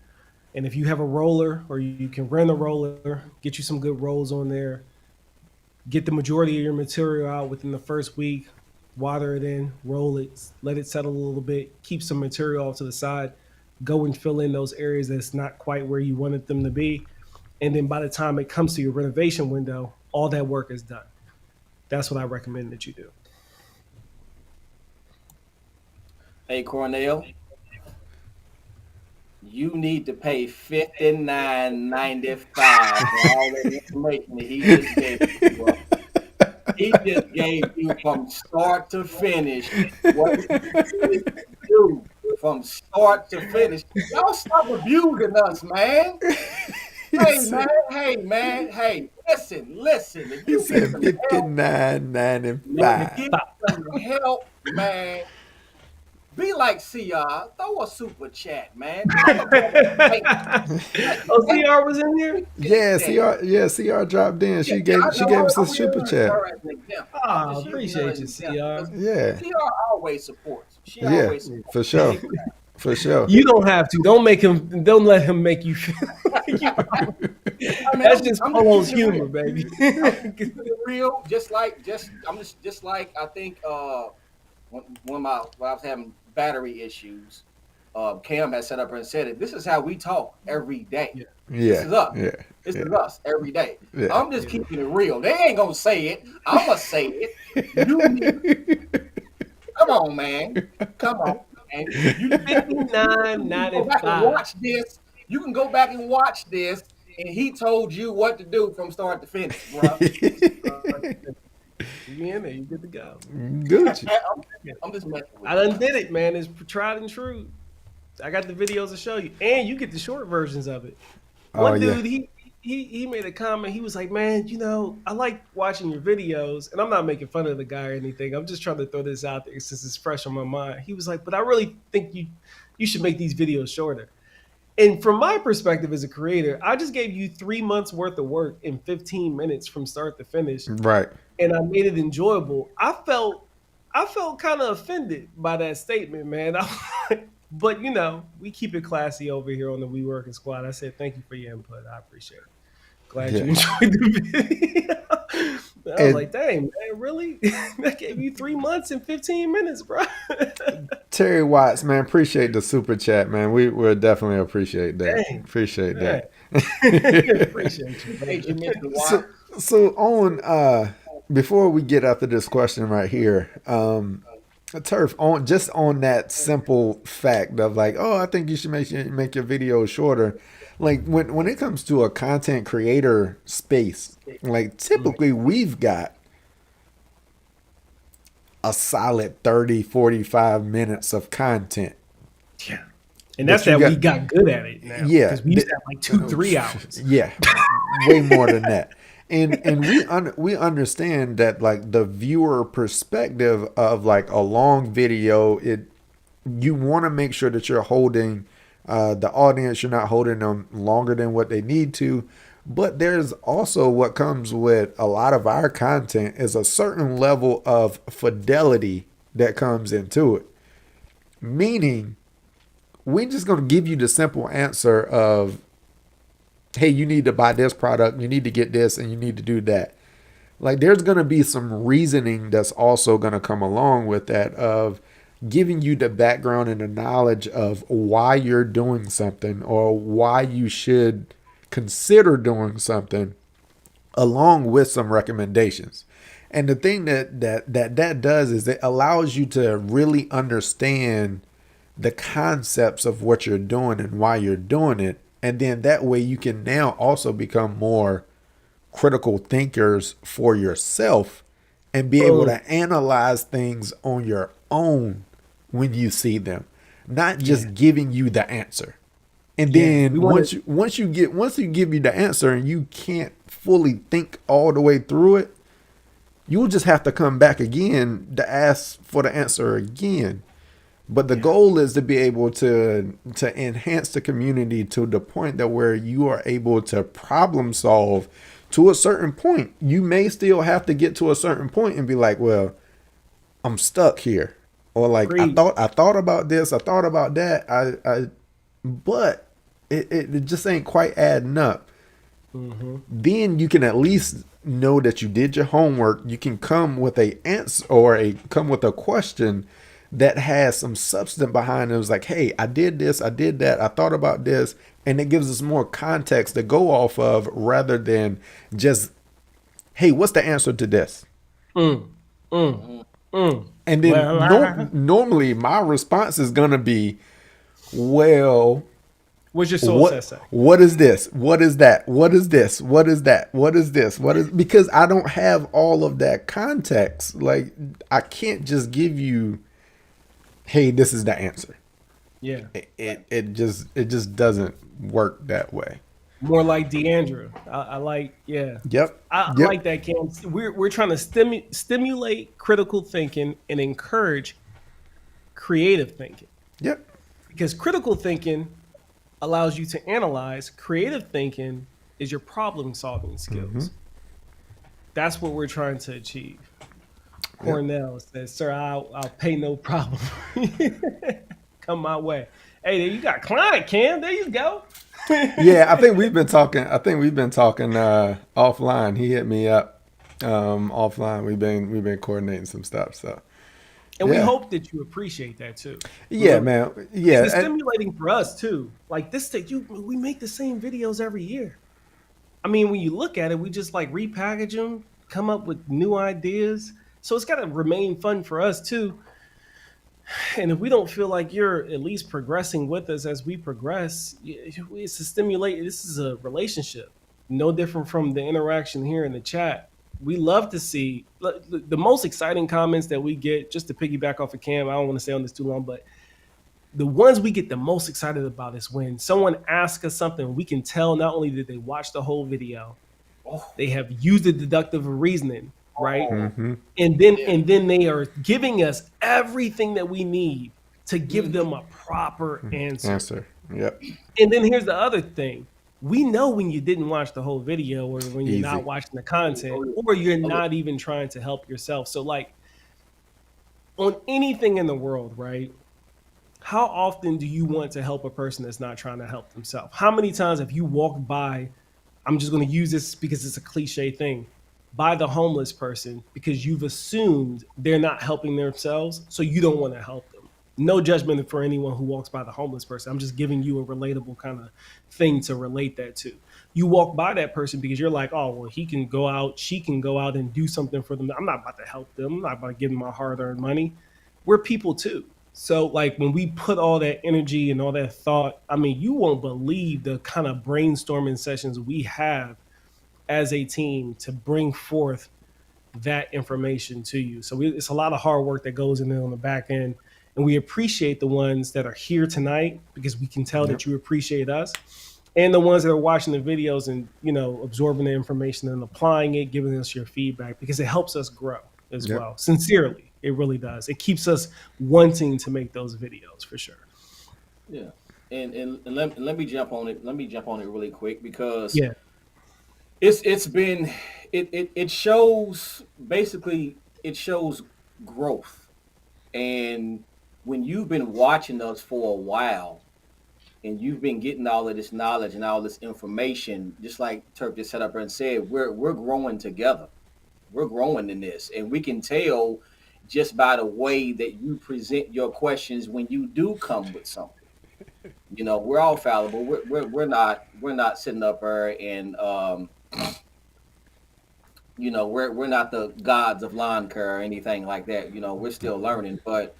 And if you have a roller or you can rent a roller, get you some good rolls on there, get the majority of your material out within the first week, water it in, roll it, let it settle a little bit, keep some material off to the side, go and fill in those areas that's not quite where you wanted them to be. And then by the time it comes to your renovation window, all that work is done. That's what I recommend that you do. Hey, Cornell, you need to pay $59.95 for all that information that he just gave you, bro. He just gave you from start to finish what he do from start to finish. Y'all stop abusing us, man. he Hey, man. said Hey, man. Hey, listen. If he you get said some help, 9 to $59.95. get some help, man, be like CR. Throw a super chat, man. Tell a brother, hey, Oh, hey, CR was in here? Yeah, hey, CR dropped in. yeah, She I know. gave us a I'm super using chat. her as an example. I'm Ah, just using her appreciate as you, an example CR. because Yeah, CR always supports. She yeah, always supports. for sure, for sure. You don't have to. Don't let him make you feel like you. I mean, That's just I'm just Polo's keeping it humor, real. baby. I'm just keeping it real. Just like I think when I was having battery issues, Cam had set up and said it. This is how we talk every day. Yeah, This Yeah, is us. yeah, This yeah, is us every day. yeah. I'm just keeping it real. They ain't gonna say it. I'ma say it. You need come on, man. Come on, man. $59 You can go back and 95. watch this. You can go back and watch this, and he told you what to do from start to finish, bro. You be in there, you good to go. Gucci. I'm just messing with I you. done did it, man. It's tried and true. I got the videos to show you, and you get the short versions of it. Oh One yeah. dude, he made a comment. He was like, "Man, I like watching your videos, and I'm not making fun of the guy or anything. I'm just trying to throw this out there since it's fresh on my mind." He was like, "But I really think you should make these videos shorter." And from my perspective as a creator, I just gave you 3 months worth of work in 15 minutes from start to finish, Right. and I made it enjoyable. I felt kind of offended by that statement, man. But we keep it classy over here on the We Working Squad. I said thank you for your input. I appreciate it. Glad Yeah. you enjoyed the video. I was And like, dang, man, really? I gave you 3 months and 15 minutes, bro. Terry Watts, man, appreciate the super chat, man. We will definitely appreciate that. Dang, Appreciate man. that. Appreciate you, Thank brother. you, Mr. so Watts. so on before we get after this question right here, Turf, on that simple fact of like, oh, I think you should make your videos shorter. Like when it comes to a content creator space, like typically we've got a solid 30-45 minutes of content. Yeah. And That that's you that got. we got good at it now. Yeah, Because we used to have like 2-3 hours. yeah, way more than that. And we understand that like the viewer perspective of like a long video, you want to make sure that you're holding the audience, you're not holding them longer than what they need to. But there's also what comes with a lot of our content is a certain level of fidelity that comes into it. Meaning, we're just going to give you the simple answer of, hey, you need to buy this product, you need to get this, and you need to do that. Like, there's going to be some reasoning that's also going to come along with that of giving you the background and the knowledge of why you're doing something or why you should consider doing something, along with some recommendations. And the thing that does is it allows you to really understand the concepts of what you're doing and why you're doing it. And then that way you can now also become more critical thinkers for yourself and be able to analyze things on your own when you see them, not just giving you the answer. And then once you give you the answer and you can't fully think all the way through it, you'll just have to come back again to ask for the answer again. But the goal is to be able to enhance the community to the point that where you are able to problem solve to a certain point. You may still have to get to a certain point and be like, well, I'm stuck here. Or like, I thought about this, I thought about that, but it just ain't quite adding up. Mm-hmm. Then you can at least know that you did your homework. You can come with a answer or come with a question that has some substance behind it. It was like, hey, I did this, I did that, I thought about this, and it gives us more context to go off of rather than just, hey, what's the answer to this? And then normally my response is gonna be, well, what's your soul say? What is this? What is that? What is this? What is that? What is this? What is, because I don't have all of that context. Like, I can't just give you, hey, this is the answer. Yeah. It just doesn't work that way. More like Deandra. I like, yeah. Yep. I like that, Cam. We're trying to stimulate critical thinking and encourage creative thinking. Yep. Because critical thinking allows you to analyze. Creative thinking is your problem solving skills. Mm-hmm. That's what we're trying to achieve. Cornell says, sir, I'll pay no problem. Come my way. Hey, there you got client, Cam. There you go. Yeah, I think we've been talking offline. He hit me up offline. We've been coordinating some stuff. So, and we hope that you appreciate that too. Yeah, man. Yeah, it's stimulating for us too. Like this thing, we make the same videos every year. I mean, when you look at it, we just like repackage them, come up with new ideas. So it's got to remain fun for us too. And if we don't feel like you're at least progressing with us as we progress, it's to stimulate. This is a relationship, no different from the interaction here in the chat. we love to see the most exciting comments that we get. Just to piggyback off of Cam, I don't want to stay on this too long, but the ones we get the most excited about is when someone asks us something, we can tell not only did they watch the whole video, they have used the deductive reasoning, right? Mm-hmm. And then they are giving us everything that we need to give them a proper answer. Yep. And then here's the other thing. We know when you didn't watch the whole video, or when you're Easy. not watching the content, or you're not even trying to help yourself. So like on anything in the world, right? How often do you want to help a person that's not trying to help themselves? How many times have you walked by, I'm just going to use this because it's a cliche thing, by the homeless person because you've assumed they're not helping themselves, so you don't want to help them? No judgment for anyone who walks by the homeless person. I'm just giving you a relatable kind of thing to relate that to. You walk by that person because you're like, oh, well, he can go out, she can go out and do something for them. I'm not about to help them. I'm not about to give them my hard-earned money. We're people too. So like when we put all that energy and all that thought, I mean, you won't believe the kind of brainstorming sessions we have as a team to bring forth that information to you. So it's a lot of hard work that goes in there on the back end. And we appreciate the ones that are here tonight because we can tell that you appreciate us. And the ones that are watching the videos and, you know, absorbing the information and applying it, giving us your feedback, because it helps us grow as well. Sincerely. It really does. It keeps us wanting to make those videos for sure. Yeah. And let me jump on it. Let me jump on it really quick because it's been it shows basically it shows growth. And when you've been watching us for a while and you've been getting all of this knowledge and all this information, just like Turk just set up and said, we're growing together. We're growing in this, and we can tell just by the way that you present your questions when you do come with something. You know, we're all fallible. We're not sitting up there and you know, we're not the gods of lawn care or anything like that. You know, we're still learning, but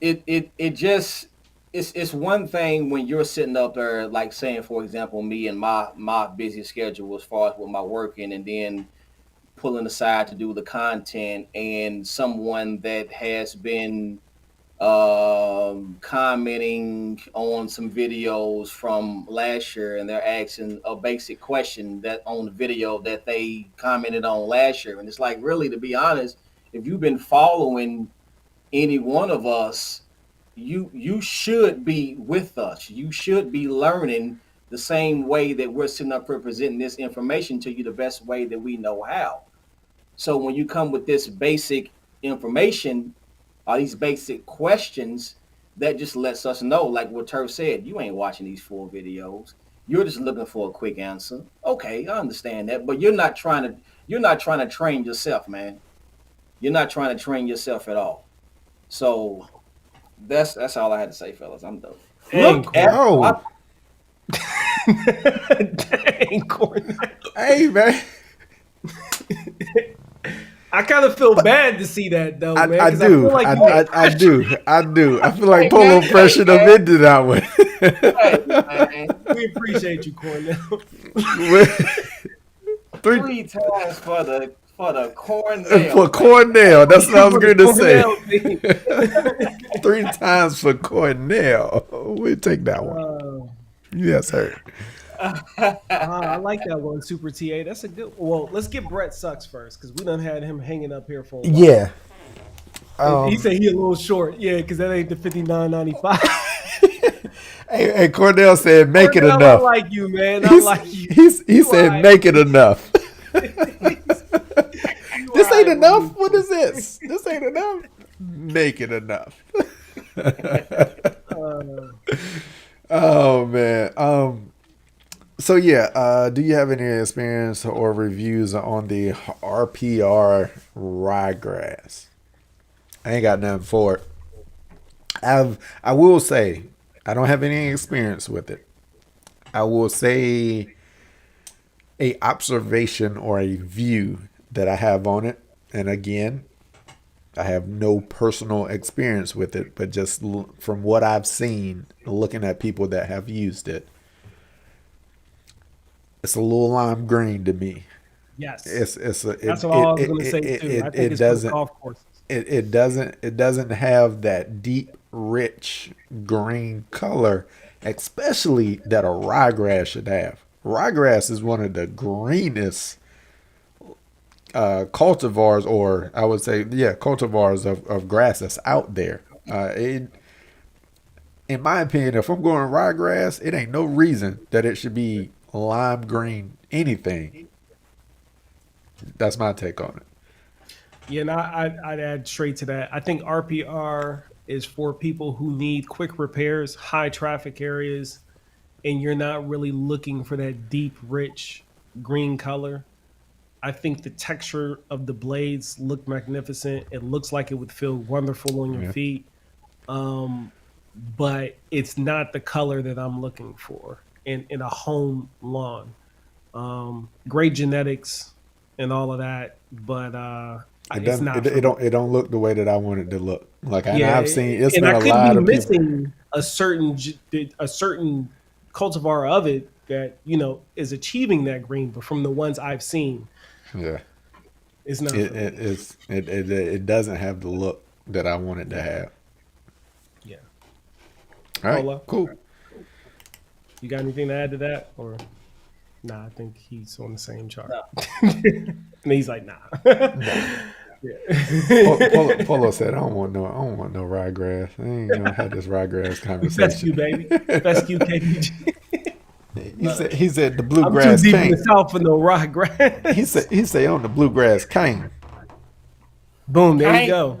it just it's one thing when you're sitting up there, like saying, for example, me and my busy schedule as far as with my working, and then pulling aside to do the content, and someone that has been commenting on some videos from last year, and they're asking a basic question that on the video that they commented on last year. And it's like, really, to be honest, if you've been following any one of us, you should be with us. You should be learning the same way that we're sitting up here presenting this information to you the best way that we know how. So when you come with this basic information, these basic questions, that just lets us know, like what Turf said, you ain't watching these full videos. You're just looking for a quick answer. Okay, I understand that, but you're not trying to train yourself, man. You're not trying to train yourself at all. So that's all I had to say, fellas. I'm done. Dang, Dang, hey, man. I kind of feel bad to see that though, man. I do. I do. I feel like Polo pressured him into that one. We appreciate you, Cornell. 3 times for the Cornell. For Cornell. That's what I was going to say. 3 times for Cornell. We'll take that one. Yes, sir. I like that one, Super TA. That's a good. Well, let's get Brett Sucks first because we done had him hanging up here for a while. Yeah. He said he a little short. Yeah, because that ain't the $59.95. Hey, Cornell said, "Make Cornell, it enough." I like you, man. I like you. He said, "Make it enough." This ain't enough. What is this? This ain't enough. Make it enough. Oh man. So yeah, do you have any experience or reviews on the RPR ryegrass? I ain't got nothing for it. I will say I don't have any experience with it. I will say a observation or a view that I have on it, and again, I have no personal experience with it, but just from what I've seen, looking at people that have used it, it's a little lime green to me. Yes, It's a that's what I was going to say too. I think it it's for the doesn't golf courses. it doesn't have that deep, rich green color, especially that a ryegrass should have. Ryegrass is one of the greenest cultivars, or I would say, yeah, cultivars of grass that's out there. In my opinion, if I'm going ryegrass, it ain't no reason that it should be lime green anything. That's my take on it. Yeah, and I'd add straight to that. I think RPR is for people who need quick repairs, high traffic areas, and you're not really looking for that deep, rich green color. I think the texture of the blades look magnificent. It looks like it would feel wonderful on your Yeah. feet. But it's not the color that I'm looking for in a home lawn. Great genetics and all of that, but It it's doesn't. not for me. It don't look the way that I want it to look. Like, and Yeah, I've seen. It's and been I a could be lot of people. missing a certain cultivar of it that is achieving that green, but from the ones I've seen, Yeah. it's not for me. It doesn't have the look that I want it to have. Yeah, All right. Polo, Cool. you got anything to add to that, or nah? I think he's on the same chart. No. And he's like, nah. Polo said, I don't want no ryegrass. I ain't gonna have this ryegrass Fescue, conversation." baby. Fescue, KBG. He said the I'm too bluegrass deep in king. the south for no ryegrass. He said on the bluegrass king. Boom, there you Kind. go.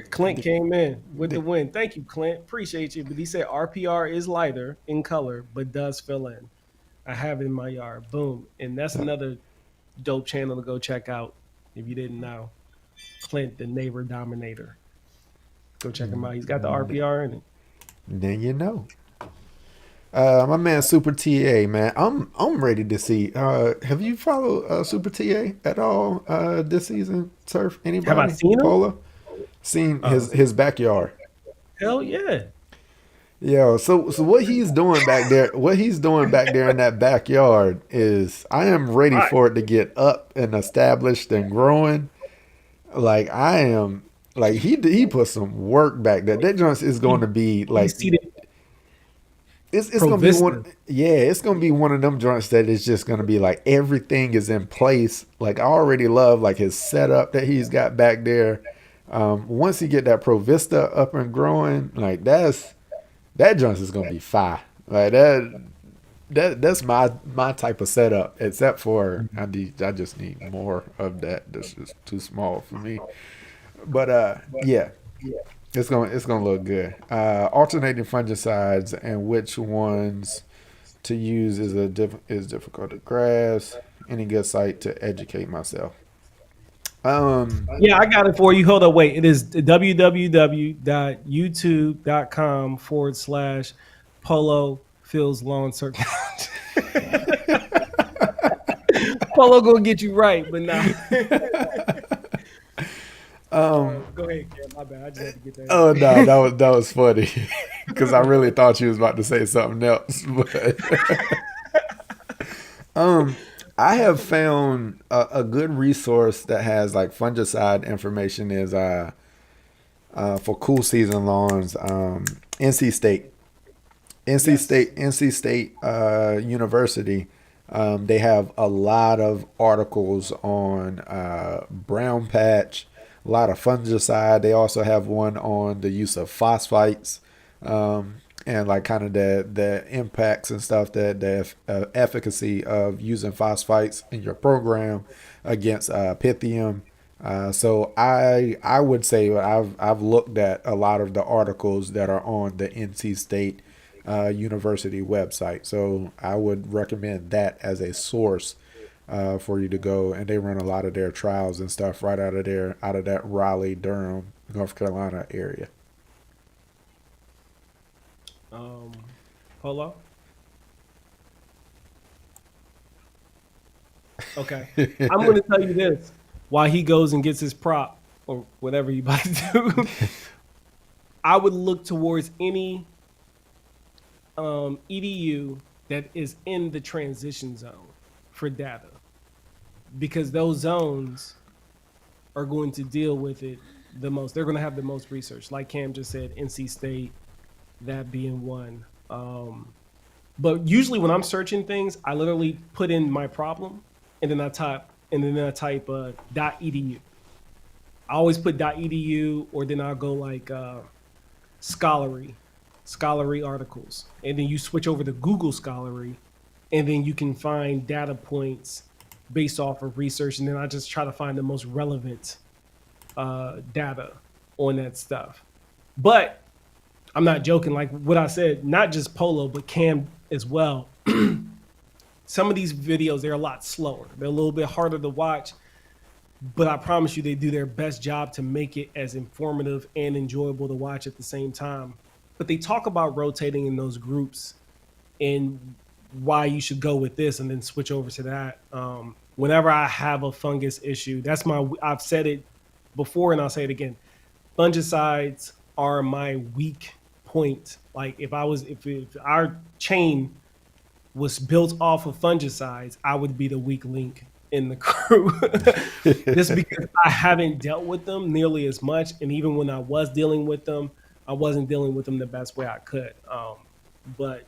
Clint came in with the win. Thank you, Clint. Appreciate you. But he said RPR is lighter in color, but does fill in. I have it in my yard. Boom. And that's another dope channel to go check out if you didn't know. Clint, the neighbor dominator. Go check him out. He's got the RPR in it. Then you know. My man Super TA, man. I'm ready to see. Have you followed Super TA at all this season, Surf? Anybody? Have I seen him? Polo? Seen his backyard. Hell yeah. Yeah, so what he's doing back there, in that backyard is, I am ready Right. for it to get up and established and growing. Like, I am, like, he put some work back there. That joint is going to be You like, see that it's gonna be one. Provista. Yeah, it's gonna be one of them joints that is just gonna be like everything is in place. Like, I already love like his setup that he's got back there. Once he get that Provista up and growing, like that joint is gonna be fire. Like that's my type of setup. Except for I just need more of that. That's just too small for me. But yeah. It's gonna look good. Alternating fungicides and which ones to use is difficult to grasp. Any good site to educate myself. Yeah, I got it for you. Hold on, wait. It is www.youtube.com/Polo Phil's Lawn Circle. Polo gonna get you right, but nah. Go ahead, Cam. My bad. I just had to get that. Oh no, that was funny because I really thought you was about to say something else. But I have found a good resource that has like fungicide information is for cool season lawns. NC State, NC State University. They have a lot of articles on brown patch, a lot of fungicide. They also have one on the use of phosphites, and like kind of the impacts and stuff, that the efficacy of using phosphites in your program against Pythium. So I would say I've looked at a lot of the articles that are on the NC State University website. So I would recommend that as a source for you to go, and they run a lot of their trials and stuff right out of that Raleigh, Durham, North Carolina area. Polo. Okay, I'm going to tell you this: while he goes and gets his prop or whatever he about to do, I would look towards any EDU that is in the transition zone for data. because those zones are going to deal with it the most. They're going to have the most research, like Cam just said, NC State, that being one. But usually when I'm searching things, I literally put in my problem and then I type .edu. I always put .edu, or then I'll go like scholarly, scholarly articles, and then you switch over to Google Scholarly, and then you can find data points based off of research, and then I just try to find the most relevant data on that stuff. But I'm not joking. Like what I said, not just Polo, but Cam as well. Some of these videos, they're a lot slower. They're a little bit harder to watch, but I promise you they do their best job to make it as informative and enjoyable to watch at the same time. But they talk about rotating in those groups and why you should go with this and then switch over to that. Whenever I have a fungus issue, I've said it before and I'll say it again. Fungicides are my weak point. Like if our chain was built off of fungicides, I would be the weak link in the crew. Just because I haven't dealt with them nearly as much, and even when I was dealing with them, I wasn't dealing with them the best way I could. But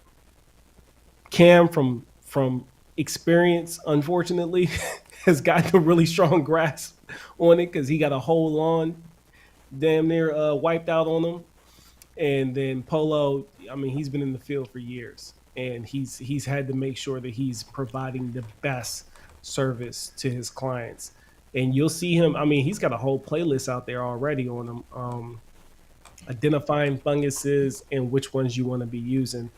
Cam, from experience, unfortunately, has got a really strong grasp on it because he got a whole lawn damn near wiped out on him. And then Polo, I mean, he's been in the field for years, and he's had to make sure that he's providing the best service to his clients. And you'll see him. I mean, he's got a whole playlist out there already on them, identifying funguses and which ones you want to be using.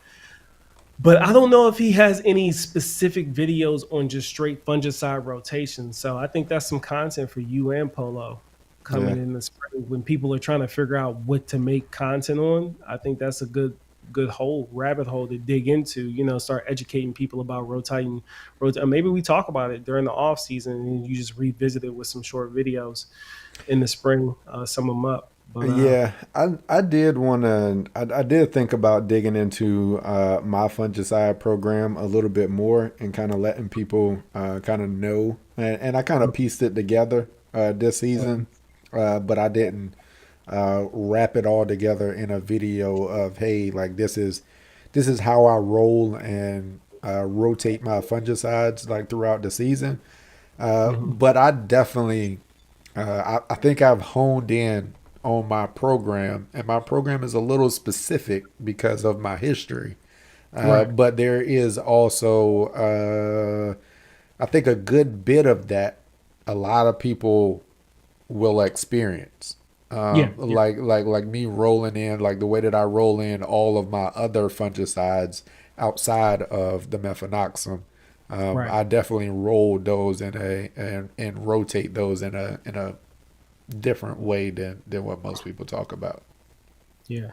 But I don't know if he has any specific videos on just straight fungicide rotation. So I think that's some content for you and Polo Yeah. coming in the spring when people are trying to figure out what to make content on. I think that's a good hole, rabbit hole to dig into. Start educating people about rotating. Maybe we talk about it during the off season and you just revisit it with some short videos in the spring. Sum them up. But Yeah, I did want to. I did think about digging into my fungicide program a little bit more and kind of letting people kind of know. And I kind of pieced it together this season, but I didn't wrap it all together in a video of, hey, like this is how I roll and rotate my fungicides like throughout the season. mhm. But I definitely I think I've honed in on my program, and my program is a little specific because of my history. Right. But there is also, I think, a good bit of that a lot of people will experience. Yeah. Yeah. Like me rolling in, like the way that I roll in all of my other fungicides outside of the methanoxam. Right. I definitely roll those and rotate those in a different way than what most people talk about. Yeah.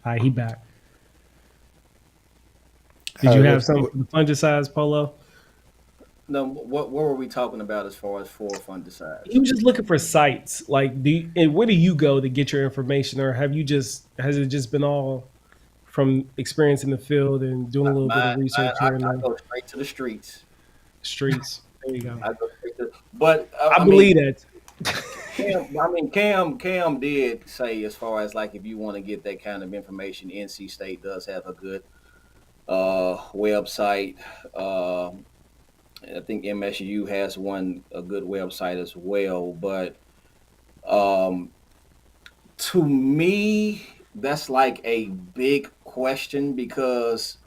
All right. He back. Did you have something for the fungicides, Polo? No, what were we talking about as far as for He fungicides? was just looking for sites. Like, and where do you go to get your information, or has it just been all from experience in the field and doing a little bit of research I here and there? go straight to the streets. Streets. There you go. I go straight to, but I believe that. Cam did say as far as like if you want to get that kind of information, NC State does have a good website. I think MSU has a good website as well. But um, to me, that's like a big question because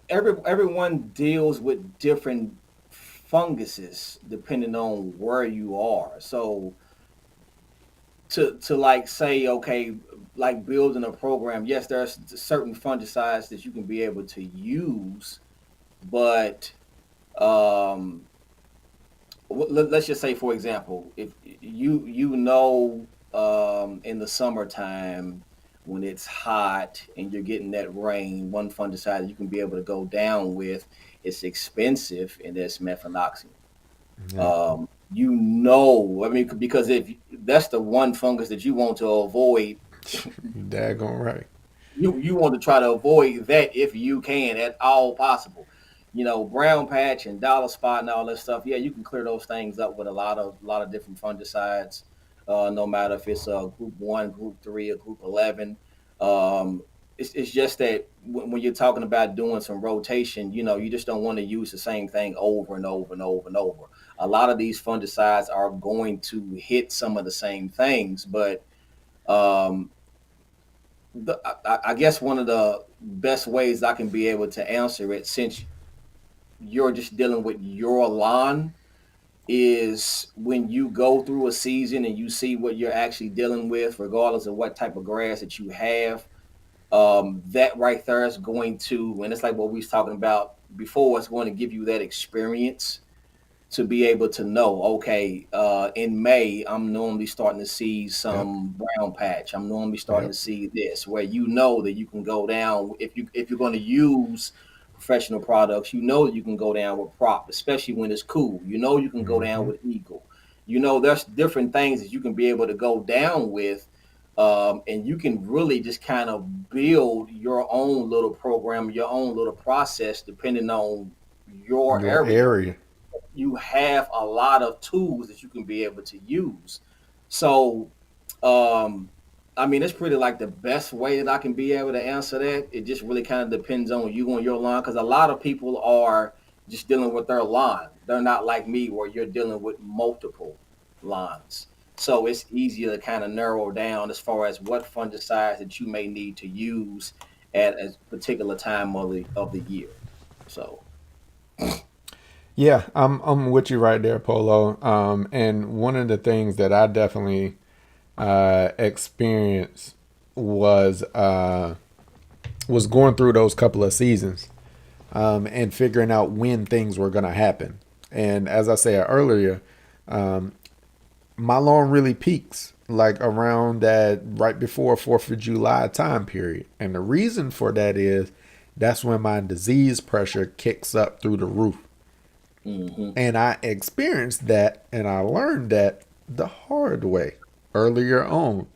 everyone deals with different funguses depending on where you are. So to like say, okay, like building a program, yes, there's certain fungicides that you can be able to use, but um let's just say, for example, if in the summertime when it's hot and you're getting that rain, one fungicide that you can be able to go down with, it's expensive, and that's methanoxam. Yeah, I mean, because if that's the one fungus that you want to avoid, you daggone right. you want to try to avoid that if you can at all possible. brown patch and dollar spot and all that stuff. Yeah, you can clear those things up with a lot of different fungicides. No matter if it's group 1, group 3, or group 11. Um, it's just that when you're talking about doing some rotation, you just don't want to use the same thing over and over and over and over. A lot of these fungicides are going to hit some of the same things, but um, I guess one of the best ways I can be able to answer it, since you're just dealing with your lawn, is when you go through a season and you see what you're actually dealing with, regardless of what type of grass that you have. That right there is going to, and it's like what we was talking about before, it's going to give you that experience to be able to know, okay, in May, I'm normally starting to see Yep. some brown patch. I'm normally starting to Yep. see this, where you know that you can go down if you're going to use professional products. You know that you can go down with prop, especially when it's cool. You know you can go down Mm-hmm. with eagle. There's different things that you can be able to go down with. And you can really just kind of build your own little program, your own little process, depending on your Your area. area. You have a lot of tools that you can be able to use. So, um, I mean, it's pretty like the best way that I can be able to answer that. It just really kind of depends on you and your line, because a lot of people are just dealing with their line. They're not like me, where you're dealing with multiple lines. So it's easier to kind of narrow down as far as what fungicides that you may need to use at a particular time of the year. So Yeah, I'm with you right there, Polo. And one of the things that I definitely experienced was was going through those couple of seasons, and figuring out when things were going to happen. And as I said earlier, my lawn really peaks like around that right before 4th of July time period. And the reason for that is that's when my disease pressure kicks up through the roof. hmm And I experienced that and I learned that the hard way earlier on.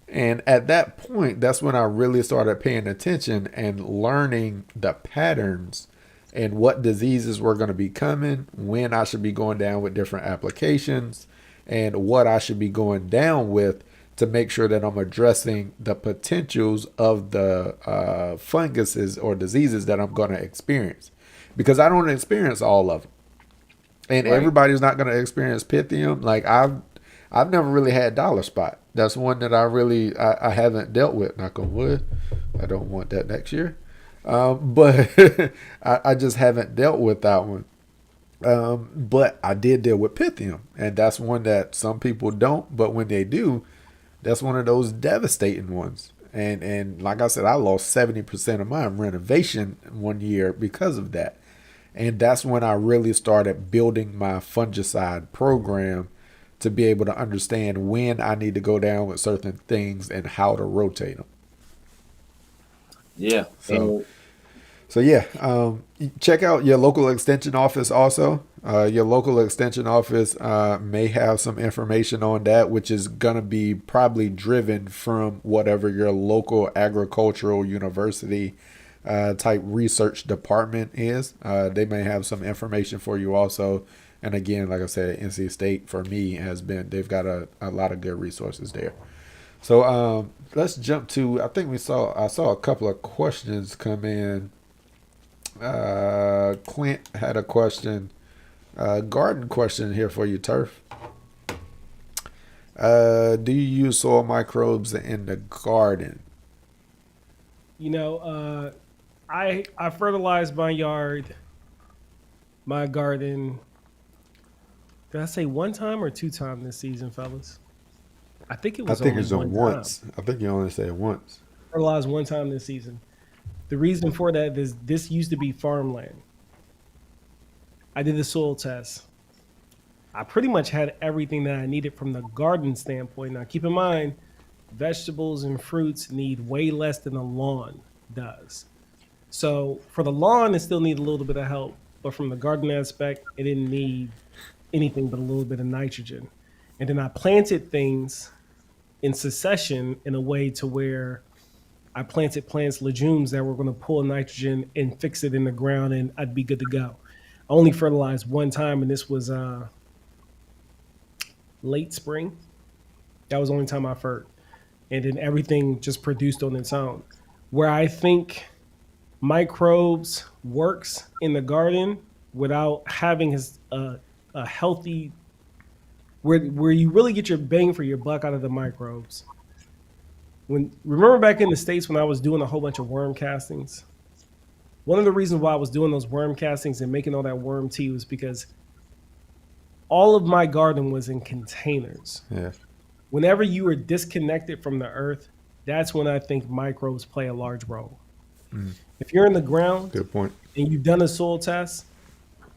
And at that point, that's when I really started paying attention and learning the patterns and what diseases were going to be coming, when I should be going down with different applications, and what I should be going down with to make sure that I'm addressing the potentials of the funguses or diseases that I'm going to experience. Because I don't experience all of them, and right. everybody's not going to experience Pythium. Like I've never really had dollar spot. That's one that I haven't dealt with. Knock on wood. I don't want that next year. But I just haven't dealt with that one. But I did deal with Pythium, and that's one that some people don't. But when they do, that's one of those devastating ones. And like I said, I lost 70% of my renovation one year because of that. And that's when I really started building my fungicide program to be able to understand when I need to go down with certain things and how to rotate them. Yeah. So, And so yeah, check out your local extension office also. Your local extension office may have some information on that, which is going to be probably driven from whatever your local agricultural university type research department is. They may have some information for you also. And again, like I said, NC State for me they've got a lot of good resources there. So let's jump to, I saw a couple of questions come in. Clint had a question, garden question here for you, Turf. Do you use soil microbes in the garden? You know, I fertilized my yard, my garden. Did I say one time or two time this season, fellas? I think it I was think only it's a one time. once. I think you only say it once. Fertilized one time this season. The reason for that is this used to be farmland. I did the soil test. I pretty much had everything that I needed from the garden standpoint. Now, keep in mind, vegetables and fruits need way less than a lawn does. So for the lawn, it still needed a little bit of help, but from the garden aspect, it didn't need anything but a little bit of nitrogen. And then I planted things in succession in a way to where I planted plants, legumes that were going to pull nitrogen and fix it in the ground, and I'd be good to go. I only fertilized one time, and this was late spring. That was the only time I fertilized, and then everything just produced on its own. Where I think microbes works in the garden without having a healthy where you really get your bang for your buck out of the microbes. Remember back in the States when I was doing a whole bunch of worm castings? One of the reasons why I was doing those worm castings and making all that worm tea was because all of my garden was in containers. Yeah. Whenever you are disconnected from the earth, that's when I think microbes play a large role. If you're in the ground Good point. and you've done a soil test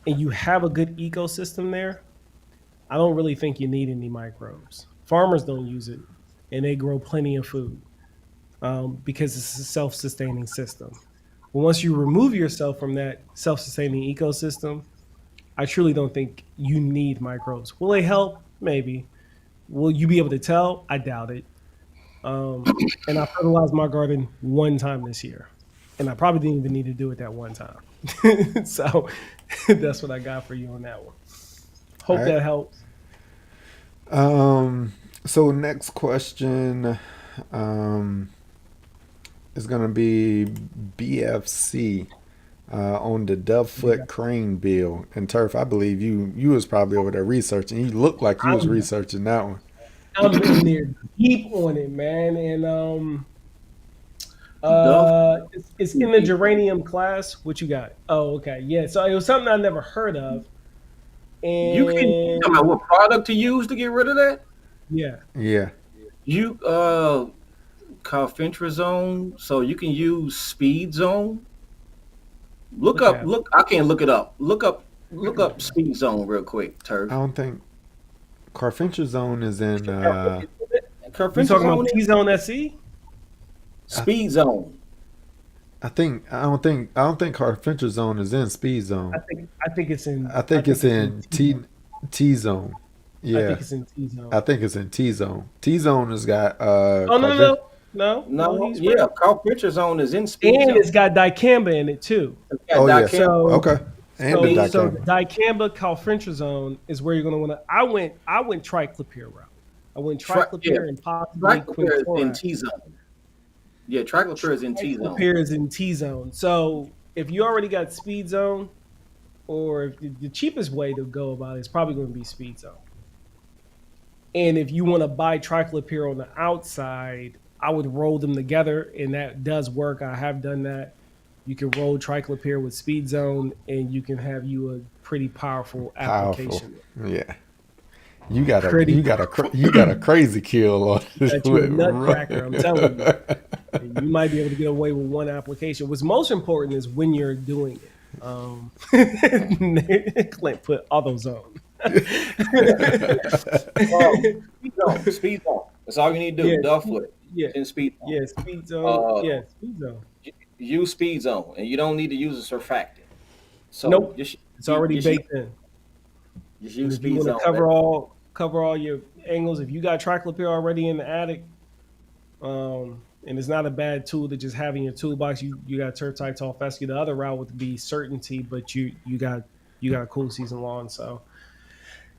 and you have a good ecosystem there, I don't really think you need any microbes. Farmers don't use it, and they grow plenty of food because it's a self-sustaining system. But once you remove yourself from that self-sustaining ecosystem, I truly don't think you need microbes. Will they help? Maybe. Will you be able to tell? I doubt it. And I fertilized my garden one time this year, and I probably didn't even need to do it that one time. So that's what I got for you on that one. Hope All right. that helps. So next question is gonna be BFC on the Dovefoot crane bill. And Turf, I believe you was probably over there researching. You looked like you was researching that one. I'm in there deep on it, man, and it's in the geranium class. What you got? Oh, okay, yeah. So it was something I never heard of. And You can tell me what product to use to get rid of that. yeah, Yeah. You carfentrazone, so you can use speed zone. Look Okay. up. Look, I can't look it up. Look up speed zone real quick, Turf. I don't think carfentrazone is in. you talking about Carfentrazone, T-Zone SE? speed zone. I don't think carfentrazone is in speed zone. I think it's in. I think it's in T zone. I Yeah, think it's in T-Zone. I think it's in T zone. T zone has got Oh no! No, He's yeah, right. carfentrazone is in speed And zone. it's got dicamba in it too. It's got Oh, yeah. dicamba. So okay. And the so dicamba. dicamba calfentrazone is where you're going to want to. I went triclopyr route. I went triclopyr and possibly Triclopyr is in quinclorac. T zone. Yeah, triclopyr is in T zone. Triclopyr is in T zone. So if you already got speed zone, or if the cheapest way to go about it is probably going to be speed zone. And if you want to buy triclopyr on the outside, I would roll them together, and that does work. I have done that. You can roll triclopyr with speed zone, and you can have you a pretty powerful application. Yeah. You got Pretty- a crazy kill on this. That you a nutcracker, I'm telling you. And you might be able to get away with one application. What's most important is when you're doing it. Clint put AutoZone. Speed zone. That's all you need to do. Yeah. Dovefoot Yeah, in speed zone. yeah, speed zone. Uh, Speed zone. Use speed zone, and you don't need to use a surfactant. So Nope. just, It's already just, baked in. Just And use if you speed want zone. to cover all your angles, if you got triclopyr already in the attic, and it's not a bad tool to just have in your toolbox. You got tertite, tall fescue. The other route would be certainty, but you got a cool season lawn. So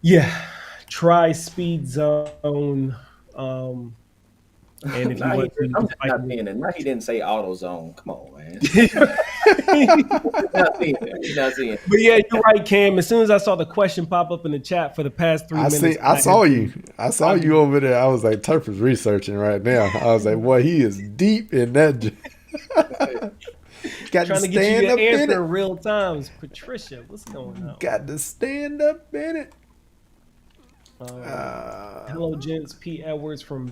yeah, try speed zone. And if you Now want to, I'm just not seeing it. Now he didn't say AutoZone. Come on, man. Not seeing it. But yeah, you're right, Cam. As soon as I saw the question pop up in the chat for the past 3 minutes, I saw you over there. I was like, Turf is researching right now. I was like, boy, he is deep in that. Got trying to get you to answer in real time. Patricia, what's going on? Got to stand up in it. Hello, gents. Pete Edwards from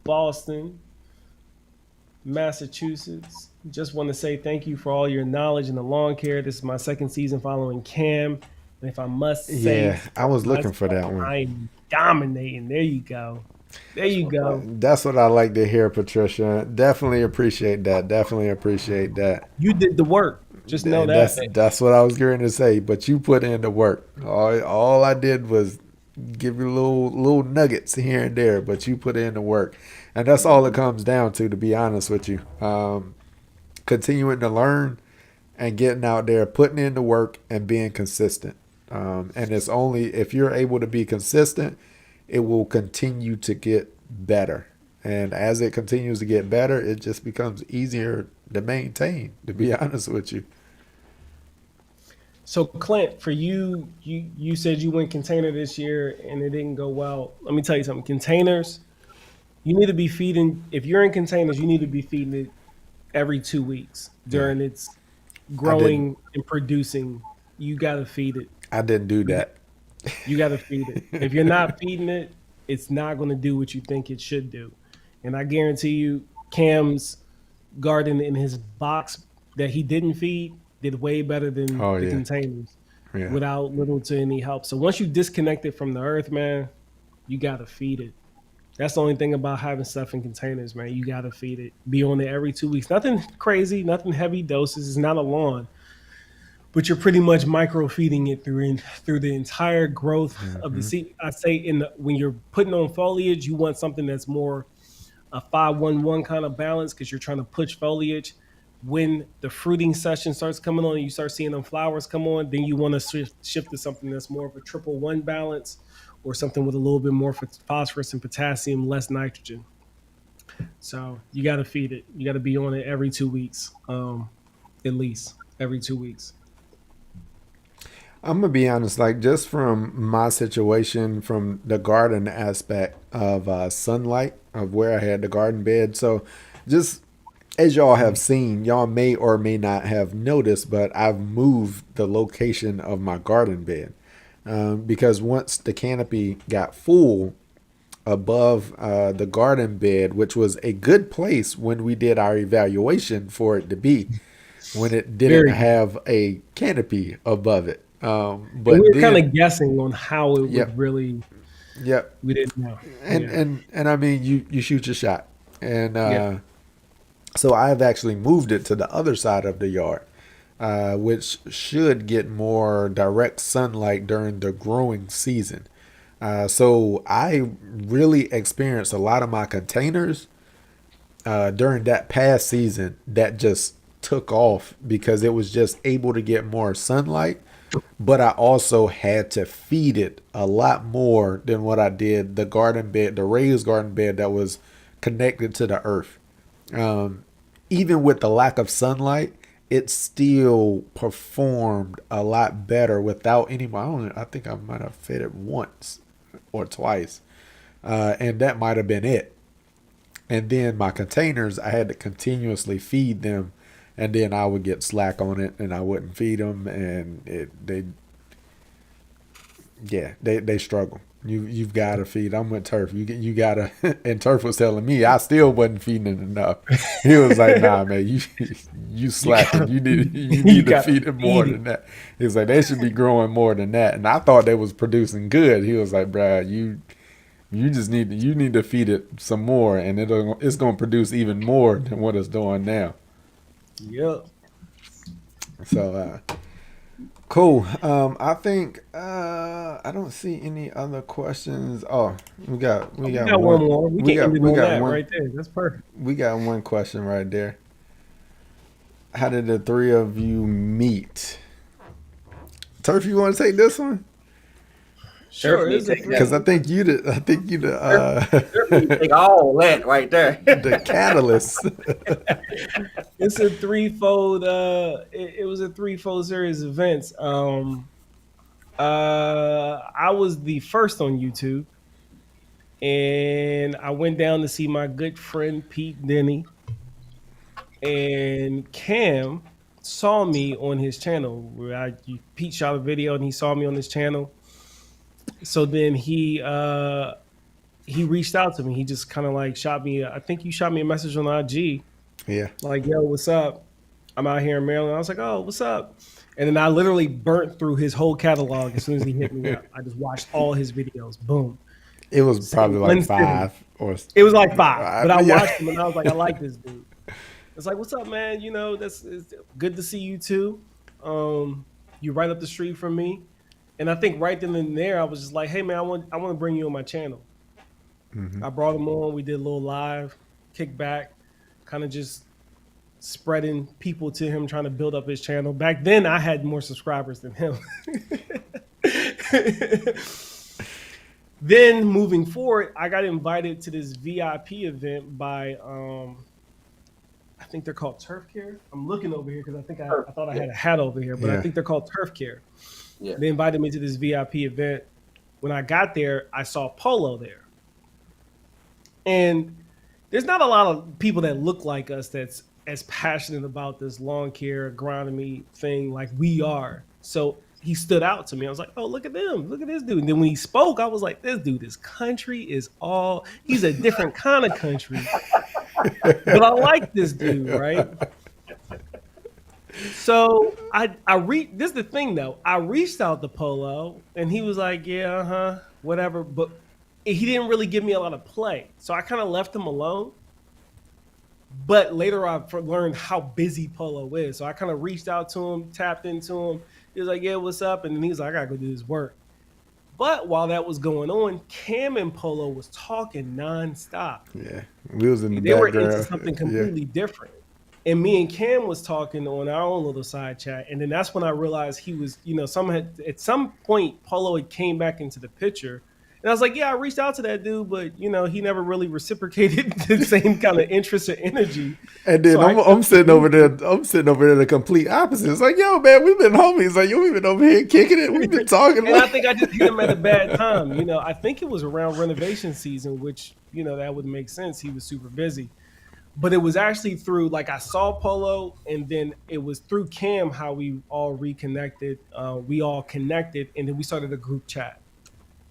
Boston, Massachusetts. Just want to say thank you for all your knowledge in the lawn care. This is my second season following Cam. And if I must say, Yeah, I was looking for that one. I'm dominating. There you go. There you go. That's what I like to hear, Patricia. Definitely appreciate that. You did the work. Just know that. That's what I was going to say. But you put in the work. All I did was give you little nuggets here and there, but you put in the work, and that's all it comes down to be honest with you. Continuing to learn and getting out there, putting in the work and being consistent. And it's only if you're able to be consistent, it will continue to get better. And as it continues to get better, it just becomes easier to maintain, to be honest with you. So Clint, for you, you said you went container this year and it didn't go well. Let me tell you something. Containers, you need to be feeding. If you're in containers, you need to be feeding it every 2 weeks Yeah. during its I didn't growing and producing. You got to feed it. I didn't do You, that. you got to feed it. If you're not feeding it, it's not going to do what you think it should do. And I guarantee you, Cam's garden in his box that he didn't feed did way better than Oh the yeah. containers Yeah. without little to any help. So once you disconnect it from the earth, man, you got to feed it. That's the only thing about having stuff in containers, man. You got to feed it. Be on it every 2 weeks. Nothing crazy, nothing heavy doses. It's not a lawn, but you're pretty much micro feeding it through the entire growth of the Hmm. seed. I say when you're putting on foliage, you want something that's more a 5-1-1 kind of balance because you're trying to push foliage. When the fruiting session starts coming on and you start seeing them flowers come on, then you want to shift to something that's more of a 1-1 balance or something with a little bit more phosphorus and potassium, less nitrogen. So you got to feed it. You got to be on it every 2 weeks, at least every 2 weeks. I'm gonna be honest, like just from my situation, from the garden aspect of sunlight, of where I had the garden bed. So, just as y'all have seen, y'all may or may not have noticed, but I've moved the location of my garden bed because once the canopy got full above the garden bed, which was a good place when we did our evaluation for it to be, when it didn't Very good. have a canopy above it. And we But were kind then, of guessing on how it would yep, really. yep, We didn't know. and Yeah. and and I mean, you shoot your shot, and Yeah. so I've actually moved it to the other side of the yard, which should get more direct sunlight during the growing season. So I really experienced a lot of my containers during that past season that just took off because it was just able to get more sunlight, but I also had to feed it a lot more than what I did the garden bed, the raised garden bed that was connected to the earth. Um, Even with the lack of sunlight, it still performed a lot better without any. I think I might have fed it once or twice, and that might have been it. And then my containers, I had to continuously feed them, and then I would get slack on it, and I wouldn't feed them, and they struggle. You've got to feed. I'm with Turf. You gotta. And Turf was telling me I still wasn't feeding it enough. He was like, "Nah, man, you You slacking. gotta You need feed. you You need to gotta feed it more feed it. than that." He was like, "They should be growing more than that." And I thought they was producing good. He was like, "Bruh, you just need to feed it some more, and it's gonna produce even more than what it's doing now." Yep. So cool. I think I don't see any other questions. Oh, we We got got one one. more. We We can got end it we on got that one. right there. That's perfect. We got one question right there. How did the three of you meet? Turf, you want to take this one? Sure, Turf it's need a to take three. that Because I one. think you the I think you the Turf, Turf need to take all that right there. the catalyst. It's a threefold. It was a threefold series of events. I was the first on YouTube, and I went down to see my good friend Pete Denny, and Cam saw me on his channel. Pete shot a video, and he saw me on his channel. So then he reached out to me. He just kind of like shot me. I think you shot me a message on IG, Yeah. like, "Yo, what's up? I'm out here in Maryland." I was like, "Oh, what's up?" And then I literally burnt through his whole catalog as soon as he hit me up. I just watched all his videos. Boom. It was In probably like one sitting. five or It was like five, but I yeah. watched him and I was like, I like this dude. It's like, "What's up, man? It's good to see you too. You right up the street from me." And I think right then and there, I was just like, hey man, I want to bring you on my channel. Mm-hmm. I brought him on. We did a little live kickback, kind of just spreading people to him, trying to build up his channel. Back then, I had more subscribers than him. Then moving forward, I got invited to this VIP event by I think they're called Turf Care. I'm looking over here because I think I thought I had a hat over here, but I think they're called Turf Care. Yeah. They invited me to this VIP event. When I got there, I saw Polo there. And there's not a lot of people that look like us that's as passionate about this lawn care agronomy thing like we are. So he stood out to me. I was like, oh, look at them. Look at this dude. And then when he spoke, I was like, this dude, this country is all, he's a different kind of country. But I like this dude, right? So this is the thing though. I reached out to Polo and he was like, yeah, whatever. But he didn't really give me a lot of play. So I kind of left him alone. But later I learned how busy Polo is. So I kind of reached out to him, tapped into him. He was like, yeah, what's up? And then he was like, I gotta go do this work. But while that was going on, Cam and Polo was talking nonstop. Yeah. We was in the They background. were into something completely different. And me and Cam was talking on our own little side chat. And then that's when I realized he was, at some point, Polo had came back into the picture. And I was like, yeah, I reached out to that dude, but, he never really reciprocated the same kind of interest or energy. And then I'm sitting over there. I'm sitting over there the complete opposite. It's like, yo, man, we've been homies. Like, yo, we've been over here kicking it. We've been talking. And I think I just hit him at a bad time. I think it was around renovation season, which, that would make sense. He was super busy. But it was actually through, like, I saw Polo, and then it was through Cam how we all reconnected. We all connected, and then we started a group chat.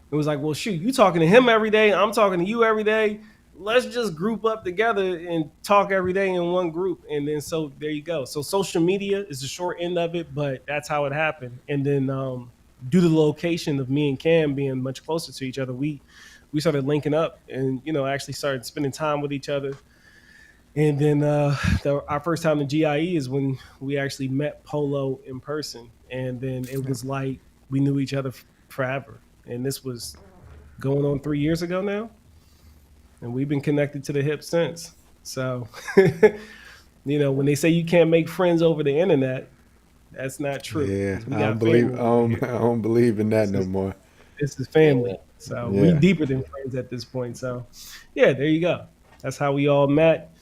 It was like, well, shoot, you talking to him every day. I'm talking to you every day. Let's just group up together and talk every day in one group. And then so there you go. So social media is the short end of it, but that's how it happened. And then due to the location of me and Cam being much closer to each other, we started linking up and, actually started spending time with each other. And then our first time in GIE is when we actually met Polo in person. And then it was like we knew each other forever. And this was going on 3 years ago now. And we've been connected to the hip since. So, when they say you can't make friends over the internet, that's not true. Yeah, I don't believe in that no more. This is family. So we deeper than friends at this point. So, yeah, there you go. That's how we all met.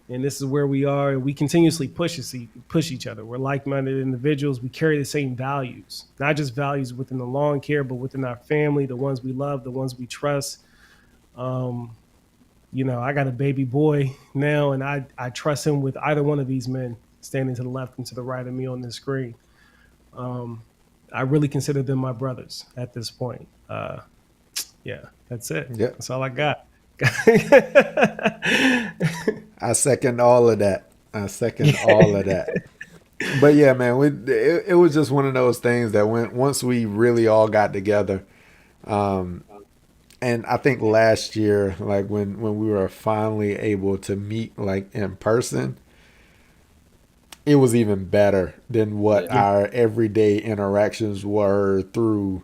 And this is where we are. And we continuously push each other. We're like-minded individuals. We carry the same values, not just values within the lawn care, but within our family, the ones we love, the ones we trust. I got a baby boy now, and I trust him with either one of these men standing to the left and to the right of me on this screen. I really consider them my brothers at this point. That's it. Yep. That's all I got. I second all of that. But yeah, man, it was just one of those things that once we really all got together, and I think last year, like when we were finally able to meet like in person, it was even better than what our everyday interactions were through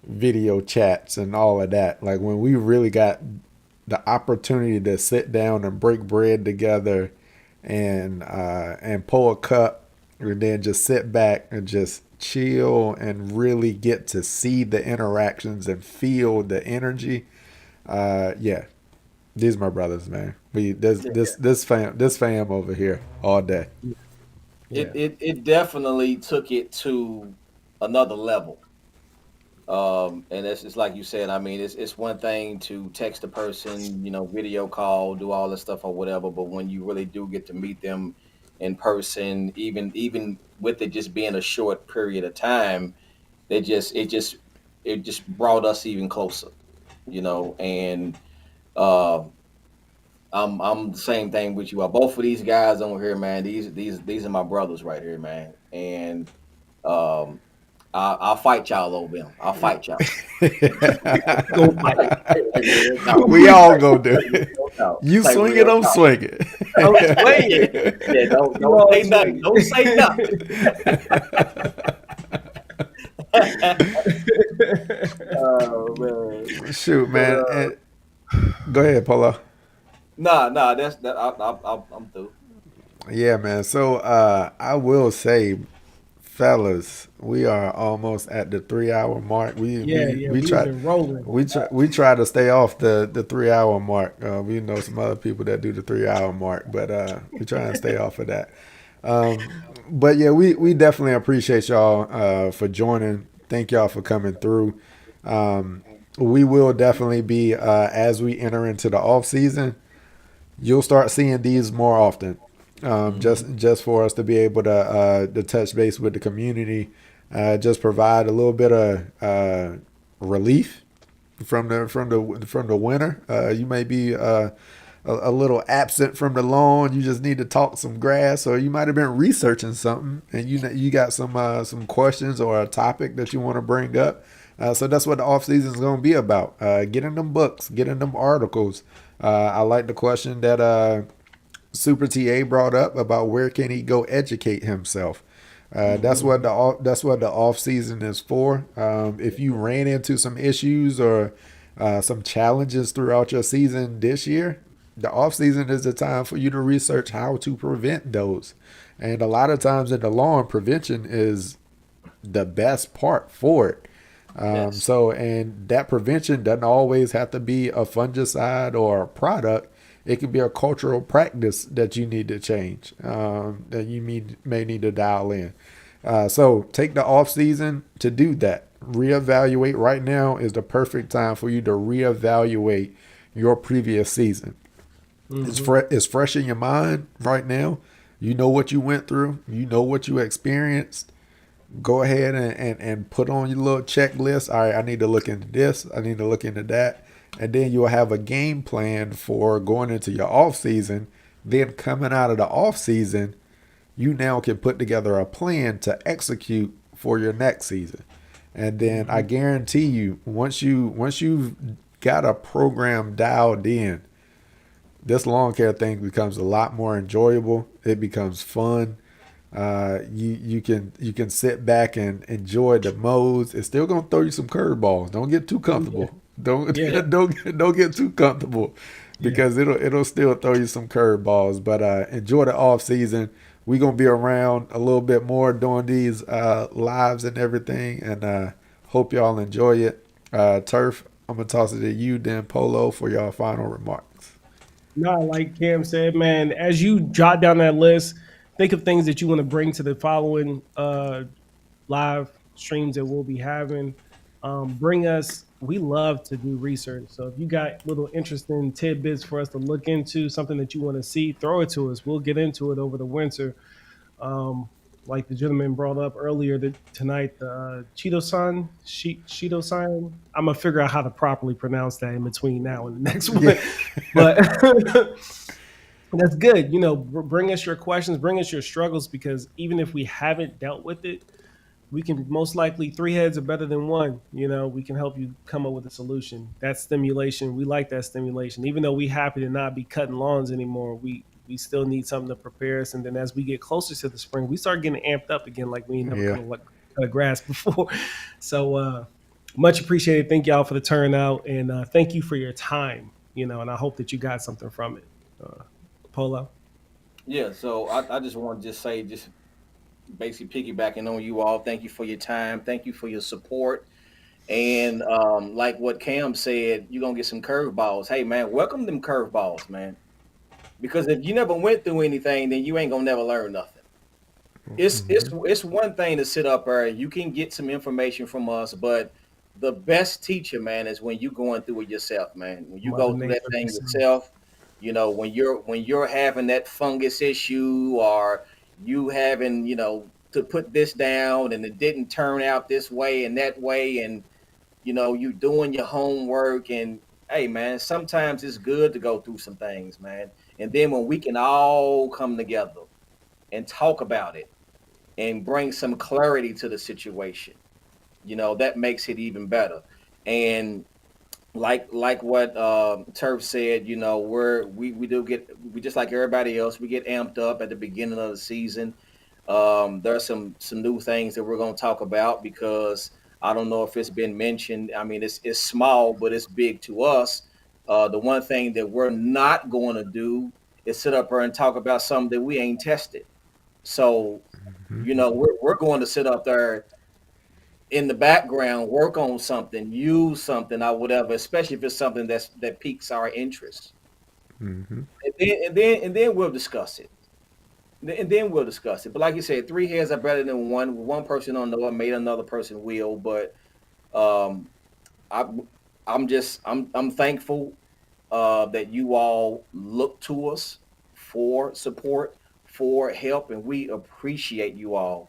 video chats and all of that. Like when we really got the opportunity to sit down and break bread together and pour a cup and then just sit back and just chill and really get to see the interactions and feel the energy. These are my brothers, man. This fam over here all day. It definitely took it to another level. And it's like you said, I mean, it's one thing to text a person, video call, do all this stuff or whatever, but when you really do get to meet them in person, even with it just being a short period of time, it just brought us even closer, and I'm the same thing with you. Both of these guys over here, man, these are my brothers right here, man. And I'll fight y'all over them. I'll fight y'all. Go fight. We all go do it. You swing it, I'm swinging. Don't swing it. Yeah, don't say nothing. Don't say nothing. Oh man. Shoot, But man. Go ahead, Polo. nah, that's that. I'm through. Yeah, man. So I will say, fellas, we are almost at the 3 hour mark. We Yeah, we yeah, we we've try been rolling. we try to stay off the 3 hour mark. We know some other people that do the 3 hour mark, but we try and stay off of that. But yeah, we definitely appreciate y'all for joining. Thank y'all for coming through. We will definitely be as we enter into the off season. You'll start seeing these more often. Hmm. Just for us to be able to touch base with the community, just provide a little bit of relief from the winter. You may be a little absent from the lawn. You just need to talk some grass, or you might have been researching something and you got some questions or a topic that you want to bring up. So that's what the off season is going to be about. Getting them books, getting them articles. I like the question that Super TA brought up about where can he go educate himself. That's what Hmm. the off season is for. If you ran into some issues or some challenges throughout your season this year, the off season is the time for you to research how to prevent those. And a lot of times in the lawn, prevention is the best part for it. Yes. And that prevention doesn't always have to be a fungicide or a product. It could be a cultural practice that you need to change, that you may need to dial in. So take the off season to do that. Reevaluate. Right now is the perfect time for you to reevaluate your previous season. Hmm. It's fresh in your mind right now. You know what you went through. You know what you experienced. Go ahead and put on your little checklist. All right, I need to look into this. I need to look into that. And then you'll have a game plan for going into your off season. Then coming out of the off season, you now can put together a plan to execute for your next season. And then I Hmm. guarantee you, once you've got a program dialed in, this lawn care thing becomes a lot more enjoyable. It becomes fun. You can sit back and enjoy the modes. It's still gonna throw you some curveballs. Don't get too Yeah, comfortable. Don't yeah, don't get too comfortable yeah. because it'll still throw you some curveballs. But enjoy the off season. We gonna be around a little bit more doing these lives and everything, and hope y'all enjoy it. Turf, I'm gonna toss it to you, then Polo, for y'all final remarks. No, like Cam said, man, as you jot down that list, think of things that you want to bring to the following live streams that we'll be having. Bring us. We love to do research. So if you got little interesting tidbits for us to look into, something that you want to see, throw it to us. We'll get into it over the winter. Um, like the gentleman brought up earlier tonight, the Cheeto San, Cheeto San. I'm gonna figure out how to properly pronounce that in between now and the next Yeah, one. But that's good. Bring us your questions, bring us your struggles, because even if we haven't dealt with it, we can most likely, three heads are better than one. We can help you come up with a solution. That stimulation, we like that stimulation. Even though we happy to not be cutting lawns anymore, we still need something to prepare us. And then as we get closer to the spring, we start getting amped up again, like we ain't never yeah. cut a grass before. So much appreciated. Thank y'all for the turnout, and thank you for your time. And I hope that you got something from it. Polo. Yeah. So I just want to just say, just basically piggybacking on you all. Thank you for your time. Thank you for your support. And like what Cam said, you're gonna get some curveballs. Hey man, welcome them curveballs, man. Because if you never went through anything, then you ain't gonna never learn nothing. It's one thing to sit up there. You can get some information from us, but the best teacher, man, is when you going through it yourself, man. When you Mother go through that Nature thing herself. yourself, when you're having that fungus issue, or you having, to put this down and it didn't turn out this way and that way, and you doing your homework. And hey man, sometimes it's good to go through some things, man. And then when we can all come together and talk about it and bring some clarity to the situation, that makes it even better. And like what Turf said, we do get, we just like everybody else, we get amped up at the beginning of the season. There's some new things that we're going to talk about, because I don't know if it's been mentioned. I mean, it's small, but it's big to us. The one thing that we're not going to do is sit up there and talk about something that we ain't tested. So, Mhm. we're going to sit up there in the background, work on something, use something or whatever, especially if it's something that piques our interest. Mhm. And then we'll discuss it. And then we'll discuss it. But like you said, three heads are better than one. One person don't know it, made another person will. But um, I, I'm thankful that you all look to us for support, for help, and we appreciate you all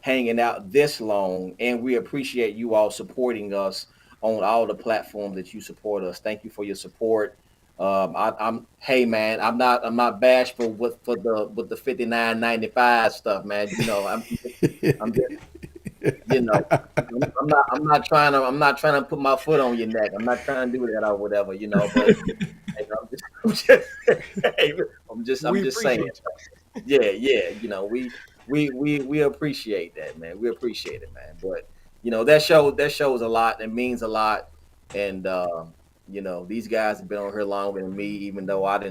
hanging out this long, and we appreciate you all supporting us on all the platforms that you support us. Thank you for your support. I'm hey man, I'm not bashful with the 59.95 stuff, man. I'm just you know I'm not trying to put my foot on your neck. I'm not trying to do that or whatever, but hey, I'm We just saying. appreciate Yeah, yeah. We appreciate that, man. We appreciate it, man. But that shows a lot. It means a lot. And these guys have been on here longer than me, even though I've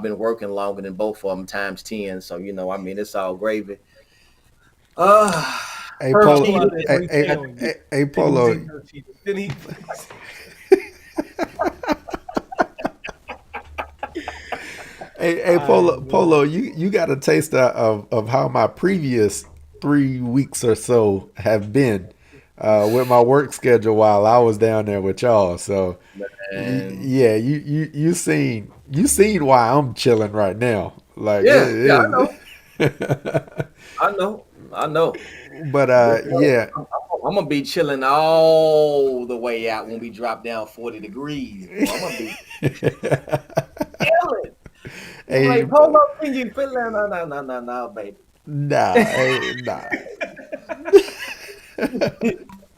been working longer than both of them times 10. So I mean, it's all gravy. Uh Hey you. I'll Polo, pull out cheater. that hey, three hey, K on you. hey Make him Polo, take her cheater. Then he hey all right, Polo, man. you got a taste of how my previous 3 weeks or so have been with my work schedule while I was down there with y'all. So And yeah, you seen why I'm chilling right now. Like it yeah, yeah, I is. know. I know. But But yeah. I'm gonna be chilling all the way out when we drop down 40 degrees, boy. I'm gonna be chilling. I'm Hey, like, hold up, can you feel that? No, no, no, no, no, baby. nah.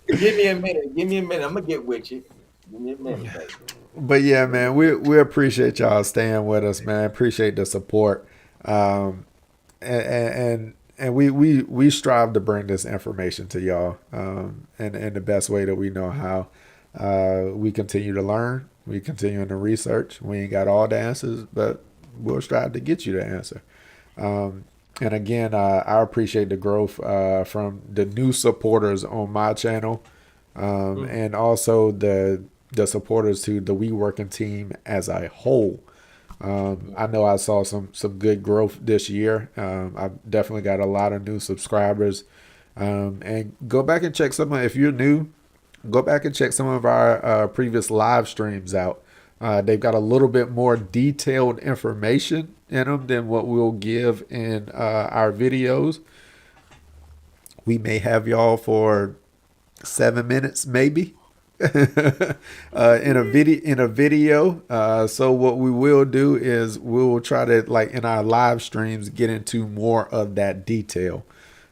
Give me a minute. Give me a minute. I'm gonna get with you. Give me a minute, baby. But yeah, Give me- man, we appreciate y'all staying with us, man. Appreciate the support, and we strive to bring this information to y'all, in the best way that we know how. We continue to learn. We continue to research. We ain't got all the answers, but we'll strive to get you the answer. And again, I appreciate the growth from the new supporters on my channel, Mm. and also the supporters to the We Working team as a whole. I know I saw some good growth this year. I've definitely got a lot of new subscribers. And go back and check if you're new, go back and check some of our previous live streams out. They've got a little bit more detailed information in them than what we'll give in our videos. We may have y'all for 7 minutes, maybe. In a video. So what we will do is we will try to, like, in our live streams, get into more of that detail.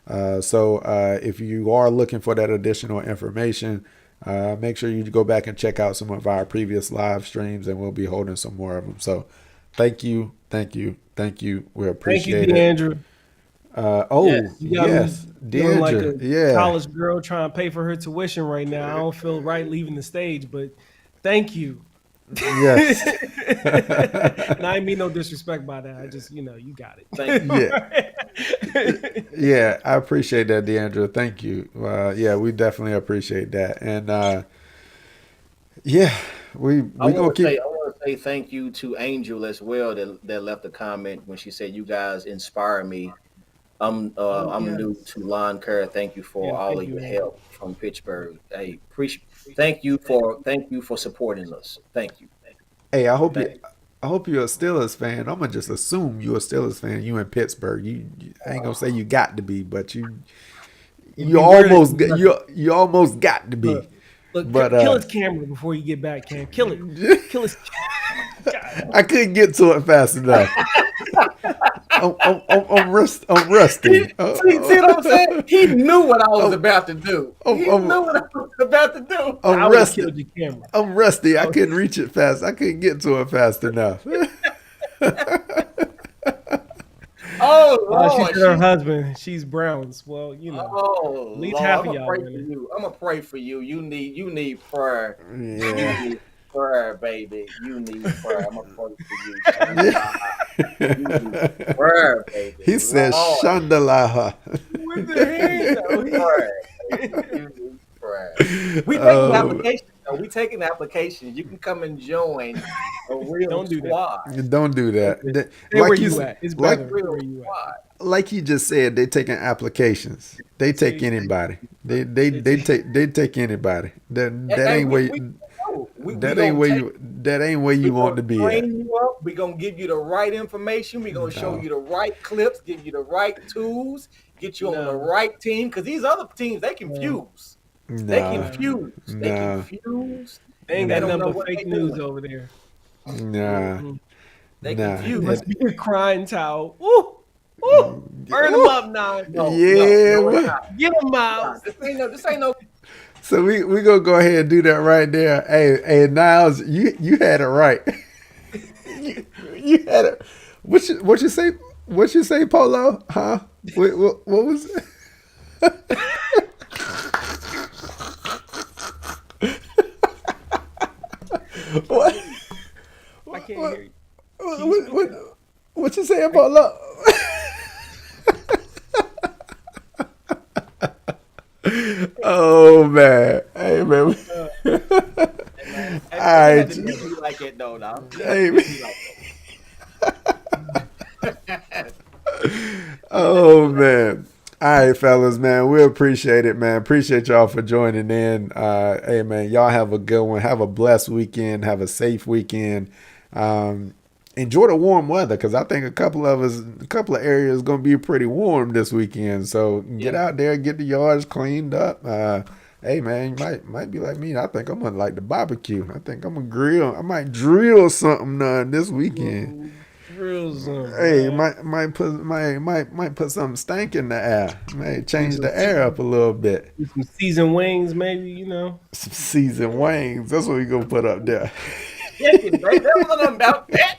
So if you are looking for that additional information, make sure you go back and check out some of our previous live streams, and we'll be holding some more of them. So thank you, thank you, thank you. We Thank you, appreciate it. Deandra. Oh Yes. You got me yes, feeling like Deandra. a Yeah. college girl trying to pay for her tuition right now. I don't feel right leaving the stage, but thank you. Yes. And I mean no disrespect by that. I just, you got Thank you. Yeah. it. Yeah, I appreciate that, Deandra. Thank you. Yeah, we definitely appreciate that. And yeah, we gonna keep. I want to say thank you to Angel as well that left a comment when she said you guys inspire me. Oh I'm new yes. to lawn care. Thank you Yeah, for all thank of you, your Andrew. help from Pittsburgh. Hey, appreciate. Thank you for supporting us. Thank you. Hey, Thank I hope you're a Steelers fan. I'm gonna just assume you're a Steelers fan. You in Pittsburgh. I ain't gonna say you got to be, but It'd be weird if you you almost got to look, be. look, But kill his camera before you get back, Cam. Kill it. Kill his God. I couldn't get to it fast enough. I'm you. rusty. See what I'm saying? He knew what I was I'm, about to do. I'm, He I'm, knew what I was about to do. I'm I would have rusty. killed your camera. I'm rusty. I I would, couldn't reach it fast. I couldn't get to it fast enough. Oh She Lord, said her husband. She's Browns. Well, you know, oh at least Lord, half I'm of gonna y'all pray for winning. you. I'm gonna pray for you. You need prayer. You Yeah. need prayer, baby. You need prayer. I'm gonna pray for you. Yeah. Shandala. You need prayer, baby. He says Lord, Shandalaha. With the hand though. prayer, baby. You need prayer. We taking Oh, applications though. We taking applications. You can come and join a real Don't do that. squad. don't do Don't that. do that. Stay where Like you at. It's like better Real where you at. squad. like you just said, they taking applications. They take See, anybody. They it's take anybody. That Hey, ain't where we you, know. We gonna that ain't where we you gonna want to be at. train you up. We gonna give you the right information. We gonna show No. you the right clips. Give you the right tools. Get you on the no. right team. Because these other teams they confuse. They No. Nah. confuse. They No. confuse. They ain't They got No. don't nothing know but what fake they news doing. over there. Nah. Mm-hmm. They Nah. It confuse. must be a crying towel. Ooh, ooh, burn them Ooh, up, nine. yeah. No, it's not. Get them, Nah, Miles. this ain't no. So we gonna go ahead and do that right there. Hey Niles, you had it right. you had it. What you say? What you say, Polo? Huh? What was it? What? I can't What? hear you. Can you What? speak What, up? what you saying, Polo? Oh man, hey man. Hey, man. All Hey, man, you had right, to mute me like that though. Now you had to hey mute man. me like that. You had to Oh do that. man. All right, fellas, man. We appreciate it, man. Appreciate y'all for joining in. Hey man, y'all have a good one. Have a blessed weekend. Have a safe weekend. Enjoy the warm weather because I think a couple of areas gonna be pretty warm this weekend. So get Yeah. out there, get the yards cleaned up. Hey man, you might be like me. I think I'm gonna like the barbecue. I think I'm gonna grill. I might drill something this weekend. Drill some, Hey, man. might put some stank in the air. Might Do change some, the air up a little bit. do some seasoned wings, maybe, you know. Some seasoned wings. That's what we gonna put up there. Chicken, baby. That was nothing about that.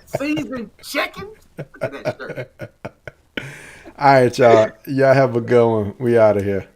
Seasoned chicken. Look at that shirt. All right, y'all. Y'all have a good one. We out of here.